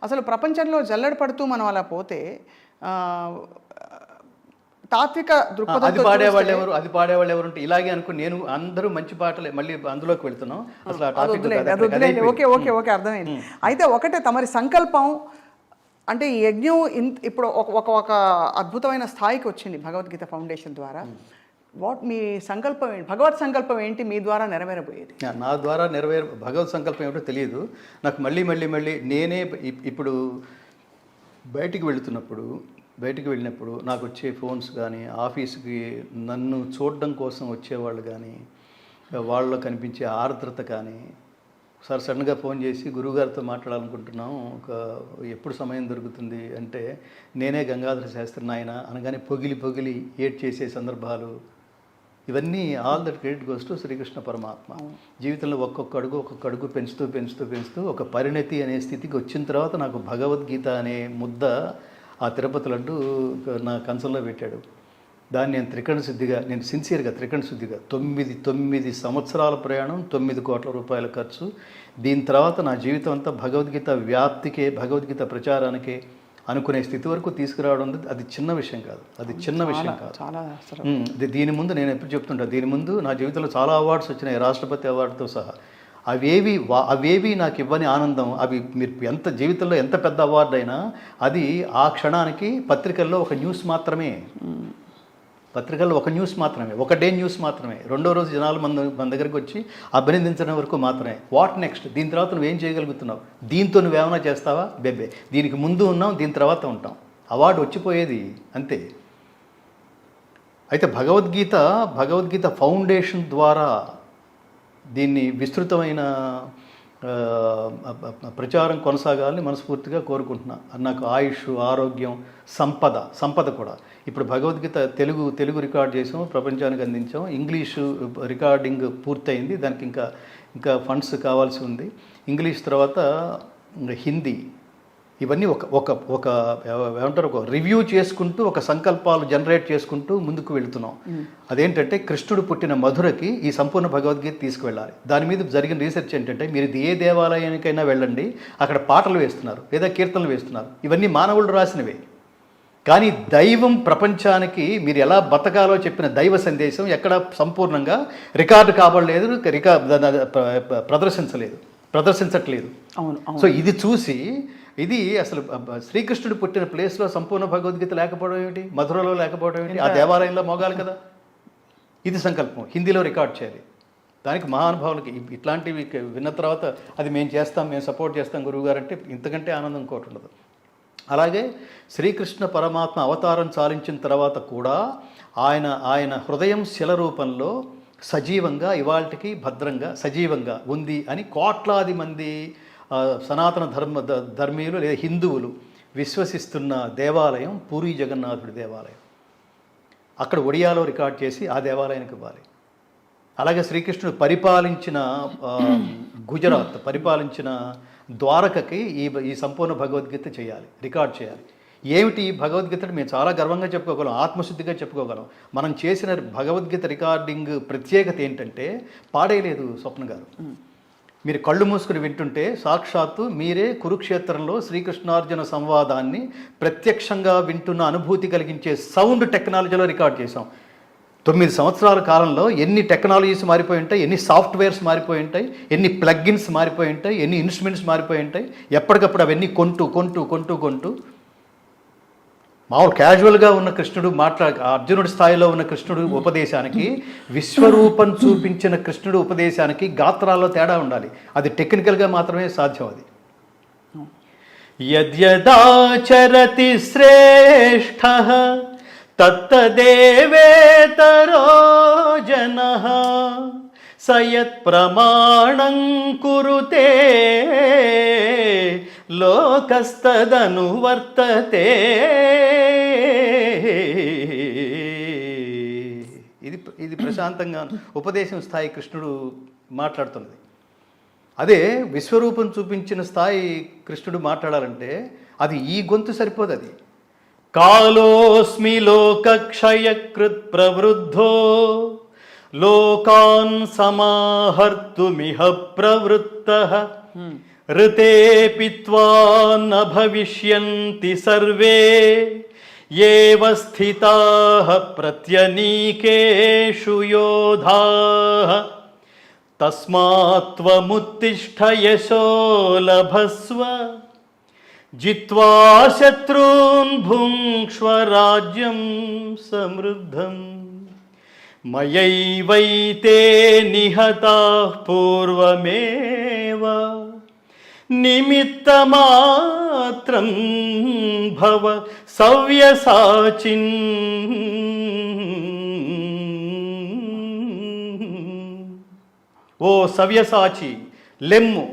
అసలు ప్రపంచంలో జల్లెడ పడుతూ మనం అలా పోతే తాత్విక దృక్పథం అది పాడేవాళ్ళు ఎవరు అంటే ఇలాగే అనుకో. నేను అందరూ మంచి పాటలే, మళ్ళీ అందులోకి వెళ్తున్నాం. అసలు ఓకే అర్థమైంది. అయితే ఒకటే తమరి సంకల్పం అంటే ఈ యజ్ఞం ఇప్పుడు ఒక అద్భుతమైన స్థాయికి వచ్చింది భగవద్గీత ఫౌండేషన్ ద్వారా. మీ సంకల్పం ఏంటి? భగవత్ సంకల్పం ఏంటి మీ ద్వారా నెరవేరబోయేది? నా ద్వారా భగవత్ సంకల్పం ఏమిటో తెలియదు నాకు. మళ్ళీ నేనే ఇప్పుడు బయటికి వెళ్ళినప్పుడు నాకు వచ్చే ఫోన్స్ కానీ, ఆఫీస్కి నన్ను చూడడం కోసం వచ్చేవాళ్ళు కానీ, వాళ్ళలో కనిపించే ఆర్ద్రత కానీ, ఒకసారి సడన్గా ఫోన్ చేసి గురువుగారితో మాట్లాడాలనుకుంటున్నాం, ఎప్పుడు సమయం దొరుకుతుంది అంటే, నేనే గంగాధర శాస్త్రి నాయన అనగానే పొగిలి ఏడ్ చేసే సందర్భాలు ఇవన్నీ all that credit goes to Srikrishna పరమాత్మ. జీవితంలో ఒక్కొక్క అడుగు పెంచుతూ పెంచుతూ పెంచుతూ ఒక పరిణతి అనే స్థితికి వచ్చిన తర్వాత నాకు భగవద్గీత అనే ముద్ద ఆ తిరుపతి లడ్డు నా కంచంలో పెట్టాడు. దాన్ని నేను సిన్సియర్గా త్రికరణ శుద్ధిగా 9 సంవత్సరాల ప్రయాణం, 9 కోట్ల రూపాయల ఖర్చు. దీని తర్వాత నా జీవితం అంతా భగవద్గీత వ్యాప్తికే, భగవద్గీత ప్రచారానికే అనుకునే స్థితి వరకు తీసుకురావడం అది చిన్న విషయం కాదు. అది చిన్న విషయం కాదు. చాలా దీని ముందు నేను ఎప్పుడు చెప్తుంటా, దీని ముందు నా జీవితంలో చాలా అవార్డ్స్ వచ్చినాయి, రాష్ట్రపతి అవార్డుతో సహా. అవేవి నాకు ఇవ్వని ఆనందం. అవి మీరు జీవితంలో ఎంత పెద్ద అవార్డు అయినా అది ఆ క్షణానికి పత్రికల్లో ఒక న్యూస్ మాత్రమే. పత్రికల్లో ఒక న్యూస్ మాత్రమే, ఒక డే న్యూస్ మాత్రమే. రెండో రోజు జనాలు మన దగ్గరికి వచ్చి అభినందించడం వరకు మాత్రమే. What next? దీని తర్వాత నువ్వేం చేయగలుగుతున్నావు? దీంతో నువ్వేమైనా చేస్తావా? బెబ్బే. దీనికి ముందు ఉన్నాం, దీని తర్వాత ఉంటాం. అవార్డు వచ్చిపోయేది అంతే. అయితే భగవద్గీత ఫౌండేషన్ ద్వారా దీన్ని విస్తృతమైన ప్రచారం కొనసాగాలని మనస్ఫూర్తిగా కోరుకుంటున్నా. నాకు ఆయుష్, ఆరోగ్యం, సంపద కూడా. ఇప్పుడు భగవద్గీత తెలుగు రికార్డ్ చేసాం, ప్రపంచానికి అందించాం. ఇంగ్లీషు రికార్డింగ్ పూర్తయింది, దానికి ఇంకా ఫండ్స్ కావాల్సి ఉంది. ఇంగ్లీష్ తర్వాత హిందీ. ఇవన్నీ ఒక ఏమంటారు, ఒక రివ్యూ చేసుకుంటూ, ఒక సంకల్పాలు జనరేట్ చేసుకుంటూ ముందుకు వెళుతున్నాం. అదేంటంటే కృష్ణుడు పుట్టిన మధురకి ఈ సంపూర్ణ భగవద్గీత తీసుకువెళ్ళాలి. దాని మీద జరిగిన రీసెర్చ్ ఏంటంటే, మీరు ఏ దేవాలయానికైనా వెళ్ళండి, అక్కడ పాటలు వేస్తున్నారు లేదా కీర్తనలు వేస్తున్నారు. ఇవన్నీ మానవులు రాసినవే. కానీ దైవం ప్రపంచానికి మీరు ఎలా బతకాలో చెప్పిన దైవ సందేశం ఎక్కడ సంపూర్ణంగా రికార్డు కాబడలేదు, ప్రదర్శించట్లేదు. సో ఇది చూసి, ఇది అసలు శ్రీకృష్ణుడు పుట్టిన ప్లేస్లో సంపూర్ణ భగవద్గీత లేకపోవడం ఏమిటి, మధురలో లేకపోవడం ఏమిటి, ఆ దేవాలయంలో మోగాలి కదా. ఇది సంకల్పం, హిందీలో రికార్డ్ చేయాలి. దానికి మహానుభావులకి ఇట్లాంటివి విన్న తర్వాత అది మేము సపోర్ట్ చేస్తాం గురువుగారు అంటే ఇంతకంటే ఆనందం ఇంకోటి ఉండదు. అలాగే శ్రీకృష్ణ పరమాత్మ అవతారం చాలించిన తర్వాత కూడా ఆయన హృదయం శిల రూపంలో సజీవంగా ఇవాళకి భద్రంగా సజీవంగా ఉంది అని కోట్లాది మంది సనాతన ధర్మీయులు లేదా హిందువులు విశ్వసిస్తున్న దేవాలయం పూరీ జగన్నాథుడి దేవాలయం. అక్కడ ఒడియాలో రికార్డ్ చేసి ఆ దేవాలయానికి ఇవ్వాలి. అలాగే శ్రీకృష్ణుడు పరిపాలించిన గుజరాత్, పరిపాలించిన ద్వారకకి ఈ సంపూర్ణ భగవద్గీత చేయాలి, రికార్డ్ చేయాలి. ఏమిటి భగవద్గీత? మేము చాలా గర్వంగా చెప్పుకోగలం, ఆత్మశుద్ధిగా చెప్పుకోగలం. మనం చేసిన భగవద్గీత రికార్డింగ్ ప్రత్యేకత ఏంటంటే పాడేయలేదు స్వప్న గారు. మీరు కళ్ళు మూసుకుని వింటుంటే సాక్షాత్తు మీరే కురుక్షేత్రంలో శ్రీకృష్ణార్జున సంవాదాన్ని ప్రత్యక్షంగా వింటున్న అనుభూతి కలిగించే సౌండ్ టెక్నాలజీలో రికార్డ్ చేసాం. 9 సంవత్సరాల కాలంలో ఎన్ని టెక్నాలజీస్ మారిపోయి ఉంటాయి, ఎన్ని సాఫ్ట్వేర్స్ మారిపోయి ఉంటాయి, ఎన్ని ప్లగ్గిన్స్ మారిపోయి ఉంటాయి, ఎన్ని ఇన్స్ట్రుమెంట్స్ మారిపోయి ఉంటాయి. ఎప్పటికప్పుడు అవన్నీ కొంటూ మామూలు క్యాజువల్గా ఉన్న కృష్ణుడు అర్జునుడి స్థాయిలో ఉన్న కృష్ణుడు ఉపదేశానికి, విశ్వరూపం చూపించిన కృష్ణుడు ఉపదేశానికి గాత్రాల్లో తేడా ఉండాలి. అది టెక్నికల్గా మాత్రమే సాధ్యం. అది యద్యదాచరతి శ్రేష్ఠః తత్తదేవేతరో జనః సయత్ ప్రమాణం కురుతే లోకస్తదనువర్తతే. ఇది ప్రశాంతంగా ఉపదేశం స్థాయి కృష్ణుడు మాట్లాడుతున్నది. అదే విశ్వరూపం చూపించిన స్థాయి కృష్ణుడు మాట్లాడాలంటే అది ఈ గొంతు సరిపోదు. అది కాలోస్మి లోకక్షయకృత్ ప్రవృద్ధో లోకాన్ సమాహర్తుమిహ ప్రవృత్తః ఋతే పిత్వా న భవిష్యంతి సర్వే ఏవ స్థితాః ప్రత్యనీకేషు యోధాః తస్మాత్ త్వముత్తిష్ఠ యశో లభస్వ జిత్వా శత్రూన్ భుంక్ష్వ రాజ్యం సమృద్ధం మయైవైతే నిహతాః పూర్వమేవ నిమిత్తమాత్రం భవ సవ్యసాచిన్. ఓ సవ్యసాచి, లెమ్ము,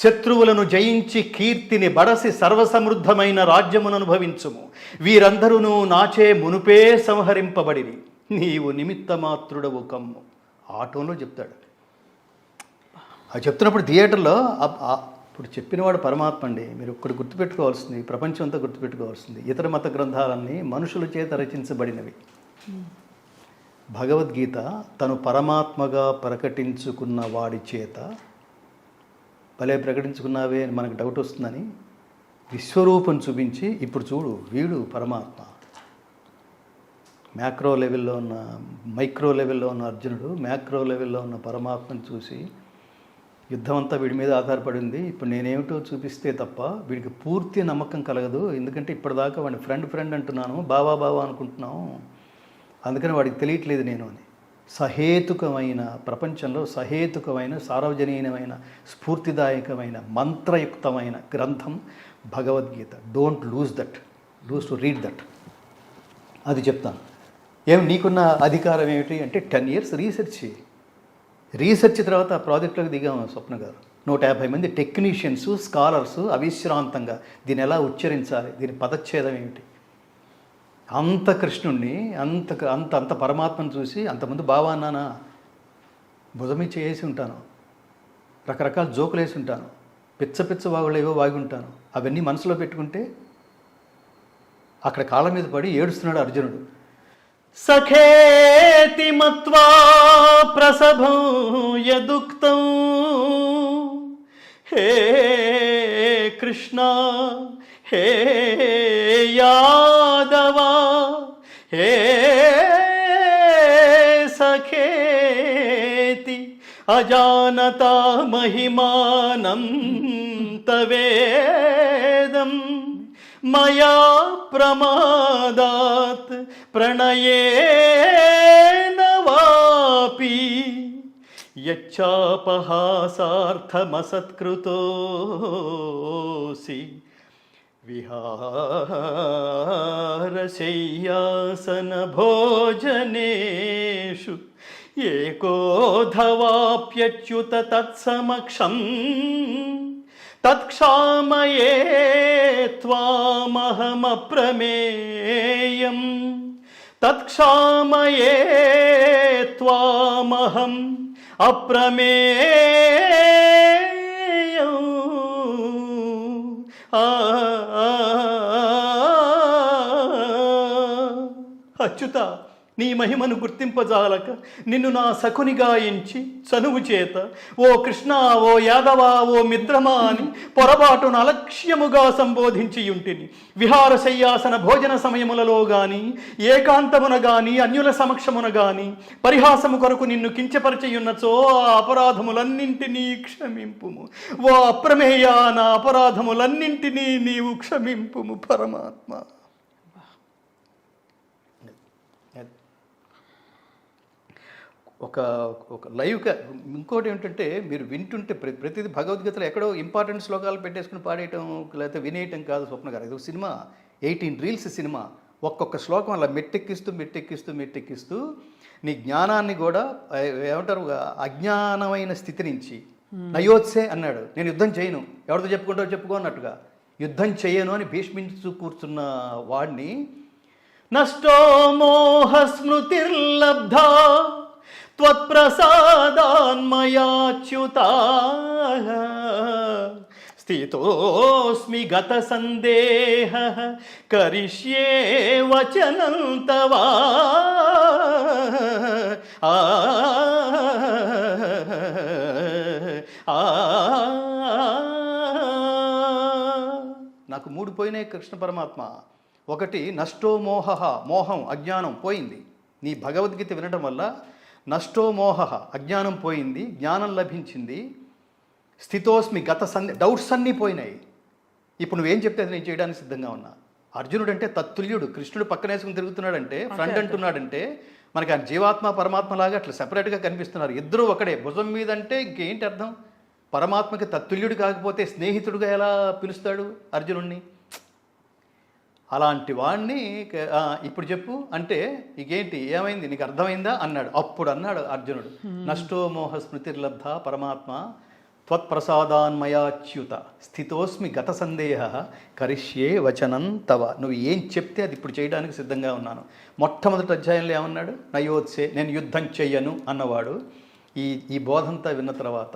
శత్రువులను జయించి కీర్తిని బడసి సర్వసమృద్ధమైన రాజ్యమును అనుభవించుము. వీరందరూ నాచే మునుపే సంహరింపబడిరి. నీవు నిమిత్త మాత్రుడవు కమ్ము. ఆటంలో చెప్తాడు. అది చెప్తున్నప్పుడు థియేటర్లో ఇప్పుడు చెప్పినవాడు పరమాత్మ అండి. మీరు ఒక్కటి గుర్తుపెట్టుకోవాల్సింది, ప్రపంచం అంతా గుర్తుపెట్టుకోవాల్సింది, ఇతర మత గ్రంథాలన్నీ మనుషుల చేత రచించబడినవి. భగవద్గీత తను పరమాత్మగా ప్రకటించుకున్న వాడి చేత, భలే ప్రకటించుకున్నావే అని మనకు డౌట్ వస్తుందని విశ్వరూపం చూపించి, ఇప్పుడు చూడు వీడు పరమాత్మ. మైక్రో లెవెల్లో ఉన్న అర్జునుడు మ్యాక్రో లెవెల్లో ఉన్న పరమాత్మను చూసి, యుద్ధం అంతా వీడి మీద ఆధారపడింది, ఇప్పుడు నేనేమిటో చూపిస్తే తప్ప వీడికి పూర్తి నమ్మకం కలగదు, ఎందుకంటే ఇప్పటిదాకా వాడిని ఫ్రెండ్ అంటున్నాను, బావా అనుకుంటున్నాం, అందుకని వాడికి తెలియట్లేదు నేను అని. సహేతుకమైన ప్రపంచంలో సహేతుకమైన సార్వజనీయమైన స్ఫూర్తిదాయకమైన మంత్రయుక్తమైన గ్రంథం Bhagavad Gita. Don't lose to read that. అది చెప్తాను. నీకున్న అధికారం ఏమిటి అంటే 10 years రీసెర్చ్ తర్వాత ఆ ప్రాజెక్టులోకి దిగాము స్వప్న గారు. 150 మంది టెక్నీషియన్స్, స్కాలర్స్ అవిశ్రాంతంగా దీన్ని ఎలా ఉచ్చరించాలి, దీని పదచ్ఛేదం ఏమిటి, అంత కృష్ణుణ్ణి అంత పరమాత్మను చూసి, అంతకుముందు బావా అన్నానా, భుజమి చేసి ఉంటాను, రకరకాల జోకులు వేసి ఉంటాను, పిచ్చ వాగులేవో వాగి ఉంటాను, అవన్నీ మనసులో పెట్టుకుంటే అక్కడ కాళ్ళ మీద పడి ఏడుస్తున్నాడు అర్జునుడు. సఖేతి మత్వా ప్రసభం యదుక్తం హే కృష్ణ హే యాదవా హే సఖేతి అజానతా మహిమానం తవేదం మయా ప్రమాదాత్ ప్రణయేన వాపి యచ్చాపహాసార్థమసత్కృతోసి విహారశయ్యాసన భోజనేషు ఏకోధవాప్యచ్యుత తత్సమక్షం తత్క్షామయే త్వామహమప్రమేయం తత్క్షామయే త్వామహం అప్రమేయం. అచ్యుత, నీ మహిమను గుర్తింపజాలక నిన్ను నా సఖునిగా ఎంచి చనువు చేత ఓ కృష్ణ, ఓ యాదవ, ఓ మిత్రమా అని పొరపాటున అలక్ష్యముగా సంబోధించి యుంటిని. విహారశయ్యాసన భోజన సమయములలో గాని, ఏకాంతమున గాని, అన్యుల సమక్షమున గాని పరిహాసము కొరకు నిన్ను కించపరిచియున్నచో ఆ అపరాధములన్నింటినీ క్షమింపుము. ఓ అప్రమేయ, నా అపరాధములన్నింటినీ నీవు క్షమింపుము పరమాత్మ. ఒక లైవ్గా ఇంకోటి ఏంటంటే, మీరు వింటుంటే ప్రతిదీ భగవద్గీతలో ఎక్కడో ఇంపార్టెంట్ శ్లోకాలు పెట్టేసుకుని పాడేయటం లేకపోతే వినేయటం కాదు స్వప్న గారు. ఇది సినిమా, 18 reels సినిమా. ఒక్కొక్క శ్లోకం అలా మెట్టెక్కిస్తూ నీ జ్ఞానాన్ని కూడా ఏమంటారు, అజ్ఞానమైన స్థితి నుంచి నయోత్సే అన్నాడు. నేను యుద్ధం చేయను, ఎవరితో చెప్పుకో అన్నట్టుగా యుద్ధం చేయను అని భీష్మించు కూర్చున్న వాడిని నష్టో మోహ స్మృతిర్లబ్ధా త్వత్ప్రసాదాన్మయాచ్యుతా స్థితోస్మి గత సందేహ కరిష్యే వచనం తవా. నాకు 3 పోయినాయి కృష్ణ పరమాత్మ. ఒకటి నష్టో మోహ, మోహం అజ్ఞానం పోయింది. నీ భగవద్గీత వినడం వల్ల నష్టో మోహ అజ్ఞానం పోయింది, జ్ఞానం లభించింది. స్థితోస్మి గత డౌట్స్ అన్నీ పోయినాయి. ఇప్పుడు నువ్వేం చెప్తే అది నేను చేయడానికి సిద్ధంగా ఉన్నా. అర్జునుడు అంటే తత్తుల్యుడు, కృష్ణుడు పక్కనేసుకుని తిరుగుతున్నాడంటే, ఫ్రెండ్ అంటున్నాడంటే మనకి ఆ జీవాత్మ పరమాత్మలాగా అట్లా సెపరేట్గా కనిపిస్తున్నారు. ఇద్దరూ ఒకడే భుజం మీద అంటే ఇంకేంటి అర్థం? పరమాత్మకి తత్తుల్యుడు కాకపోతే స్నేహితుడుగా ఎలా పిలుస్తాడు అర్జునుడిని? అలాంటి వాడిని ఇప్పుడు చెప్పు అంటే ఇకేంటి, ఏమైంది, నీకు అర్థమైందా అన్నాడు. అప్పుడు అన్నాడు అర్జునుడు, నష్టో మోహ స్మృతిర్లబ్ధ పరమాత్మ త్వత్ప్రసాదాన్మయాచ్యుత స్థితోస్మి గత సందేహ కరిష్యే వచనం తవ. నువ్వు ఏం చెప్తే అది ఇప్పుడు చేయడానికి సిద్ధంగా ఉన్నాను. మొట్టమొదటి అధ్యాయంలో ఏమన్నాడు? నయోత్సే, నేను యుద్ధం చెయ్యను అన్నవాడు ఈ బోధంతా విన్న తర్వాత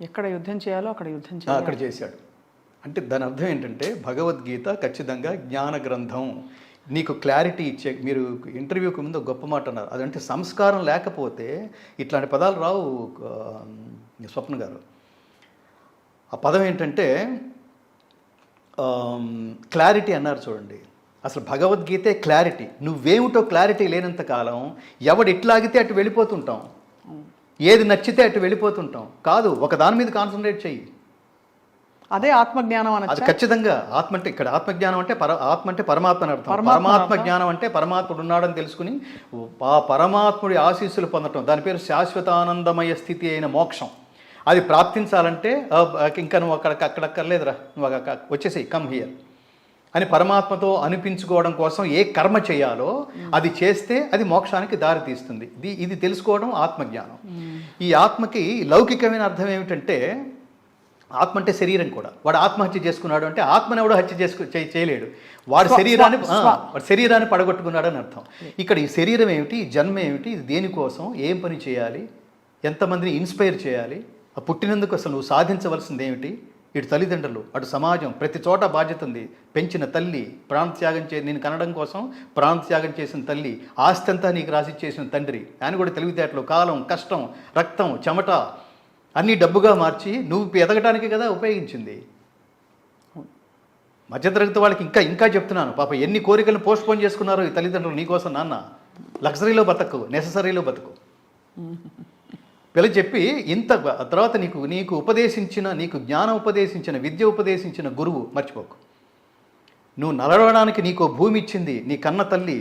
ఎక్కడ యుద్ధం చేయాలో అక్కడ యుద్ధం చేయాలి, అక్కడ చేశాడు. అంటే దాని అర్థం ఏంటంటే భగవద్గీత ఖచ్చితంగా జ్ఞాన గ్రంథం. నీకు క్లారిటీ ఇచ్చే, మీరు ఇంటర్వ్యూకి ముందు గొప్ప మాట అన్నారు, అదంటే సంస్కారం లేకపోతే ఇట్లాంటి పదాలు రావు. స్వప్న గారు, ఆ పదం ఏంటంటే క్లారిటీ అన్నారు చూడండి. అసలు భగవద్గీతే క్లారిటీ. నువ్వేమిటో క్లారిటీ లేనంత కాలం ఎవడు ఇట్లాగితే అటు వెళ్ళిపోతుంటాం, ఏది నచ్చితే అటు వెళ్ళిపోతుంటాం. కాదు, ఒక దాని మీద కాన్సన్ట్రేట్ చెయ్యి. అదే ఆత్మజ్ఞానం అది అనొచ్చా? ఖచ్చితంగా ఆత్మ అంటే ఇక్కడ ఆత్మజ్ఞానం అంటే ఆత్మ అంటే పరమాత్మ అని అర్థం. పరమాత్మ జ్ఞానం అంటే పరమాత్ముడు ఉన్నాడని తెలుసుకుని ఆ పరమాత్ముడి ఆశీస్సులు పొందటం, దాని పేరు శాశ్వతానందమయ స్థితి అయిన మోక్షం. అది ప్రాప్తించాలంటే ఇంకా నువ్వు అక్కడక్కర్లేదురా, నువ్వు వచ్చేసి కమ్ హియర్ అని పరమాత్మతో అనిపించుకోవడం కోసం ఏ కర్మ చేయాలో అది చేస్తే అది మోక్షానికి దారి తీస్తుంది. ఇది తెలుసుకోవడం ఆత్మజ్ఞానం. ఈ ఆత్మకి లౌకికమైన అర్థం ఏమిటంటే, ఆత్మ అంటే శరీరం కూడా. వాడు ఆత్మహత్య చేసుకున్నాడు అంటే ఆత్మని ఎవడో హత్య చేయలేడు, వాడు శరీరాన్ని పడగొట్టుకున్నాడు అని అర్థం. ఇక్కడ ఈ శరీరం ఏమిటి, ఈ జన్మ ఏమిటి, ఇది దేనికోసం, ఏం పని చేయాలి, ఎంతమందిని ఇన్స్పైర్ చేయాలి, ఆ పుట్టినందుకు అసలు నువ్వు సాధించవలసింది ఏమిటి, ఇటు తల్లిదండ్రులు అటు సమాజం ప్రతి చోట బాధ్యత ఉంది. పెంచిన తల్లి, ప్రాణత్యాగం నేను కనడం కోసం ప్రాణత్యాగం చేసిన తల్లి, ఆస్తి అంతా నీకు రాసి చేసిన తండ్రి, ఆయన కూడా తెలివితేటలు, కాలం, కష్టం, రక్తం, చెమట అన్నీ డబ్బుగా మార్చి నువ్వు ఎదగటానికి కదా ఉపయోగించింది. మధ్యతరగతి వాళ్ళకి ఇంకా చెప్తున్నాను, పాప ఎన్ని కోరికలను పోస్ట్పోన్ చేసుకున్నారో ఈ తల్లిదండ్రులు నీకోసం. నాన్న లగ్జరీలో బతకు, నెససరీలో బతుకు పిల్లలు చెప్పి ఇంత తర్వాత నీకు ఉపదేశించిన, నీకు జ్ఞానం ఉపదేశించిన, విద్య ఉపదేశించిన గురువు మర్చిపోకు. నువ్వు నడవడానికి నీకు భూమి ఇచ్చింది నీ కన్న తల్లి,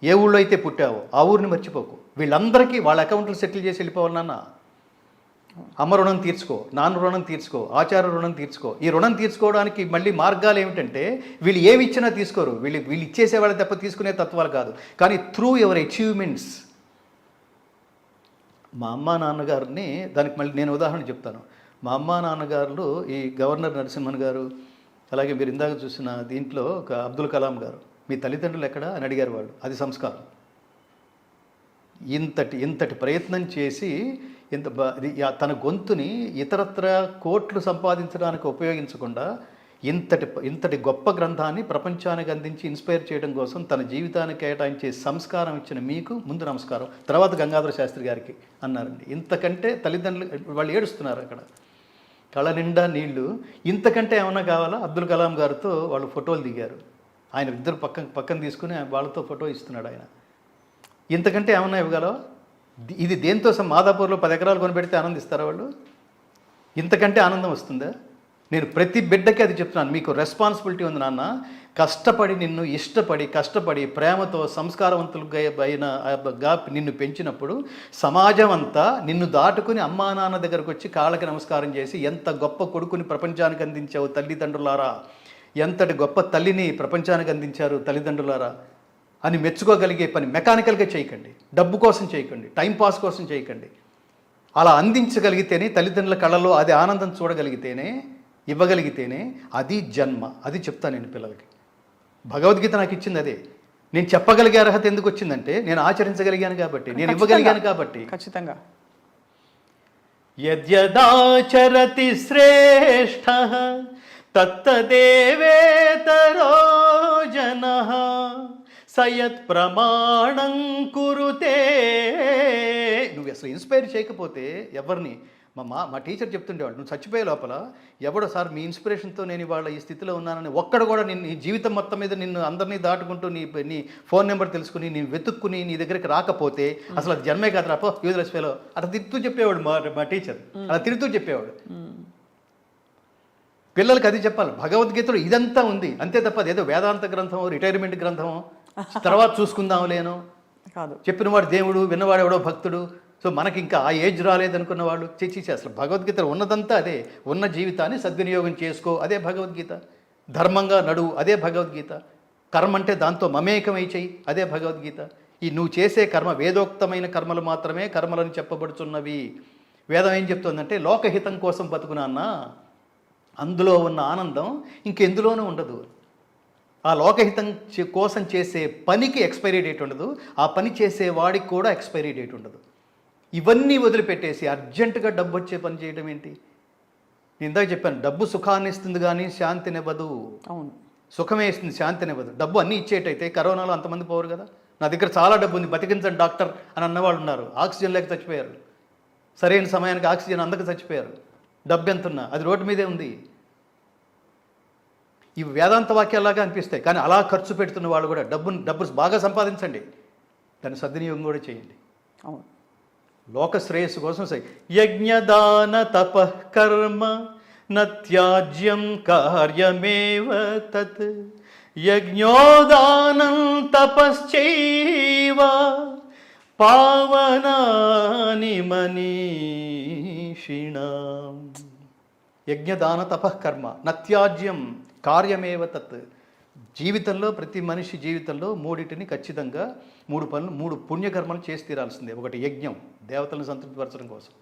ఏ ఊళ్ళో అయితే పుట్టావో ఆ ఊరిని మర్చిపోకు. వీళ్ళందరికీ వాళ్ళ అకౌంట్లు సెటిల్ చేసి వెళ్ళిపోవాలి నాన్న. అమ్మ రుణం తీర్చుకో, నాన్న రుణం తీర్చుకో, ఆచార రుణం తీర్చుకో. ఈ రుణం తీర్చుకోవడానికి మళ్ళీ మార్గాలు ఏమిటంటే, వీళ్ళు ఏమి ఇచ్చినా తీసుకోరు, వీళ్ళు ఇచ్చేసేవాళ్ళు తప్ప తీసుకునే తత్వాలు కాదు. కానీ త్రూ యువర్ అచీవ్మెంట్స్. మా అమ్మా నాన్నగారిని, దానికి మళ్ళీ నేను ఉదాహరణ చెప్తాను. మా అమ్మా నాన్నగారు ఈ గవర్నర్ నరసింహన్ గారు, అలాగే మీరు ఇందాక చూసిన దీంట్లో ఒక అబ్దుల్ కలాం గారు, మీ తల్లిదండ్రులు ఎక్కడ అని అడిగారు వాళ్ళు. అది సంస్కారం. ఇంతటి ప్రయత్నం చేసి తన గొంతుని ఇతరత్ర కోట్లు సంపాదించడానికి ఉపయోగించకుండా ఇంతటి గొప్ప గ్రంథాన్ని ప్రపంచానికి అందించి ఇన్స్పైర్ చేయడం కోసం తన జీవితాన్ని కేటాయించే సంస్కారం ఇచ్చిన మీకు ముందు నమస్కారం, తర్వాత గంగాధర శాస్త్రి గారికి అన్నారండి. ఇంతకంటే తల్లిదండ్రులు వాళ్ళు ఏడుస్తున్నారు అక్కడ, కళ్ళ నిండా నీళ్లు. ఇంతకంటే ఏమన్నా కావాలా? అబ్దుల్ కలాం గారితో వాళ్ళు ఫోటోలు దిగారు. ఆయన ఇద్దరు పక్కన తీసుకుని వాళ్ళతో ఫోటో ఇస్తున్నాడు ఆయన. ఇంతకంటే ఏమన్నా ఇవ్వగలవా? ఇది దేంతో మాదాపూర్లో 10 ఎకరాలు కొనిపెడితే ఆనందిస్తారా వాళ్ళు? ఇంతకంటే ఆనందం వస్తుందా? నేను ప్రతి బిడ్డకి అది చెప్తున్నాను, మీకు రెస్పాన్సిబిలిటీ ఉంది నాన్న. కష్టపడి నిన్ను ఇష్టపడి కష్టపడి ప్రేమతో సంస్కారవంతులుగా నిన్ను పెంచినప్పుడు సమాజం అంతా నిన్ను దాటుకుని అమ్మా నాన్న దగ్గరకు వచ్చి కాళ్ళకి నమస్కారం చేసి, ఎంత గొప్ప కొడుకుని ప్రపంచానికి అందించావు తల్లిదండ్రులారా, ఎంతటి గొప్ప తల్లిని ప్రపంచానికి అందించారు తల్లిదండ్రులారా అని మెచ్చుకోగలిగే పని మెకానికల్గా చేయకండి, డబ్బు కోసం చేయకండి, టైంపాస్ కోసం చేయకండి. అలా అందించగలిగితేనే, తల్లిదండ్రుల కళ్ళలో అది ఆనందం చూడగలిగితేనే, ఇవ్వగలిగితేనే అది జన్మ. అది చెప్తాను నేను పిల్లలకి. భగవద్గీత నాకు ఇచ్చింది అదే. నేను చెప్పగలిగే అర్హత ఎందుకు వచ్చిందంటే, నేను ఆచరించగలిగాను కాబట్టి, నేను ఇవ్వగలిగాను కాబట్టి. ఖచ్చితంగా. యద్యదాచరతి శ్రేష్ఠః తత్తదేవేతరో జనః సయత్ ప్రమాణం కురుతే. నువ్వు అసలు ఇన్స్పైర్ చేయకపోతే ఎవరిని, మా టీచర్ చెప్తుండేవాడు, నువ్వు చచ్చిపోయే లోపల ఎవడో సార్ మీ ఇన్స్పిరేషన్తో నేను ఇవాళ ఈ స్థితిలో ఉన్నానని ఒక్కడ కూడా నీ జీవితం మొత్తం మీద నిన్ను అందరినీ దాటుకుంటూ నీ ఫోన్ నెంబర్ తెలుసుకుని నేను వెతుక్కుని నీ దగ్గరికి రాకపోతే అసలు అది జన్మే కాదురా పో యూజ్లెస్ ఫెలో అట్లా తిరుగుతూ చెప్పేవాడు మా టీచర్. అలా తిరుగుతూ చెప్పేవాడు. పిల్లలకి అది చెప్పాలి. భగవద్గీతలో ఇదంతా ఉంది అంతే తప్ప అదేదో వేదాంత గ్రంథమో రిటైర్మెంట్ గ్రంథమో తర్వాత చూసుకుందాం లేను కాదు. చెప్పినవాడు దేవుడు, విన్నవాడు ఎవడో భక్తుడు. సో మనకి ఇంకా ఆ ఏజ్ రాలేదనుకున్న వాళ్ళు చేసి అసలు భగవద్గీత ఉన్నదంతా అదే. ఉన్న జీవితాన్ని సద్వినియోగం చేసుకో, అదే భగవద్గీత. ధర్మంగా నడువు, అదే భగవద్గీత. కర్మ అంటే దాంతో మమేకమై చెయ్యి, అదే భగవద్గీత. ఈ నువ్వు చేసే కర్మ వేదోక్తమైన కర్మలు మాత్రమే కర్మలను చెప్పబడుచున్నవి. వేదం ఏం చెప్తుందంటే లోకహితం కోసం బతుకునాన్న, అందులో ఉన్న ఆనందం ఇంకెందులోనూ ఉండదు. ఆ లోకహితం కోసం చేసే పనికి ఎక్స్పైరీ డేట్ ఉండదు, ఆ పని చేసే వాడికి కూడా ఎక్స్పైరీ డేట్ ఉండదు. ఇవన్నీ వదిలిపెట్టేసి అర్జెంటుగా డబ్బు వచ్చే పని చేయడం ఏంటి? నేను ఇందాక చెప్పాను, డబ్బు సుఖాన్ని ఇస్తుంది కానీ శాంతినివ్వదు. అవును, సుఖమే ఇస్తుంది, శాంతినివ్వదు. డబ్బు అన్నీ ఇచ్చేటైతే కరోనాలో అంతమంది పోరు కదా. నా దగ్గర చాలా డబ్బు ఉంది, బతికించండి డాక్టర్ అని అన్నవాళ్ళు ఉన్నారు, ఆక్సిజన్ లేక చచ్చిపోయారు. సరైన సమయానికి ఆక్సిజన్ అందక చచ్చిపోయారు. డబ్బు ఎంతున్నా అది రోడ్డు మీదే ఉంది. ఇవి వేదాంత వాక్యాలాగా అనిపిస్తాయి, కానీ అలా ఖర్చు పెడుతున్న వాళ్ళు కూడా డబ్బు బాగా సంపాదించండి, దాన్ని సద్వినియోగం కూడా చేయండి. అవును, లోక శ్రేయస్సు కోసం యజ్ఞదాన తపః కర్మ నత్యాజ్యం కార్యమేవ తత్ యజ్ఞోదానం తపశ్చైవ పావనాని మనీషిణాం. యజ్ఞదాన తపః కర్మ నత్యాజ్యం కార్యమేవ తత్. జీవితంలో ప్రతి మనిషి జీవితంలో మూడింటిని ఖచ్చితంగా, 3 పనులు 3 పుణ్యకర్మలు చేసి తీరాల్సిందే. ఒకటి యజ్ఞం, దేవతలను సంతృప్తిపరచడం కోసం.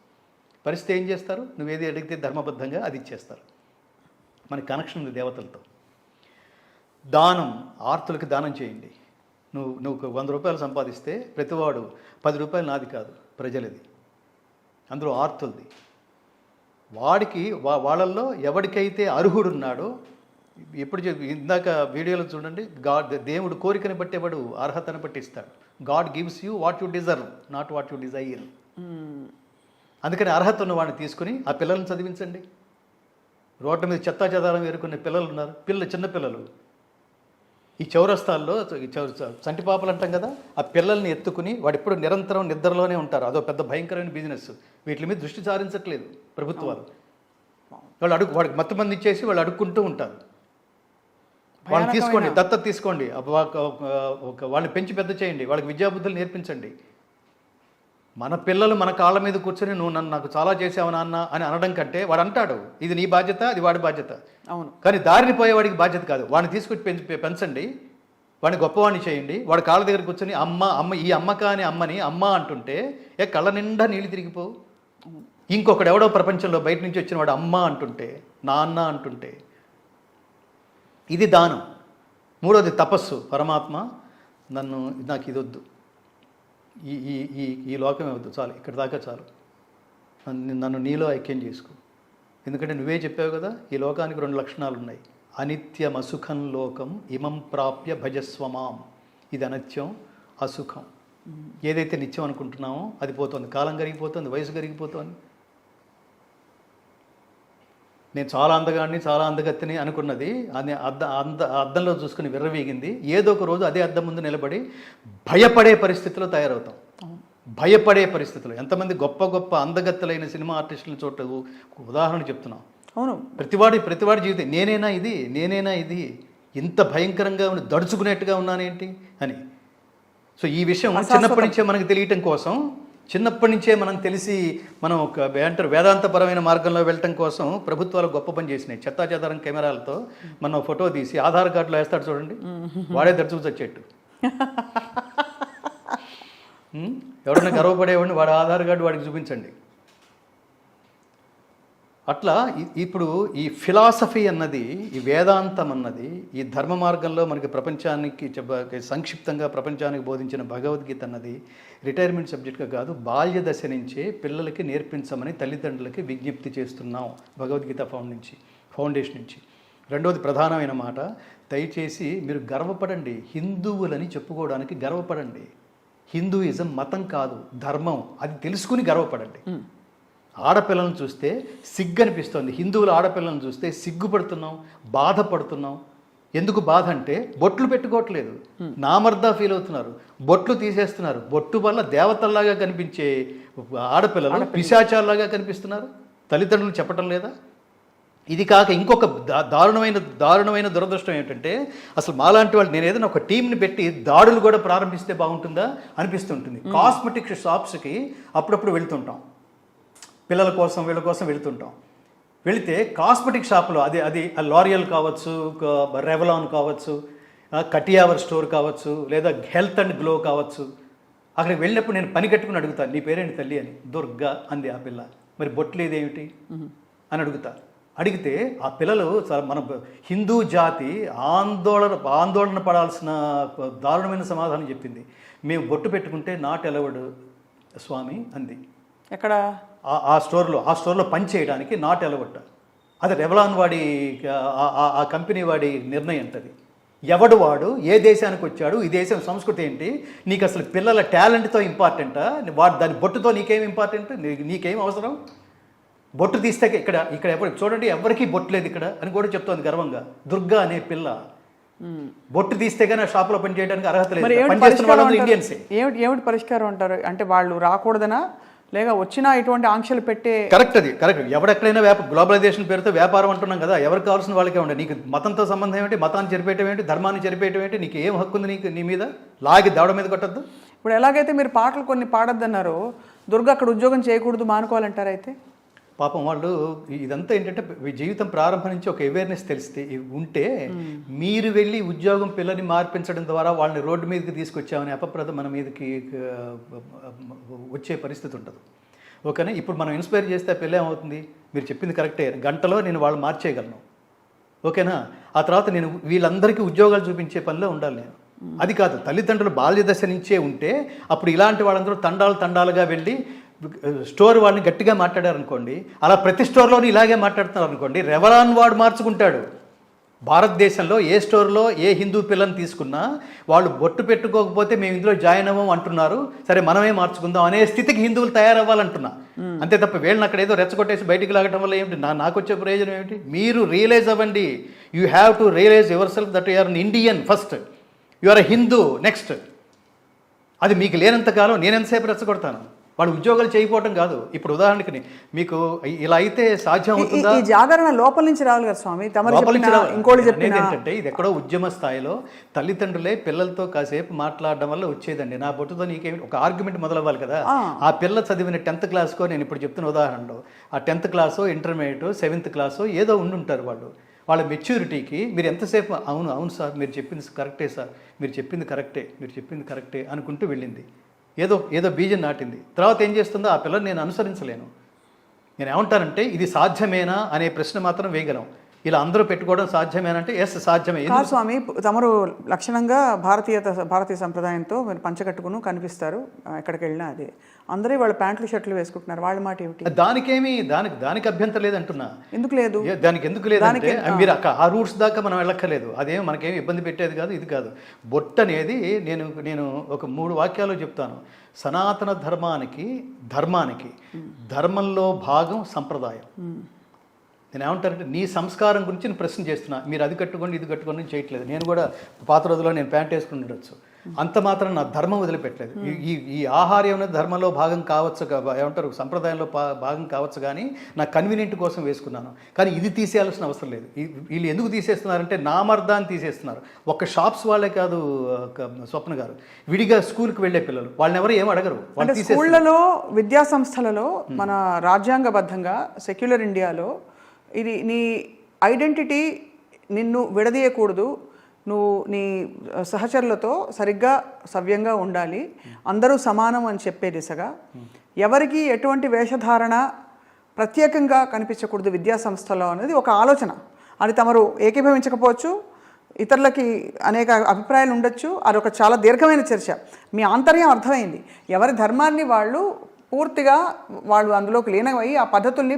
పరిస్థితి ఏం చేస్తారు? నువ్వేది అడిగితే ధర్మబద్ధంగా అది ఇచ్చేస్తారు. మనకి కనెక్షన్ ఉంది దేవతలతో. దానం, ఆర్తులకి దానం చేయండి. నువ్వు 100 రూపాయలు సంపాదిస్తే ప్రతివాడు 10 రూపాయలు నాది కాదు, ప్రజలది, అందులో ఆర్తులది. వాడికి వాళ్ళల్లో ఎవరికైతే అర్హుడున్నాడో, ఎప్పుడు ఇందాక వీడియోలో చూడండి, దేవుడు కోరికని బట్టి వాడు అర్హతను బట్టి ఇస్తాడు. God gives you what you deserve, not what you Dzire. అందుకని అర్హత ఉన్న వాడిని తీసుకుని ఆ పిల్లల్ని చదివించండి. రోడ్ల మీద చెత్తా చెదారం వేరుకునే పిల్లలు ఉన్నారు, చిన్న పిల్లలు. ఈ చౌరస్తాల్లో చంటి పాపలు అంటాం కదా, ఆ పిల్లల్ని ఎత్తుకుని వాడు ఎప్పుడు నిరంతరం నిద్రలోనే ఉంటారు. అదో పెద్ద భయంకరమైన బిజినెస్. వీటి మీద దృష్టి సారించట్లేదు ప్రభుత్వాలు. వాడికి మొత్తం మంది ఇచ్చేసి వాళ్ళు అడుక్కుంటూ ఉంటారు. వాళ్ళని తీసుకోండి, దత్తత తీసుకోండి, వాళ్ళని పెంచి పెద్ద చేయండి, వాళ్ళకి విద్యాబుద్ధులు నేర్పించండి. మన పిల్లలు మన కాళ్ళ మీద కూర్చొని నువ్వు నాకు చాలా చేసావు నాన్న అని అనడం కంటే, వాడు అంటాడు ఇది నీ బాధ్యత, అది వాడి బాధ్యత. అవును, కానీ దారిని పోయేవాడికి బాధ్యత కాదు. వాడిని తీసుకొచ్చి పెంచండి, వాడిని గొప్పవాడిని చేయండి. వాడి కాళ్ళ దగ్గర కూర్చొని అమ్మ ఈ అమ్మ కాని అమ్మని అమ్మ అంటుంటే కళ్ళ నిండా నీళ్ళు తిరిగిపోవు. ఇంకొకడు ఎవడో ప్రపంచంలో బయట నుంచి వచ్చిన వాడు అమ్మ అంటుంటే, నాన్న అంటుంటే. ఇది దానం. 3వది తపస్సు. పరమాత్మ నాకు ఇది వద్దు, ఈ లోకమే వద్దు, చాలు, ఇక్కడ దాకా చాలు, నన్ను నీలో ఐక్యం చేసుకో. ఎందుకంటే నువ్వే చెప్పావు కదా, ఈ లోకానికి 2 లక్షణాలు ఉన్నాయి. అనిత్యం అసుఖం లోకం ఇమం ప్రాప్య భజస్వమాం. ఇది అనిత్యం, అసుఖం. ఏదైతే నిత్యం అనుకుంటున్నామో అది పోతుంది, కాలం కరిగిపోతుంది, వయసు కరిగిపోతుంది. నేను చాలా అందగాడిని, చాలా అందగత్తిని అనుకున్నది అది అద్దంలో చూసుకుని విర్రవీగింది. ఏదో ఒక రోజు అదే అద్దం ముందు నిలబడి భయపడే పరిస్థితిలో తయారవుతాం. భయపడే పరిస్థితులు. ఎంతమంది గొప్ప గొప్ప అందగత్తులైన సినిమా ఆర్టిస్టుల చోట ఉదాహరణ చెప్తున్నాం. అవును, ప్రతివాడి జీవితం నేనేనా ఇది ఇంత భయంకరంగా దడుచుకునేట్టుగా ఉన్నానేంటి అని. సో ఈ విషయం చిన్నప్పటి నుంచే మనకు తెలియటం కోసం, చిన్నప్పటి నుంచే మనం తెలిసి మనం వేదాంతపరమైన మార్గంలో వెళ్ళటం కోసం ప్రభుత్వాలు గొప్ప పని చేసినాయి. చెత్తాచెదారం కెమెరాలతో మనం ఫోటో తీసి ఆధార్ కార్డులో వేస్తాడు చూడండి, వాడే దడుచుకు చచ్చేట్టు. ఎవడన్నా గర్వపడేవాడిని వాడి ఆధార్ కార్డు వాడికి చూపించండి. అట్లా ఇప్పుడు ఈ ఫిలాసఫీ అన్నది, ఈ వేదాంతం అన్నది, ఈ ధర్మ మార్గంలో మనకి ప్రపంచానికి సంక్షిప్తంగా ప్రపంచానికి బోధించిన భగవద్గీత అన్నది రిటైర్మెంట్ సబ్జెక్ట్గా కాదు, బాల్య దశ నుంచే పిల్లలకి నేర్పించమని తల్లిదండ్రులకి విజ్ఞప్తి చేస్తున్నాం భగవద్గీత ఫౌండేషన్ నుంచి. 2వది ప్రధానమైన మాట, దయచేసి మీరు గర్వపడండి, హిందువులని చెప్పుకోవడానికి గర్వపడండి. హిందూయిజం మతం కాదు, ధర్మం. అది తెలుసుకుని గర్వపడండి. ఆడపిల్లలను చూస్తే సిగ్గు అనిపిస్తుంది. హిందువుల ఆడపిల్లలను చూస్తే సిగ్గుపడుతున్నాం, బాధపడుతున్నాం. ఎందుకు బాధ అంటే బొట్లు పెట్టుకోవట్లేదు, నామర్దా ఫీల్ అవుతున్నారు, బొట్లు తీసేస్తున్నారు. బొట్టు వల్ల దేవతల్లాగా కనిపించే ఆడపిల్లలు పిశాచాల్లాగా కనిపిస్తున్నారు. తల్లిదండ్రులు చెప్పటం లేదా? ఇది కాక ఇంకొక దారుణమైన దురదృష్టం ఏంటంటే, అసలు మాలాంటి వాళ్ళు, నేను ఏదైనా ఒక టీంని పెట్టి దాడులు కూడా ప్రారంభిస్తే బాగుంటుందా అనిపిస్తుంటుంది. కాస్మెటిక్ షాప్స్కి అప్పుడప్పుడు వెళ్తుంటాం, పిల్లల కోసం వీళ్ళ కోసం వెళుతుంటాం. వెళితే కాస్మెటిక్ షాపులో అది లారియల్ కావచ్చు, రెవలాన్ కావచ్చు, కటియావర్ స్టోర్ కావచ్చు, లేదా హెల్త్ అండ్ గ్లో కావచ్చు. అక్కడికి వెళ్ళినప్పుడు నేను పని కట్టుకుని అడుగుతాను, నీ పేరేంటి తల్లి అని. దుర్గా అంది ఆ పిల్ల. మరి బొట్టు లేదేమిటి అని అడిగితే ఆ పిల్లలు మన హిందూ జాతి ఆందోళన పడాల్సిన దారుణమైన సమాధానం చెప్పింది. మేము బొట్టు పెట్టుకుంటే నాట్ అలౌడ్ స్వామి అంది. ఎక్కడ? ఆ స్టోర్లో పని చేయడానికి నాట్ అలౌడ్. అది రెవలాన్ వాడి ఆ కంపెనీ వాడి నిర్ణయం అంటది. ఎవడు వాడు, ఏ దేశానికి వచ్చాడు, ఈ దేశం సంస్కృతి ఏంటి, నీకు అసలు పిల్లల టాలెంట్తో ఇంపార్టెంటా, దాని బొట్టుతో నీకేం ఇంపార్టెంట్, నీకేం అవసరం? బొట్టు తీస్తే ఇక్కడ ఎప్పుడు చూడండి ఎవరికీ బొట్టు లేదు ఇక్కడ అని కూడా చెప్తోంది గర్వంగా. దుర్గా అనే పిల్ల బొట్టు తీస్తే కానీ ఆ షాప్లో పని చేయడానికి అర్హత లేదు. పనిచేస్తున్న వాళ్ళు ఇండియన్సే. ఏమిటి పరిష్కారం అంటారు? అంటే వాళ్ళు రాకూడదనా, లేక వచ్చినా ఇటువంటి ఆంక్షలు పెట్టే? కరెక్ట్. ఎవడెక్కడైనా గ్లోబలైజేషన్ పేరుతో వ్యాపారం అంటున్నాం కదా, ఎవరికి కావాల్సిన వాళ్ళకే ఉండే. నీకు మతంతో సంబంధం ఏంటి, మతాన్ని చెరిపేయటం ఏంటి, ధర్మాన్ని చెరిపేయటం ఏంటి, నీకు ఏం హక్కు ఉంది నీ మీద? లాగి దవడ మీద కొట్టద్దు. ఇప్పుడు ఎలాగైతే మీరు పాటలు కొన్ని పాడొద్దన్నారో, దుర్గా అక్కడ ఉద్యోగం చేయకూడదు, మానుకోవాలంటారు. అయితే పాపం వాళ్ళు ఇదంతా ఏంటంటే జీవితం ప్రారంభం నుంచి ఒక అవేర్నెస్ తెలిస్తే ఉంటే మీరు వెళ్ళి ఉద్యోగం పిల్లని మార్పించడం ద్వారా వాళ్ళని రోడ్డు మీదకి తీసుకొచ్చామని అపప్రద మన మీదకి వచ్చే పరిస్థితి ఉంటుంది. ఓకేనా? ఇప్పుడు మనం ఇన్స్పైర్ చేస్తే పిల్ల ఏమవుతుంది? మీరు చెప్పింది కరెక్టే, గంటలో నేను వాళ్ళు మార్చేయగలను. ఓకేనా? ఆ తర్వాత నేను వీళ్ళందరికీ ఉద్యోగాలు చూపించే పనిలో ఉండాలి నేను. అది కాదు, తల్లిదండ్రులు బాల్య దశ నుంచే ఉంటే అప్పుడు ఇలాంటి వాళ్ళందరూ తండాలుగా వెళ్ళి స్టోర్ వాడిని గట్టిగా మాట్లాడారనుకోండి, అలా ప్రతి స్టోర్లోని ఇలాగే మాట్లాడుతున్నారు అనుకోండి, రెవలాన్ వాడు మార్చుకుంటాడు. భారతదేశంలో ఏ స్టోర్లో ఏ హిందూ పిల్లని తీసుకున్నా వాళ్ళు బొట్టు పెట్టుకోకపోతే మేము ఇందులో జాయిన్ అవ్వం అంటున్నారు, సరే మనమే మార్చుకుందాం అనే స్థితికి హిందువులు తయారవ్వాలంటున్నా. అంతే తప్ప వీళ్ళని అక్కడ ఏదో రెచ్చగొట్టేసి బయటికి లాగటం వల్ల ఏమిటి, నాకు వచ్చే ప్రయోజనం ఏమిటి? మీరు రియలైజ్ అవ్వండి. You have to realize yourself that you are an Indian first, you are a Hindu next. అది మీకు లేనంతకాలం నేను ఎంతసేపు రెచ్చగొడతాను? వాళ్ళు ఉద్యోగాలు చేయకపోవటం కాదు. ఇప్పుడు ఉదాహరణకి మీకు ఇలా అయితే సాధ్యం అవుతుందా? ఈ జాగరణ లోపల నుంచి రావాలి కదా స్వామి. ఇంకోటి ఏంటంటే ఇది ఎక్కడో ఉద్యమ స్థాయిలో తల్లిదండ్రులే పిల్లలతో కాసేపు మాట్లాడడం వల్ల వచ్చేదండి. నా బొట్టుతో నీకేమి ఒక ఆర్గ్యుమెంట్ మొదలవ్వాలి కదా. ఆ పిల్ల చదివిన 10th క్లాస్కో, నేను ఇప్పుడు చెప్తున్న ఉదాహరణలో ఆ 10th క్లాసో ఇంటర్మీడియట్ 7th క్లాసో ఏదో ఉండుంటారు వాళ్ళు. వాళ్ళ మెచ్యూరిటీకి మీరు ఎంతసేపు అవును సార్ మీరు చెప్పింది కరెక్టే సార్, మీరు చెప్పింది కరెక్టే అనుకుంటూ వెళ్ళింది. ఏదో బీజం నాటింది. తర్వాత ఏం చేస్తుందో ఆ పిల్లని నేను అనుసరించలేను. నేను ఏమంటానంటే ఇది సాధ్యమేనా అనే ప్రశ్న మాత్రం వేయగలం. ఇలా అందరూ పెట్టుకోవడం సాధ్యమేనంటే ఎస్ సాధ్యమే. స్వామి తమరు లక్షణంగా భారతీయ సంప్రదాయంతో మీరు పంచకట్టుకును కనిపిస్తారు ఎక్కడికి వెళ్ళినా. అదే అందరూ వాళ్ళ ప్యాంట్లు షర్ట్లు వేసుకుంటున్నారు, వాళ్ళ మాట ఏమిటి? దానికి అభ్యంతరం లేదంటున్నా. ఎందుకు లేదు? దానికి ఎందుకు లేదంటే మీరు ఆ రూట్స్ దాకా మనం వెళ్ళక్కర్లేదు. అదేమి మనకేమి ఇబ్బంది పెట్టేది కాదు. ఇది కాదు బొట్టు అనేది. నేను ఒక 3 వాక్యాలు చెప్తాను. సనాతన ధర్మానికి ధర్మంలో భాగం సంప్రదాయం. నేను ఏమంటానంటే నీ సంస్కారం గురించి నేను ప్రశ్న చేస్తున్నా. మీరు అది కట్టుకోండి ఇది కట్టుకోండి చేయట్లేదు. నేను కూడా పాత రోజుల్లో నేను ప్యాంట్ వేసుకుని ఉండొచ్చు, అంత మాత్రం నా ధర్మం వదిలిపెట్టలేదు. ఈ ఆహారం అనేది ధర్మంలో భాగం కావచ్చు, ఏమంటారు సంప్రదాయంలో భాగం కావచ్చు, కానీ నా కన్వీనియంట్ కోసం వేసుకున్నాను. కానీ ఇది తీసేయాల్సిన అవసరం లేదు. వీళ్ళు ఎందుకు తీసేస్తున్నారంటే నామర్థాన్ని తీసేస్తున్నారు. ఒక షాప్స్ వాళ్ళే కాదు స్వప్న గారు, విడిగా స్కూల్కి వెళ్ళే పిల్లలు వాళ్ళని ఎవరు ఏం అడగరు. స్కూళ్ళలో విద్యా సంస్థలలో మన రాజ్యాంగబద్ధంగా సెక్యులర్ ఇండియాలో ఇది నీ ఐడెంటిటీ నిన్ను విడదీయకూడదు, నువ్వు నీ సహచరులతో సరిగ్గా సవ్యంగా ఉండాలి, అందరూ సమానం అని చెప్పే దిశగా ఎవరికి ఎటువంటి వేషధారణ ప్రత్యేకంగా కనిపించకూడదు విద్యా సంస్థలో అనేది ఒక ఆలోచన. అది తమరు ఏకీభవించకపోవచ్చు, ఇతరులకి అనేక అభిప్రాయాలు ఉండొచ్చు. అదొక చాలా దీర్ఘమైన చర్చ. మీ ఆంతర్యం అర్థమైంది. ఎవరి ధర్మాన్ని వాళ్ళు పూర్తిగా వాళ్ళు అందులోకి లీనమై ఆ పద్ధతుల్ని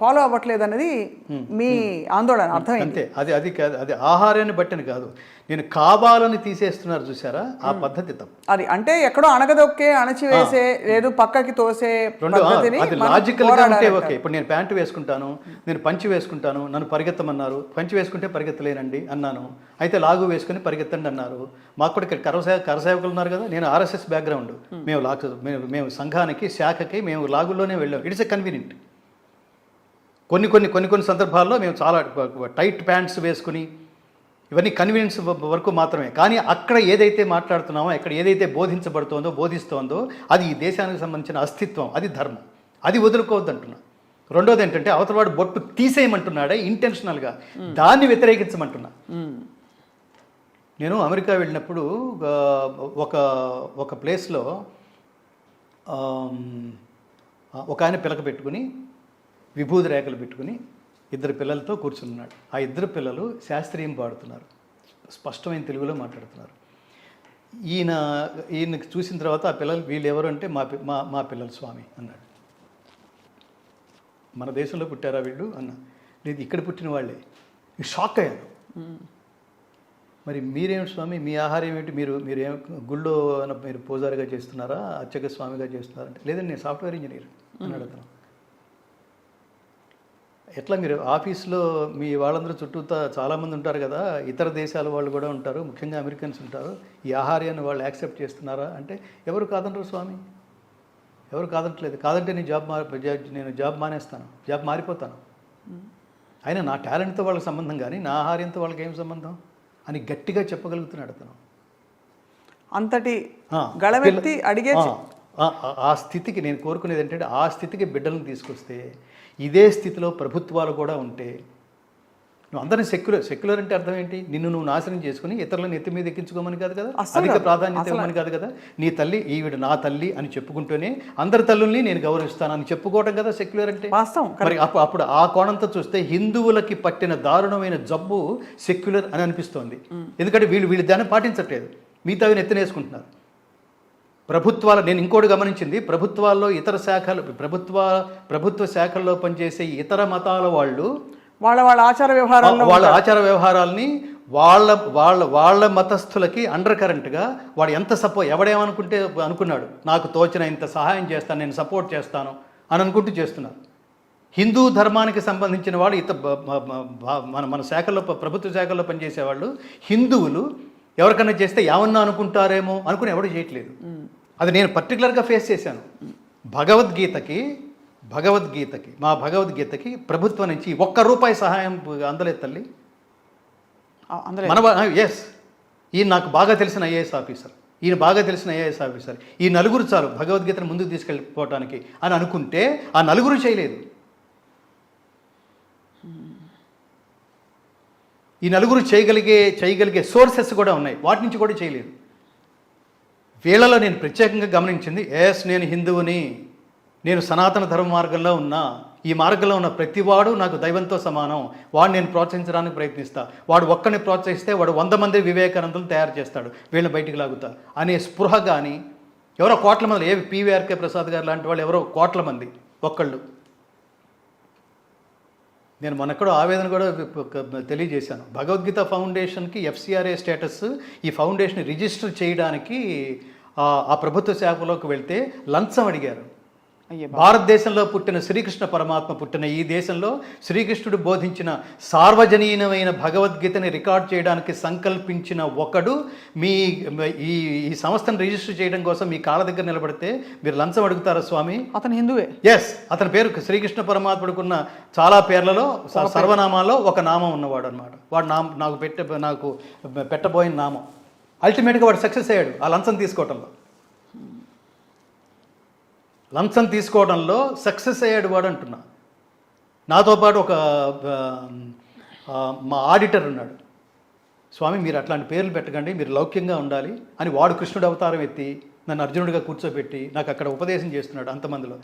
ఫాలో అవ్వట్లేదు అనేది మీ ఆందోళన, అర్థమైంది. అంతే. అది ఆహారాన్ని బట్టిని కాదు, నేను కావాలని తీసేస్తున్నారు చూసారా, ఆ పద్ధతి తప్పు. అది అంటే ఎక్కడో అణగదొక్కే అణచివేసే లేదు పక్కకి తోసే పద్ధతిని అది లాజికల్గా ఉంటే ఓకే. ఇప్పుడు నేను ప్యాంటు వేసుకుంటాను, నేను పంచి వేసుకుంటాను, నన్ను పరిగెత్తమన్నారు, పంచి వేసుకుంటే పరిగెత్తలేనండి అన్నాను, అయితే లాగు వేసుకుని పరిగెత్తండి అన్నారు. మాకు కూడా ఇక్కడ కరసేవకులు ఉన్నారు కదా, నేను RSS బ్యాక్గ్రౌండ్, మేము సంఘానికి శాఖకి మేము లాగుల్లోనే వెళ్ళాం. It's a convenient. కొన్ని సందర్భాల్లో మేము చాలా టైట్ ప్యాంట్స్ వేసుకుని ఇవన్నీ కన్వీనియన్స్ వరకు మాత్రమే. కానీ అక్కడ ఏదైతే మాట్లాడుతున్నామో, అక్కడ ఏదైతే బోధిస్తోందో అది ఈ దేశానికి సంబంధించిన అస్తిత్వం, అది ధర్మం, అది వదులుకోవద్దు అంటున్నా. రెండోది ఏంటంటే అవతలవాడు బొట్టు తీసేయమంటున్నాడే ఇంటెన్షనల్గా, దాన్ని వ్యతిరేకించమంటున్నా. నేను అమెరికా వెళ్ళినప్పుడు ఒక ప్లేస్లో ఒక ఆయన పిలక పెట్టుకుని విభూది రేఖలు పెట్టుకుని 2 పిల్లలతో కూర్చున్నాడు. ఆ 2 పిల్లలు శాస్త్రీయం పాడుతున్నారు, స్పష్టమైన తెలుగులో మాట్లాడుతున్నారు. ఈయనకి చూసిన తర్వాత ఆ పిల్లలు వీళ్ళు ఎవరు అంటే మా పిల్లలు స్వామి అన్నాడు. మన దేశంలో పుట్టారా వీళ్ళు అన్న. లేదు, ఇక్కడ పుట్టిన వాళ్ళే. షాక్ అయ్యాను. మరి మీరేమిటి స్వామి, మీ ఆహారం ఏమిటి, మీరేం గుళ్ళో మీరు పూజారిగా చేస్తున్నారా, అర్చక స్వామిగా చేస్తున్నారా అంటే, లేదండి నేను సాఫ్ట్వేర్ ఇంజనీర్ అన్నాడు అతను. ఎట్లా మీరు ఆఫీస్లో మీ వాళ్ళందరూ చుట్టూతా చాలామంది ఉంటారు కదా, ఇతర దేశాల వాళ్ళు కూడా ఉంటారు, ముఖ్యంగా అమెరికన్స్ ఉంటారు, ఈ ఆహార్యాన్ని వాళ్ళు యాక్సెప్ట్ చేస్తున్నారా అంటే, ఎవరు కాదంటారు స్వామి, ఎవరు కాదంటలేదు. కాదంటే నేను జాబ్ మానేస్తాను, జాబ్ మారిపోతాను. అయినా నా టాలెంట్తో వాళ్ళకి సంబంధం కానీ నా ఆహార్యంతో వాళ్ళకి ఏం సంబంధం అని గట్టిగా చెప్పగలుగుతున్నాడు అతను. అంతటి గళవెత్తి అడిగే ఆ స్థితికి నేను కోరుకునేది ఏంటంటే, ఆ స్థితికి బిడ్డలను తీసుకొస్తే, ఇదే స్థితిలో ప్రభుత్వాలు కూడా ఉంటే, నువ్వు అందరినీ సెక్యులర్ అంటే అర్థం ఏంటి, నిన్ను నువ్వు నాశనం చేసుకుని ఇతరులను ఎత్తి మీద ఎక్కించుకోమని కాదు కదా, అధిక ప్రాధాన్యత ఇవ్వమని కాదు కదా. నీ తల్లి ఈవిడ నా తల్లి అని చెప్పుకుంటూనే అందరి తల్లుల్ని నేను గౌరవిస్తానని చెప్పుకోవడం కదా సెక్యులర్ అంటే. మరి అప్పుడు ఆ కోణంతో చూస్తే హిందువులకి పట్టిన దారుణమైన జబ్బు సెక్యులర్ అని అనిపిస్తోంది. ఎందుకంటే వీళ్ళు దాన్ని పాటించట్లేదు, మిగతావి ఎత్తినేసుకుంటున్నారు. నేను ఇంకోటి గమనించింది, ప్రభుత్వాల్లో ఇతర శాఖలు ప్రభుత్వ శాఖల్లో పనిచేసే ఇతర మతాల వాళ్ళు వాళ్ళ ఆచార వ్యవహారాలని వాళ్ళ మతస్థులకి అండర్ కరెంట్గా వాడు ఎంత అనుకున్నాడు, నాకు తోచిన ఇంత సహాయం చేస్తాను, నేను సపోర్ట్ చేస్తాను అని అనుకుంటూ చేస్తున్నారు. హిందూ ధర్మానికి సంబంధించిన వాళ్ళు మన శాఖల్లో ప్రభుత్వ శాఖల్లో పనిచేసేవాళ్ళు హిందువులు ఎవరికన్నా చేస్తే ఏమన్నా అనుకుంటారేమో అనుకుని ఎవడు చేయట్లేదు. అది నేను పర్టికులర్గా ఫేస్ చేశాను. మా భగవద్గీతకి ప్రభుత్వం నుంచి ₹1 సహాయం అందలేదు తల్లి. ఎస్, ఈయన నాకు బాగా తెలిసిన ఐఏఎస్ ఆఫీసర్, ఈ నలుగురు చాలు భగవద్గీతను ముందుకు తీసుకెళ్ళిపోవటానికి అని అనుకుంటే ఆ నలుగురు చేయలేదు. ఈ నలుగురు చేయగలిగే సోర్సెస్ కూడా ఉన్నాయి, వాటి నుంచి కూడా చేయలేదు. వీళ్ళలో నేను ప్రత్యేకంగా గమనించింది, నేను హిందువుని, నేను సనాతన ధర్మ మార్గంలో ఉన్నా, ఈ మార్గంలో ఉన్న ప్రతివాడు నాకు దైవంతో సమానం, వాడిని నేను ప్రోత్సహించడానికి ప్రయత్నిస్తా, వాడు ఒక్కడిని ప్రోత్సహిస్తే వాడు 100 మంది వివేకానందులు తయారు చేస్తాడు, వీళ్ళని బయటికి లాగుతా అనే స్పృహ. కానీ ఎవరో కోట్ల మంది, పివిఆర్కే ప్రసాద్ గారు లాంటి వాళ్ళు ఎవరో కోట్ల మంది ఒక్కళ్ళు. నేను మొన్నెక్కడో ఆవేదన కూడా తెలియజేశాను. భగవద్గీత ఫౌండేషన్కి FCRA స్టేటస్, ఈ ఫౌండేషన్ రిజిస్టర్ చేయడానికి ఆ ప్రభుత్వ శాఖలోకి వెళ్తే లంచం అడిగారు. భారతదేశంలో పుట్టిన శ్రీకృష్ణ పరమాత్మ పుట్టిన ఈ దేశంలో శ్రీకృష్ణుడు బోధించిన సార్వజనీయమైన భగవద్గీతని రికార్డ్ చేయడానికి సంకల్పించిన ఒకడు ఈ సంస్థను రిజిస్టర్ చేయడం కోసం మీ కాళ్ళ దగ్గర నిలబడితే మీరు లంచం అడుగుతారా స్వామి? అతను హిందువే. ఎస్, అతని పేరు శ్రీకృష్ణ పరమాత్ముడుకున్న చాలా పేర్లలో సర్వనామాల్లో ఒక నామం ఉన్నవాడు అనమాట. వాడు నాకు పెట్టబోయిన నామం. అల్టిమేట్గా వాడు సక్సెస్ అయ్యాడు ఆ లంచం తీసుకోవడంలో సక్సెస్ అయ్యాడు వాడు అంటున్నా. నాతో పాటు మా ఆడిటర్ ఉన్నాడు. స్వామి మీరు అట్లాంటి పేర్లు పెట్టకండి, మీరు లౌక్యంగా ఉండాలి అని వాడు కృష్ణుడు అవతారం ఎత్తి నన్ను అర్జునుడిగా కూర్చోబెట్టి నాకు అక్కడ ఉపదేశం చేస్తున్నాడు. అంతమందిలో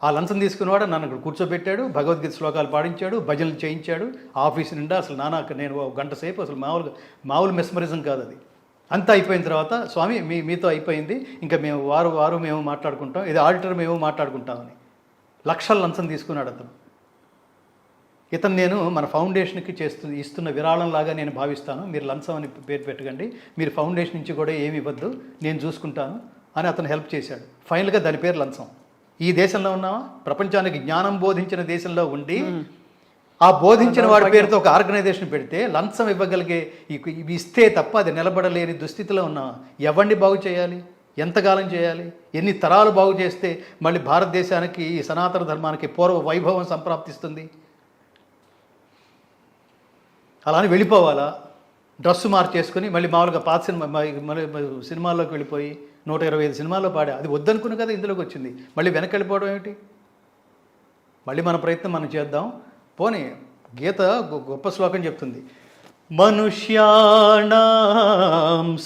ఆ లంచం తీసుకున్నవాడు నన్ను అక్కడ కూర్చోబెట్టాడు, భగవద్గీత శ్లోకాలు పాడించాడు, భజనలు చేయించాడు. ఆఫీస్ నిండా అసలు నేను 1 గంట సేపు అసలు మామూలు మెస్మరిజం కాదు అది. అంతా అయిపోయిన తర్వాత స్వామి మీతో అయిపోయింది, ఇంకా మేము వారు మేము మాట్లాడుకుంటాం, ఇది ఆడిటర్ మేము మాట్లాడుకుంటామని లక్షల లంచం తీసుకున్నాడు అతను. ఇతను నేను మన ఫౌండేషన్కి ఇస్తున్న విరాళంలాగా నేను భావిస్తాను, మీరు లంచం అని పేరు పెట్టకండి, మీరు ఫౌండేషన్ నుంచి కూడా ఏమి ఇవ్వద్దు, నేను చూసుకుంటాను అని అతను హెల్ప్ చేశాడు. ఫైనల్గా దాని పేరు లంచం. ఈ దేశంలో ఉన్నావా, ప్రపంచానికి జ్ఞానం బోధించిన దేశంలో ఉండి ఆ బోధించిన వాడి పేరుతో ఒక ఆర్గనైజేషన్ పెడితే లంచం ఇవ్వగలిగే ఇవి ఇస్తే తప్ప అది నిలబడలేని దుస్థితిలో ఉన్నావా? ఎవరిని బాగు చేయాలి, ఎంతకాలం చేయాలి, ఎన్ని తరాలు బాగు చేస్తే మళ్ళీ భారతదేశానికి ఈ సనాతన ధర్మానికి పూర్వ వైభవం సంప్రాప్తిస్తుంది? అలా అని వెళ్ళిపోవాలా? డ్రెస్సు మార్చేసుకుని మళ్ళీ మామూలుగా పాత సినిమాల్లోకి వెళ్ళిపోయి 125 సినిమాల్లో పాడా, అది వద్దనుకున్న కదా ఇందులోకి వచ్చింది, మళ్ళీ వెనక్కి వెళ్ళిపోవడం ఏమిటి? మళ్ళీ మన ప్రయత్నం మనం చేద్దాం. పోనీ గీత గొప్ప శ్లోకం చెప్తుంది, మనుష్యాణం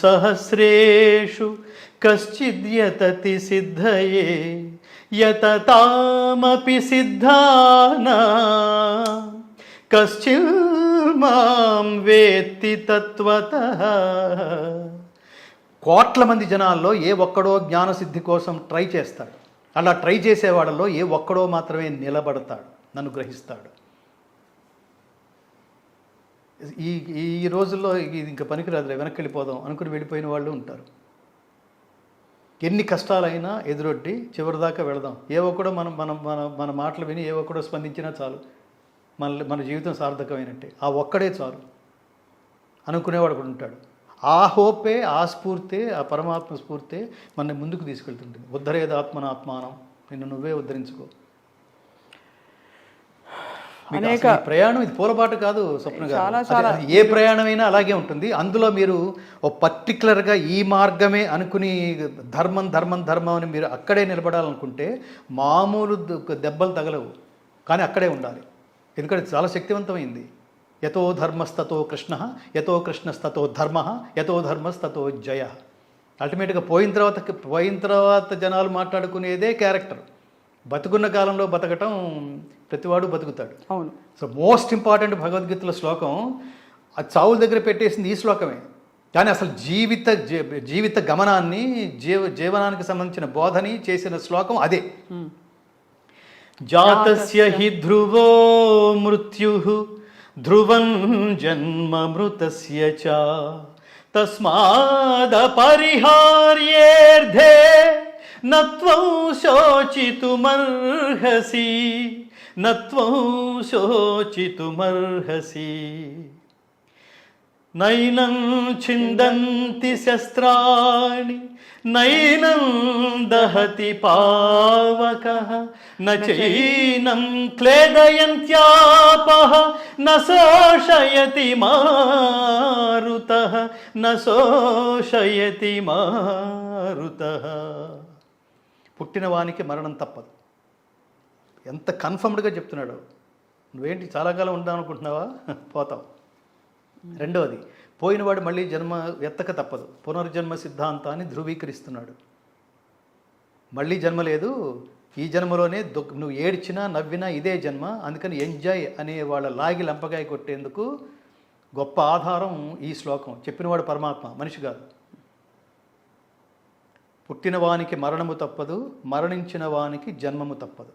సహస్రేషు కశ్చిద్యతతి సిద్ధయే యతతామపి సిద్ధానా కశ్చిల్ మాం వేత్తి తత్వతః. కోట్ల మంది జనాల్లో ఏ ఒక్కడో జ్ఞానసిద్ధి కోసం ట్రై చేస్తాడు. అలా ట్రై చేసేవాళ్ళలో ఏ ఒక్కడో మాత్రమే నిలబడతాడు, నన్ను గ్రహిస్తాడు. ఈ ఈ రోజుల్లో ఇది ఇంకా పనికిరాదులే, వెనక్కి వెళ్ళిపోదాం అనుకుని వెళ్ళిపోయిన వాళ్ళు ఉంటారు. ఎన్ని కష్టాలైనా ఎదురొడ్డి చివరిదాకా వెళదాం, ఏ ఒక్కడో మనం మనం మన మన మాటలు విని ఏ ఒక్కడో స్పందించినా చాలు, మన జీవితం సార్థకమైనట్టే, ఆ ఒక్కడే చాలు అనుకునేవాడు కూడా ఉంటాడు. ఆ హోపే, ఆ స్ఫూర్తే, ఆ పరమాత్మ స్ఫూర్తే మన ముందుకు తీసుకెళ్తుంటుంది. ఉద్ధరేద ఆత్మనాత్మానం, నిన్ను నువ్వే ఉద్ధరించుకో. అనేక ప్రయాణం ఇది పూలబాట కాదు స్వప్న గారు. ఏ ప్రయాణమైనా అలాగే ఉంటుంది. అందులో మీరు ఓ పర్టికులర్గా ఈ మార్గమే అనుకుని ధర్మం ధర్మం ధర్మం అని మీరు అక్కడే నిలబడాలనుకుంటే మామూలు దెబ్బలు తగలవు, కానీ అక్కడే ఉండాలి. ఎందుకంటే చాలా శక్తివంతమైంది. యతో ధర్మస్తతో కృష్ణ, యతో కృష్ణస్తతో ధర్మ, యతో ధర్మస్తతో జయ. అల్టిమేట్గా పోయిన తర్వాత జనాలు మాట్లాడుకునేదే క్యారెక్టర్. బతుకున్న కాలంలో బతకటం ప్రతివాడు బతుకుతాడు. అవును. సో మోస్ట్ ఇంపార్టెంట్ భగవద్గీతలో శ్లోకం అది చావుల దగ్గర పెట్టేసింది ఈ శ్లోకమే. కానీ అసలు జీవిత గమనాన్ని, జీవనానికి సంబంధించిన బోధని చేసిన శ్లోకం అదే. జాతస్య హి ధ్రువో మృత్యుః ధ్రువం జన్మ మృతస్య చ తస్మాదపరిహార్యేర్థే నత్వం శోచితుమర్హసి, నత్వం శోచితుమర్హసి. నైనం ఛిందంతి శస్త్రాణి నైనం దహతి పావకః నచైనం క్లేదయంత్యాపః నశోషయతి మారుతః, నశోషయతి మారుతః. పుట్టిన వానికి మరణం తప్పదు. ఎంత కన్ఫర్మ్డ్గా చెప్తున్నాడు. నువ్వేంటి చాలా కాలం ఉందాం అనుకుంటున్నావా? పోతావు. రెండవది, పోయినవాడు మళ్ళీ జన్మ ఎత్తక తప్పదు. పునర్జన్మ సిద్ధాంతాన్ని ధృవీకరిస్తున్నాడు. మళ్ళీ జన్మ లేదు, ఈ జన్మలోనే నువ్వు ఏడ్చినా నవ్వినా ఇదే జన్మ, అందుకని ఎంజాయ్ అనే వాళ్ళ లాగి లంపకాయ కొట్టేందుకు గొప్ప ఆధారం ఈ శ్లోకం. చెప్పినవాడు పరమాత్మ, మనిషి కాదు. పుట్టిన వానికి మరణము తప్పదు, మరణించిన వానికి జన్మము తప్పదు.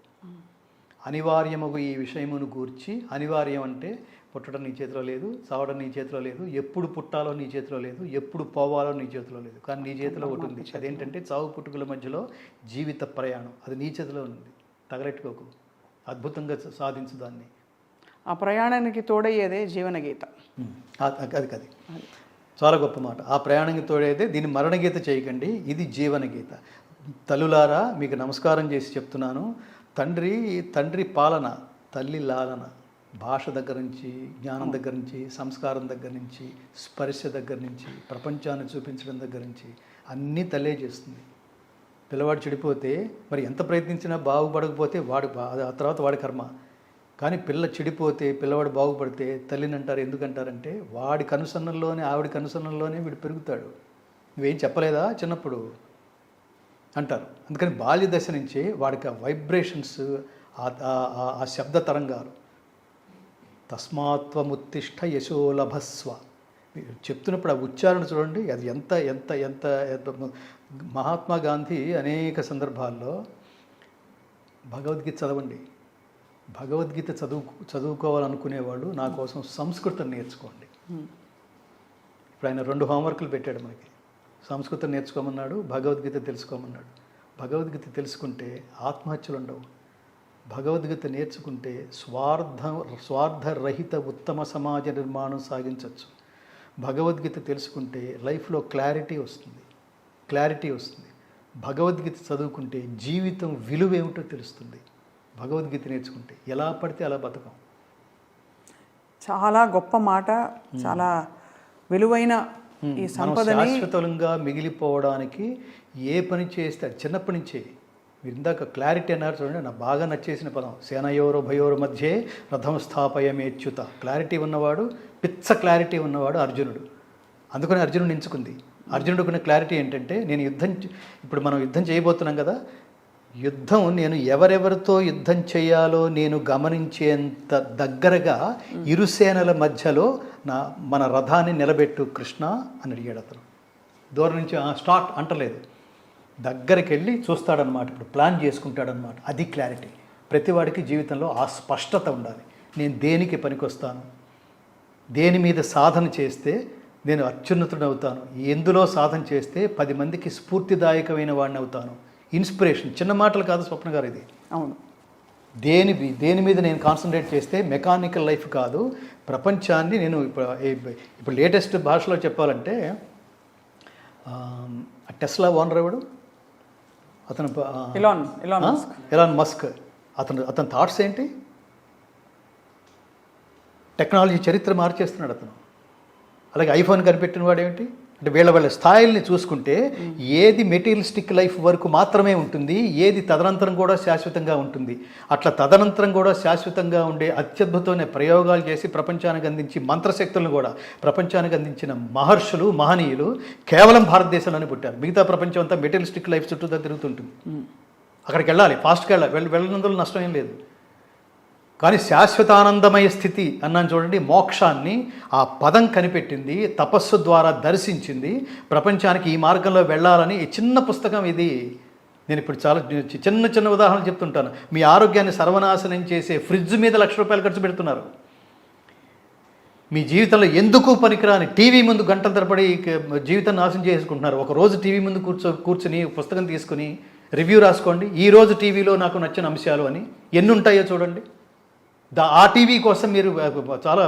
అనివార్యముగు ఈ విషయమును గూర్చి, అనివార్యం అంటే పుట్టడం నీ చేతిలో లేదు, చావడం నీ చేతిలో లేదు, ఎప్పుడు పుట్టాలో నీ చేతిలో లేదు, ఎప్పుడు పోవాలో నీ చేతిలో లేదు. కానీ నీ చేతిలో ఒకటి ఉంది, అదేంటంటే చావు పుట్టుకల మధ్యలో జీవిత ప్రయాణం. అది నీ చేతిలో ఉంది, తగలెట్టుకోకు, అద్భుతంగా సాధించు దాన్ని. ఆ ప్రయాణానికి తోడయ్యేదే జీవనగీత. అది చాలా గొప్ప మాట. ఆ ప్రయాణానికి తోడైతే దీన్ని మరణగీత చేయకండి, ఇది జీవనగీత. తల్లులారా మీకు నమస్కారం చేసి చెప్తున్నాను. తండ్రి పాలన, తల్లి లాలన, భాష దగ్గర నుంచి, జ్ఞానం దగ్గర నుంచి, సంస్కారం దగ్గర నుంచి, స్పర్శ దగ్గర నుంచి, ప్రపంచాన్ని చూపించడం దగ్గర నుంచి అన్నీ తల్లే చేస్తుంది. పిల్లవాడు చెడిపోతే మరి ఎంత ప్రయత్నించినా బాగుపడకపోతే ఆ తర్వాత వాడి కర్మ. కానీ పిల్ల చెడిపోతే, పిల్లవాడు బాగుపడితే తల్లిని అంటారు. ఎందుకంటారంటే వాడి కనుసన్నల్లోనే, ఆవిడ కనుసన్నల్లోనే వీడు పెరుగుతాడు. నువ్వేం చెప్పలేదా చిన్నప్పుడు అంటారు. అందుకని బాల్య దశ నుంచే వాడికి ఆ వైబ్రేషన్స్, ఆ శబ్ద తరంగాలు. తస్మాత్వముత్తిష్ట యశోలభస్వ మీరు చెప్తున్నప్పుడు ఆ ఉచ్చారణ చూడండి, అది ఎంత ఎంత ఎంత ఎంత మహాత్మా గాంధీ అనేక సందర్భాల్లో భగవద్గీత చదవండి, భగవద్గీత చదువుకోవాలనుకునేవాళ్ళు నా కోసం సంస్కృతం నేర్చుకోండి. ఇప్పుడు ఆయన 2 హోంవర్క్లు పెట్టాడు మనకి. సంస్కృతం నేర్చుకోమన్నాడు, భగవద్గీత తెలుసుకోమన్నాడు. భగవద్గీత తెలుసుకుంటే ఆత్మహత్యలు ఉండవు. భగవద్గీత నేర్చుకుంటే స్వార్థరహిత ఉత్తమ సమాజ నిర్మాణం సాగించవచ్చు. భగవద్గీత తెలుసుకుంటే లైఫ్లో క్లారిటీ వస్తుంది. భగవద్గీత చదువుకుంటే జీవితం విలువ ఏమిటో తెలుస్తుంది. భగవద్గీత నేర్చుకుంటే ఎలా పడితే అలా బతకం. చాలా గొప్ప మాట, చాలా విలువైన ఈ సంపదని శాశ్వతంగా మిగిలిపోవడానికి ఏ పని చేస్తే చిన్నప్పటి నుంచే. మీరు ఇందాక క్లారిటీ అన్నారు చూడండి, నాకు బాగా నచ్చేసిన పదం. సేనయోరో భయోరో మధ్యే రథం స్థాపయమేచ్యుత. క్లారిటీ ఉన్నవాడు, పిచ్చ క్లారిటీ ఉన్నవాడు అర్జునుడు. అందుకని అర్జునుడు ఎంచుకుంది. అర్జునుడుకున్న క్లారిటీ ఏంటంటే, ఇప్పుడు మనం యుద్ధం చేయబోతున్నాం కదా, యుద్ధం నేను ఎవరెవరితో యుద్ధం చేయాలో నేను గమనించేంత దగ్గరగా ఇరు సేనల మధ్యలో మన రథాన్ని నిలబెట్టు కృష్ణ అని అడిగాడు అతను. దూరం నుంచి స్టార్ట్ అంటలేదు, దగ్గరికి వెళ్ళి చూస్తాడనమాట. ఇప్పుడు ప్లాన్ చేసుకుంటాడనమాట. అది క్లారిటీ. ప్రతివాడికి జీవితంలో ఆ స్పష్టత ఉండాలి. నేను దేనికి పనికొస్తాను, దేని మీద సాధన చేస్తే నేను అత్యున్నతుడు అవుతాను, ఎందులో సాధన చేస్తే 10 మందికి స్ఫూర్తిదాయకమైన వాడిని అవుతాను. ఇన్స్పిరేషన్ చిన్న మాటలు కాదు స్వప్న గారు, ఇది అవును. దేని మీద నేను కాన్సన్ట్రేట్ చేస్తే మెకానికల్ లైఫ్ కాదు, ప్రపంచాన్ని నేను ఇప్పుడు లేటెస్ట్ భాషలో చెప్పాలంటే టెస్లా ఓనర్ ఎవడు, అతను ఎలాన్ మస్క్. అతని థాట్స్ ఏంటి? టెక్నాలజీ చరిత్ర మార్చేస్తున్నాడు అతను. అలాగే ఐఫోన్ కనిపెట్టిన వాడు ఏమిటి అంటే వీళ్ళ స్థాయిల్ని చూసుకుంటే ఏది మెటీరియలిస్టిక్ లైఫ్ వరకు మాత్రమే ఉంటుంది, ఏది తదనంతరం కూడా శాశ్వతంగా ఉంటుంది. అట్లా తదనంతరం కూడా శాశ్వతంగా ఉండే అత్యద్భుతమైన ప్రయోగాలు చేసి ప్రపంచానికి అందించి మంత్రశక్తులను కూడా ప్రపంచానికి అందించిన మహర్షులు, మహనీయులు కేవలం భారతదేశంలోనే పుట్టారు. మిగతా ప్రపంచం అంతా మెటీరియలిస్టిక్ లైఫ్ చుట్టూ తిరుగుతుంటుంది. అక్కడికి వెళ్ళాలి, ఫాస్ట్గా వెళ్ళినందులో నష్టం ఏం లేదు. కానీ శాశ్వతానందమయ స్థితి అన్నాను చూడండి, మోక్షాన్ని ఆ పదం కనిపెట్టింది, తపస్సు ద్వారా దర్శించింది. ప్రపంచానికి ఈ మార్గంలో వెళ్ళాలని ఈ చిన్న పుస్తకం ఇది. నేను ఇప్పుడు చాలా చిన్న ఉదాహరణలు చెప్తుంటాను. మీ ఆరోగ్యాన్ని సర్వనాశనం చేసే ఫ్రిడ్జ్ మీద ₹1,00,000 ఖర్చు పెడుతున్నారు. మీ జీవితంలో ఎందుకు పనికిరాని టీవీ ముందు గంటల తరబడి జీవితాన్ని నాశనం చేసుకుంటున్నారు. ఒకరోజు టీవీ ముందు కూర్చుని పుస్తకం తీసుకుని రివ్యూ రాసుకోండి, ఈరోజు టీవీలో నాకు నచ్చిన అంశాలు అని ఎన్ని ఉంటాయో చూడండి. ఆ టీవీ కోసం మీరు చాలా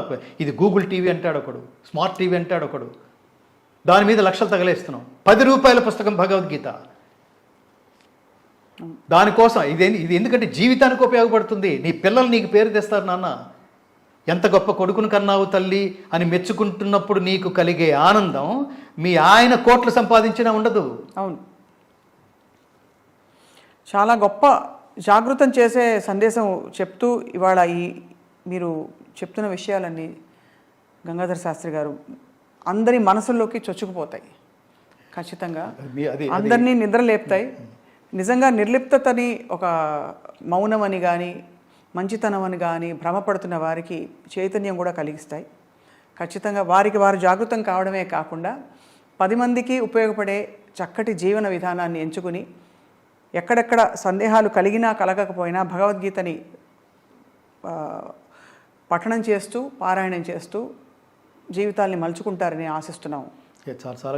ఇది గూగుల్ టీవీ అంటాడు ఒకడు, స్మార్ట్ టీవీ అంటాడు ఒకడు, దాని మీద లక్షలు తగలేస్తున్నాం. ₹10 పుస్తకం భగవద్గీత. దానికోసం ఇది ఎందుకంటే జీవితానికి ఉపయోగపడుతుంది. నీ పిల్లలు నీకు పేరు తెస్తారు, నాన్న ఎంత గొప్ప కొడుకును కన్నావు తల్లి అని మెచ్చుకుంటున్నప్పుడు నీకు కలిగే ఆనందం మీ ఆయన కోట్లు సంపాదించినా ఉండదు. అవును, చాలా గొప్ప జాగృతం చేసే సందేశం చెప్తూ ఇవాళ మీరు చెప్తున్న విషయాలన్నీ గంగాధర శాస్త్రి గారు అందరి మనసుల్లోకి చొచ్చుకుపోతాయి. ఖచ్చితంగా అందరినీ నిద్రలేపుతాయి. నిజంగా నిర్లిప్తతని, ఒక మౌనం అని కానీ, మంచితనం అని కానీ భ్రమపడుతున్న వారికి చైతన్యం కూడా కలిగిస్తాయి. ఖచ్చితంగా వారికి వారు జాగృతం కావడమే కాకుండా 10 మందికి ఉపయోగపడే చక్కటి జీవన విధానాన్ని ఎంచుకుని ఎక్కడెక్కడ సందేహాలు కలిగినా కలగకపోయినా భగవద్గీతని పఠనం చేస్తూ, పారాయణం చేస్తూ జీవితాల్ని మలుచుకుంటారని ఆశిస్తున్నాము. చాలా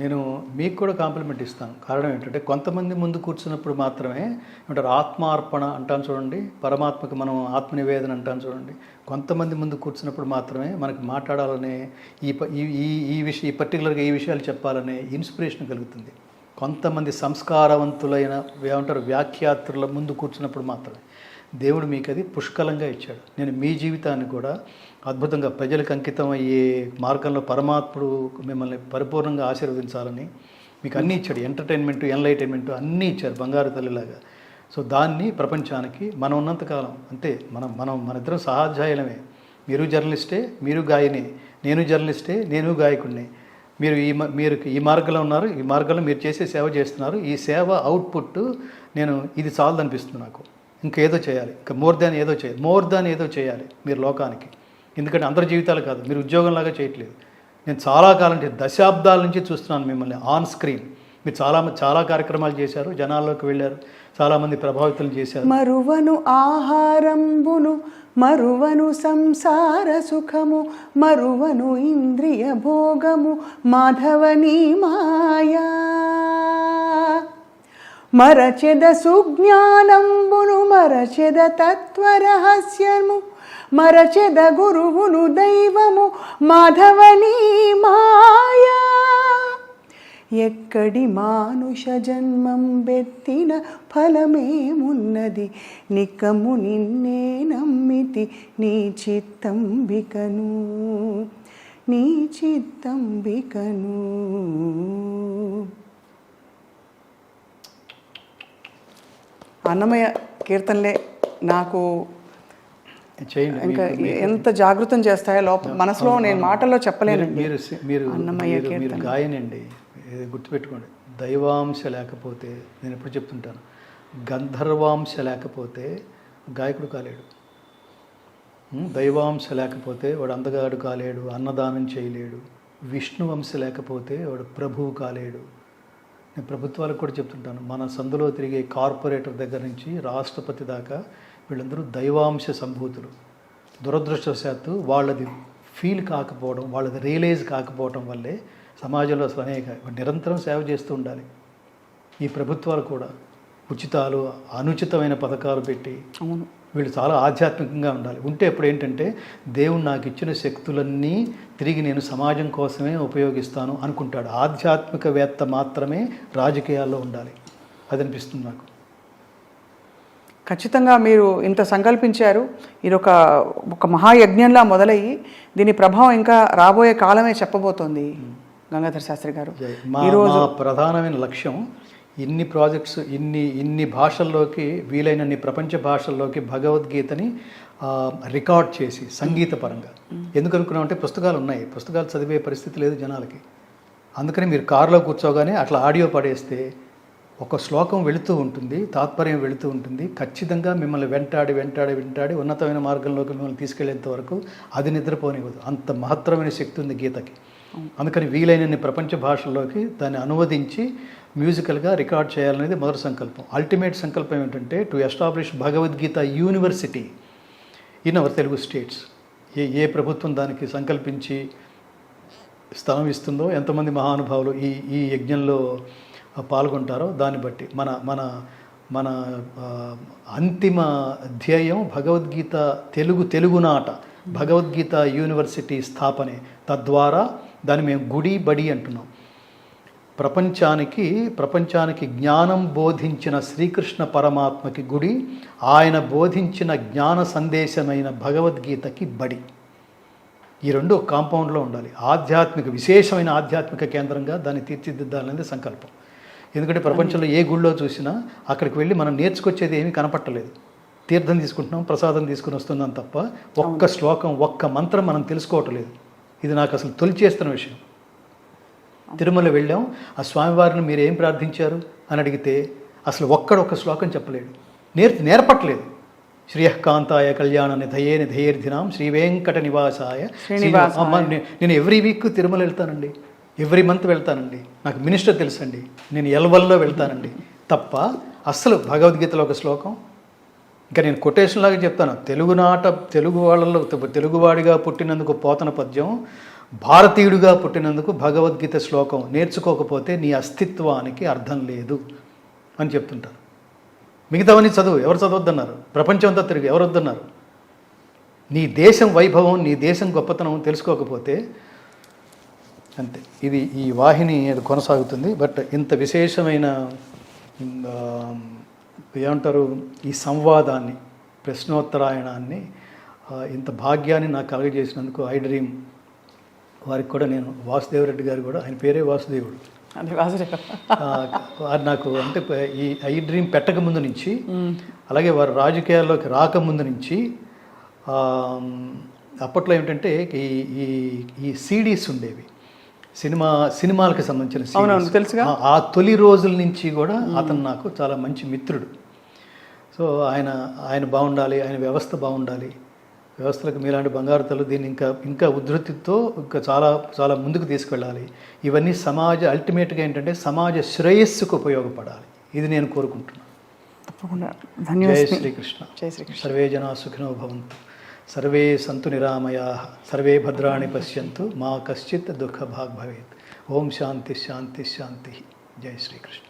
నేను మీకు కూడా కాంప్లిమెంట్ ఇస్తాను. కారణం ఏంటంటే కొంతమంది ముందు కూర్చున్నప్పుడు మాత్రమే ఏమంటారు ఆత్మార్పణ అంటాను చూడండి, పరమాత్మకి మనం ఆత్మనివేదన అంటాను చూడండి. కొంతమంది ముందు కూర్చున్నప్పుడు మాత్రమే మనకి మాట్లాడాలనే ఈ పర్టికులర్గా ఈ విషయాలు చెప్పాలనే ఇన్స్పిరేషన్ కలుగుతుంది. కొంతమంది సంస్కారవంతులైన ఏమంటారు వ్యాఖ్యాతృల ముందు కూర్చున్నప్పుడు మాత్రమే. దేవుడు మీకు అది పుష్కలంగా ఇచ్చాడు. నేను మీ జీవితాన్ని కూడా అద్భుతంగా ప్రజలకు అంకితం అయ్యే మార్గంలో పరమాత్ముడు మిమ్మల్ని పరిపూర్ణంగా ఆశీర్వదించాలని మీకు అన్నీ ఇచ్చాడు. ఎంటర్టైన్మెంట్, ఎన్లైటైన్మెంట్ అన్నీ ఇచ్చారు బంగారు తల్లిలాగా. సో దాన్ని ప్రపంచానికి మనం ఉన్నంతకాలం అంతే. మన ఇద్దరం సహాధ్యాయులమే. మీరు జర్నలిస్టే, మీరు గాయనే, నేను జర్నలిస్టే, నేను గాయకుడినే. మీరు ఈ మార్గంలో ఉన్నారు, ఈ మార్గంలో మీరు చేసే సేవ చేస్తున్నారు. ఈ సేవ అవుట్పుట్ నేను ఇది చాలదు అనిపిస్తుంది నాకు. ఇంకేదో చేయాలి, ఇంకా మోర్ దాన్ ఏదో చేయాలి మీరు లోకానికి. ఎందుకంటే అందరి జీవితాలు కాదు, మీరు ఉద్యోగంలాగా చేయట్లేదు. నేను చాలా కాలం దశాబ్దాల నుంచి చూస్తున్నాను మిమ్మల్ని ఆన్ స్క్రీన్. మీరు చాలా కార్యక్రమాలు చేశారు, జనాల్లోకి వెళ్ళారు, చాలామంది ప్రభావితం చేశారు. మరువను ఆహారంబును, మరువను సంసార సుఖము, మరువను ఇంద్రియ భోగము, మాధవని మాయా మరచెద సుజ్ఞానంబును, మరచెద తత్వరహస్యము, మరచెద గురువును దైవము, మాధవని మాయా ఎక్కడి మానుష జన్మం బెత్తిన ఫలమేమున్నది, నికము నిన్నే నమ్మితి నీ చిత్తంబికను, నీ చిత్తంబికను. అన్నమయ్య కీర్తనలే నాకు ఇంకా ఎంత జాగృతం చేస్తాయో లోపల మనసులో, నేను మాటల్లో చెప్పలేను. మీరు గాయనండి, గుర్తుపెట్టుకోండి. దైవాంశ లేకపోతే నేను ఎప్పుడు చెప్తుంటాను, గంధర్వాంశ లేకపోతే గాయకుడు కాలేడు, దైవాంశ లేకపోతే వాడు అందగాడు కాలేడు, అన్నదానం చేయలేడు, విష్ణువంశ లేకపోతే వాడు ప్రభువు కాలేడు. నేను ప్రభుత్వాలకు కూడా చెప్తుంటాను, మన సందులో తిరిగే కార్పొరేటర్ దగ్గర నుంచి రాష్ట్రపతి దాకా వీళ్ళందరూ దైవాంశ సంభూతులు. దురదృష్టవశాత్తు వాళ్ళది ఫీల్ కాకపోవడం, వాళ్ళది రియలైజ్ కాకపోవడం వల్లే సమాజంలో అసలు నిరంతరం సేవ చేస్తూ ఉండాలి. ఈ ప్రభుత్వాలు కూడా ఉచితాలు, అనుచితమైన పథకాలు పెట్టి అవును, వీళ్ళు చాలా ఆధ్యాత్మికంగా ఉండాలి. ఉంటే ఇప్పుడు ఏంటంటే దేవుడు నాకు ఇచ్చిన శక్తులన్నీ తిరిగి నేను సమాజం కోసమే ఉపయోగిస్తాను అనుకుంటాడు. ఆధ్యాత్మికవేత్త మాత్రమే రాజకీయాల్లో ఉండాలి, అది అనిపిస్తుంది నాకు. ఖచ్చితంగా మీరు ఇంత సంకల్పించారు. ఇది ఒక మహాయజ్ఞంలా మొదలయ్యి దీని ప్రభావం ఇంకా రాబోయే కాలమే చెప్పబోతోంది గంగాధర శాస్త్రి గారు. మా ప్రధానమైన లక్ష్యం ఇన్ని ప్రాజెక్ట్స్, ఇన్ని భాషల్లోకి, వీలైనన్ని ప్రపంచ భాషల్లోకి భగవద్గీతని రికార్డ్ చేసి సంగీతపరంగా. ఎందుకు అనుకున్నామంటే పుస్తకాలు ఉన్నాయి, పుస్తకాలు చదివే పరిస్థితి లేదు జనాలకి. అందుకని మీరు కారులో కూర్చోగానే అట్లా ఆడియో పడేస్తే ఒక శ్లోకం వెళుతూ ఉంటుంది, తాత్పర్యం వెళుతూ ఉంటుంది. ఖచ్చితంగా మిమ్మల్ని వెంటాడి ఉన్నతమైన మార్గంలోకి మిమ్మల్ని తీసుకెళ్లేంత వరకు అది నిద్రపోనివ్వదు. అంత మహత్తరమైన శక్తి ఉంది గీతకి. అందుకని వీలైనన్ని ప్రపంచ భాషల్లోకి దాన్ని అనువదించి మ్యూజికల్గా రికార్డ్ చేయాలనేది మొదటి సంకల్పం. అల్టిమేట్ సంకల్పం ఏమిటంటే to establish Bhagavad Gita university in our Telugu states. ఏ ప్రభుత్వం దానికి సంకల్పించి స్థలం ఇస్తుందో, ఎంతమంది మహానుభావులు ఈ యజ్ఞంలో పాల్గొంటారో దాన్ని బట్టి మన అంతిమ ధ్యేయం భగవద్గీత తెలుగునాట భగవద్గీత యూనివర్సిటీ స్థాపనే. తద్వారా దాన్ని మేము గుడి బడి అంటున్నాం. ప్రపంచానికి జ్ఞానం బోధించిన శ్రీకృష్ణ పరమాత్మకి గుడి, ఆయన బోధించిన జ్ఞాన సందేశమైన భగవద్గీతకి బడి. ఈ రెండు కాంపౌండ్లో ఉండాలి. విశేషమైన ఆధ్యాత్మిక కేంద్రంగా దాన్ని తీర్చిదిద్దాలనేది సంకల్పం. ఎందుకంటే ప్రపంచంలో ఏ గుళ్ళో చూసినా అక్కడికి వెళ్ళి మనం నేర్చుకొచ్చేది ఏమీ కనపట్టలేదు. తీర్థం తీసుకుంటున్నాం, ప్రసాదం తీసుకుని వస్తున్నాం తప్ప ఒక్క శ్లోకం, ఒక్క మంత్రం మనం తెలుసుకోవటం లేదు. ఇది నాకు అసలు తొలిచేస్తున్న విషయం. తిరుమల వెళ్ళాం, ఆ స్వామివారిని మీరు ఏం ప్రార్థించారు అని అడిగితే అసలు ఒక్క శ్లోకం చెప్పలేడు, నేర్పట్లేదు. శ్రీయకాంతాయ కళ్యాణ నిధయేర్ధినాం శ్రీ వెంకట నివాసాయ. నేను ఎవ్రీ వీక్ తిరుమల వెళ్తానండి, ఎవ్రీ మంత్ వెళ్తానండి, నాకు మినిస్టర్ తెలుసండి, నేను ఎల్వల్లో వెళ్తానండి తప్ప అస్సలు భగవద్గీతలో ఒక శ్లోకం. ఇంకా నేను కొటేషన్ లాగా చెప్తాను, తెలుగు వాళ్ళలో తెలుగువాడిగా పుట్టినందుకు పోతన పద్యం, భారతీయుడిగా పుట్టినందుకు భగవద్గీత శ్లోకం నేర్చుకోకపోతే నీ అస్తిత్వానికి అర్థం లేదు అని చెప్తుంటారు. మిగతావన్నీ చదువు, ఎవరు చదవద్దన్నారు? ప్రపంచం అంతా తిరిగి ఎవరు వద్దన్నారు? నీ దేశం వైభవం, నీ దేశం గొప్పతనం తెలుసుకోకపోతే అంతే. ఇది ఈ వాహిని అది కొనసాగుతుంది. బట్ ఇంత విశేషమైన ఏమంటారు ఈ సంవాదాన్ని, ప్రశ్నోత్తరాయణాన్ని, ఇంత భాగ్యాన్ని నాకు కలగజేసినందుకు ఐ డ్రీమ్ వారికి కూడా నేను, వాసుదేవరెడ్డి గారు కూడా, ఆయన పేరే వాసుదేవుడు, వారు నాకు అంటే ఈ ఐ డ్రీమ్ పెట్టక ముందు నుంచి, అలాగే వారు రాజకీయాల్లోకి రాకముందు నుంచి, అప్పట్లో ఏమిటంటే ఈ సీడీస్ ఉండేవి, సినిమాలకు సంబంధించిన తెలుసుగా. ఆ తొలి రోజుల నుంచి కూడా అతను నాకు చాలా మంచి మిత్రుడు. సో ఆయన బాగుండాలి, ఆయన వ్యవస్థ బాగుండాలి, వ్యవస్థలకు మీలాంటి బంగారు తల్లు దీన్ని ఇంకా ఉద్ధృతితో ఇంకా చాలా చాలా ముందుకు తీసుకెళ్ళాలి. ఇవన్నీ అల్టిమేట్గా ఏంటంటే సమాజ శ్రేయస్సుకు ఉపయోగపడాలి. ఇది నేను కోరుకుంటున్నాను. తప్పకుండా. జయ శ్రీకృష్ణ. సర్వే జనా సుఖినో భవంతు, సర్వే సంతు నిరామయాః, సర్వే భద్రాణి పశ్యంతు, మా కశ్చిత్ దుఃఖ భాగ్ భవేత్. ఓం శాంతి శాంతి శాంతి. జై శ్రీకృష్ణ.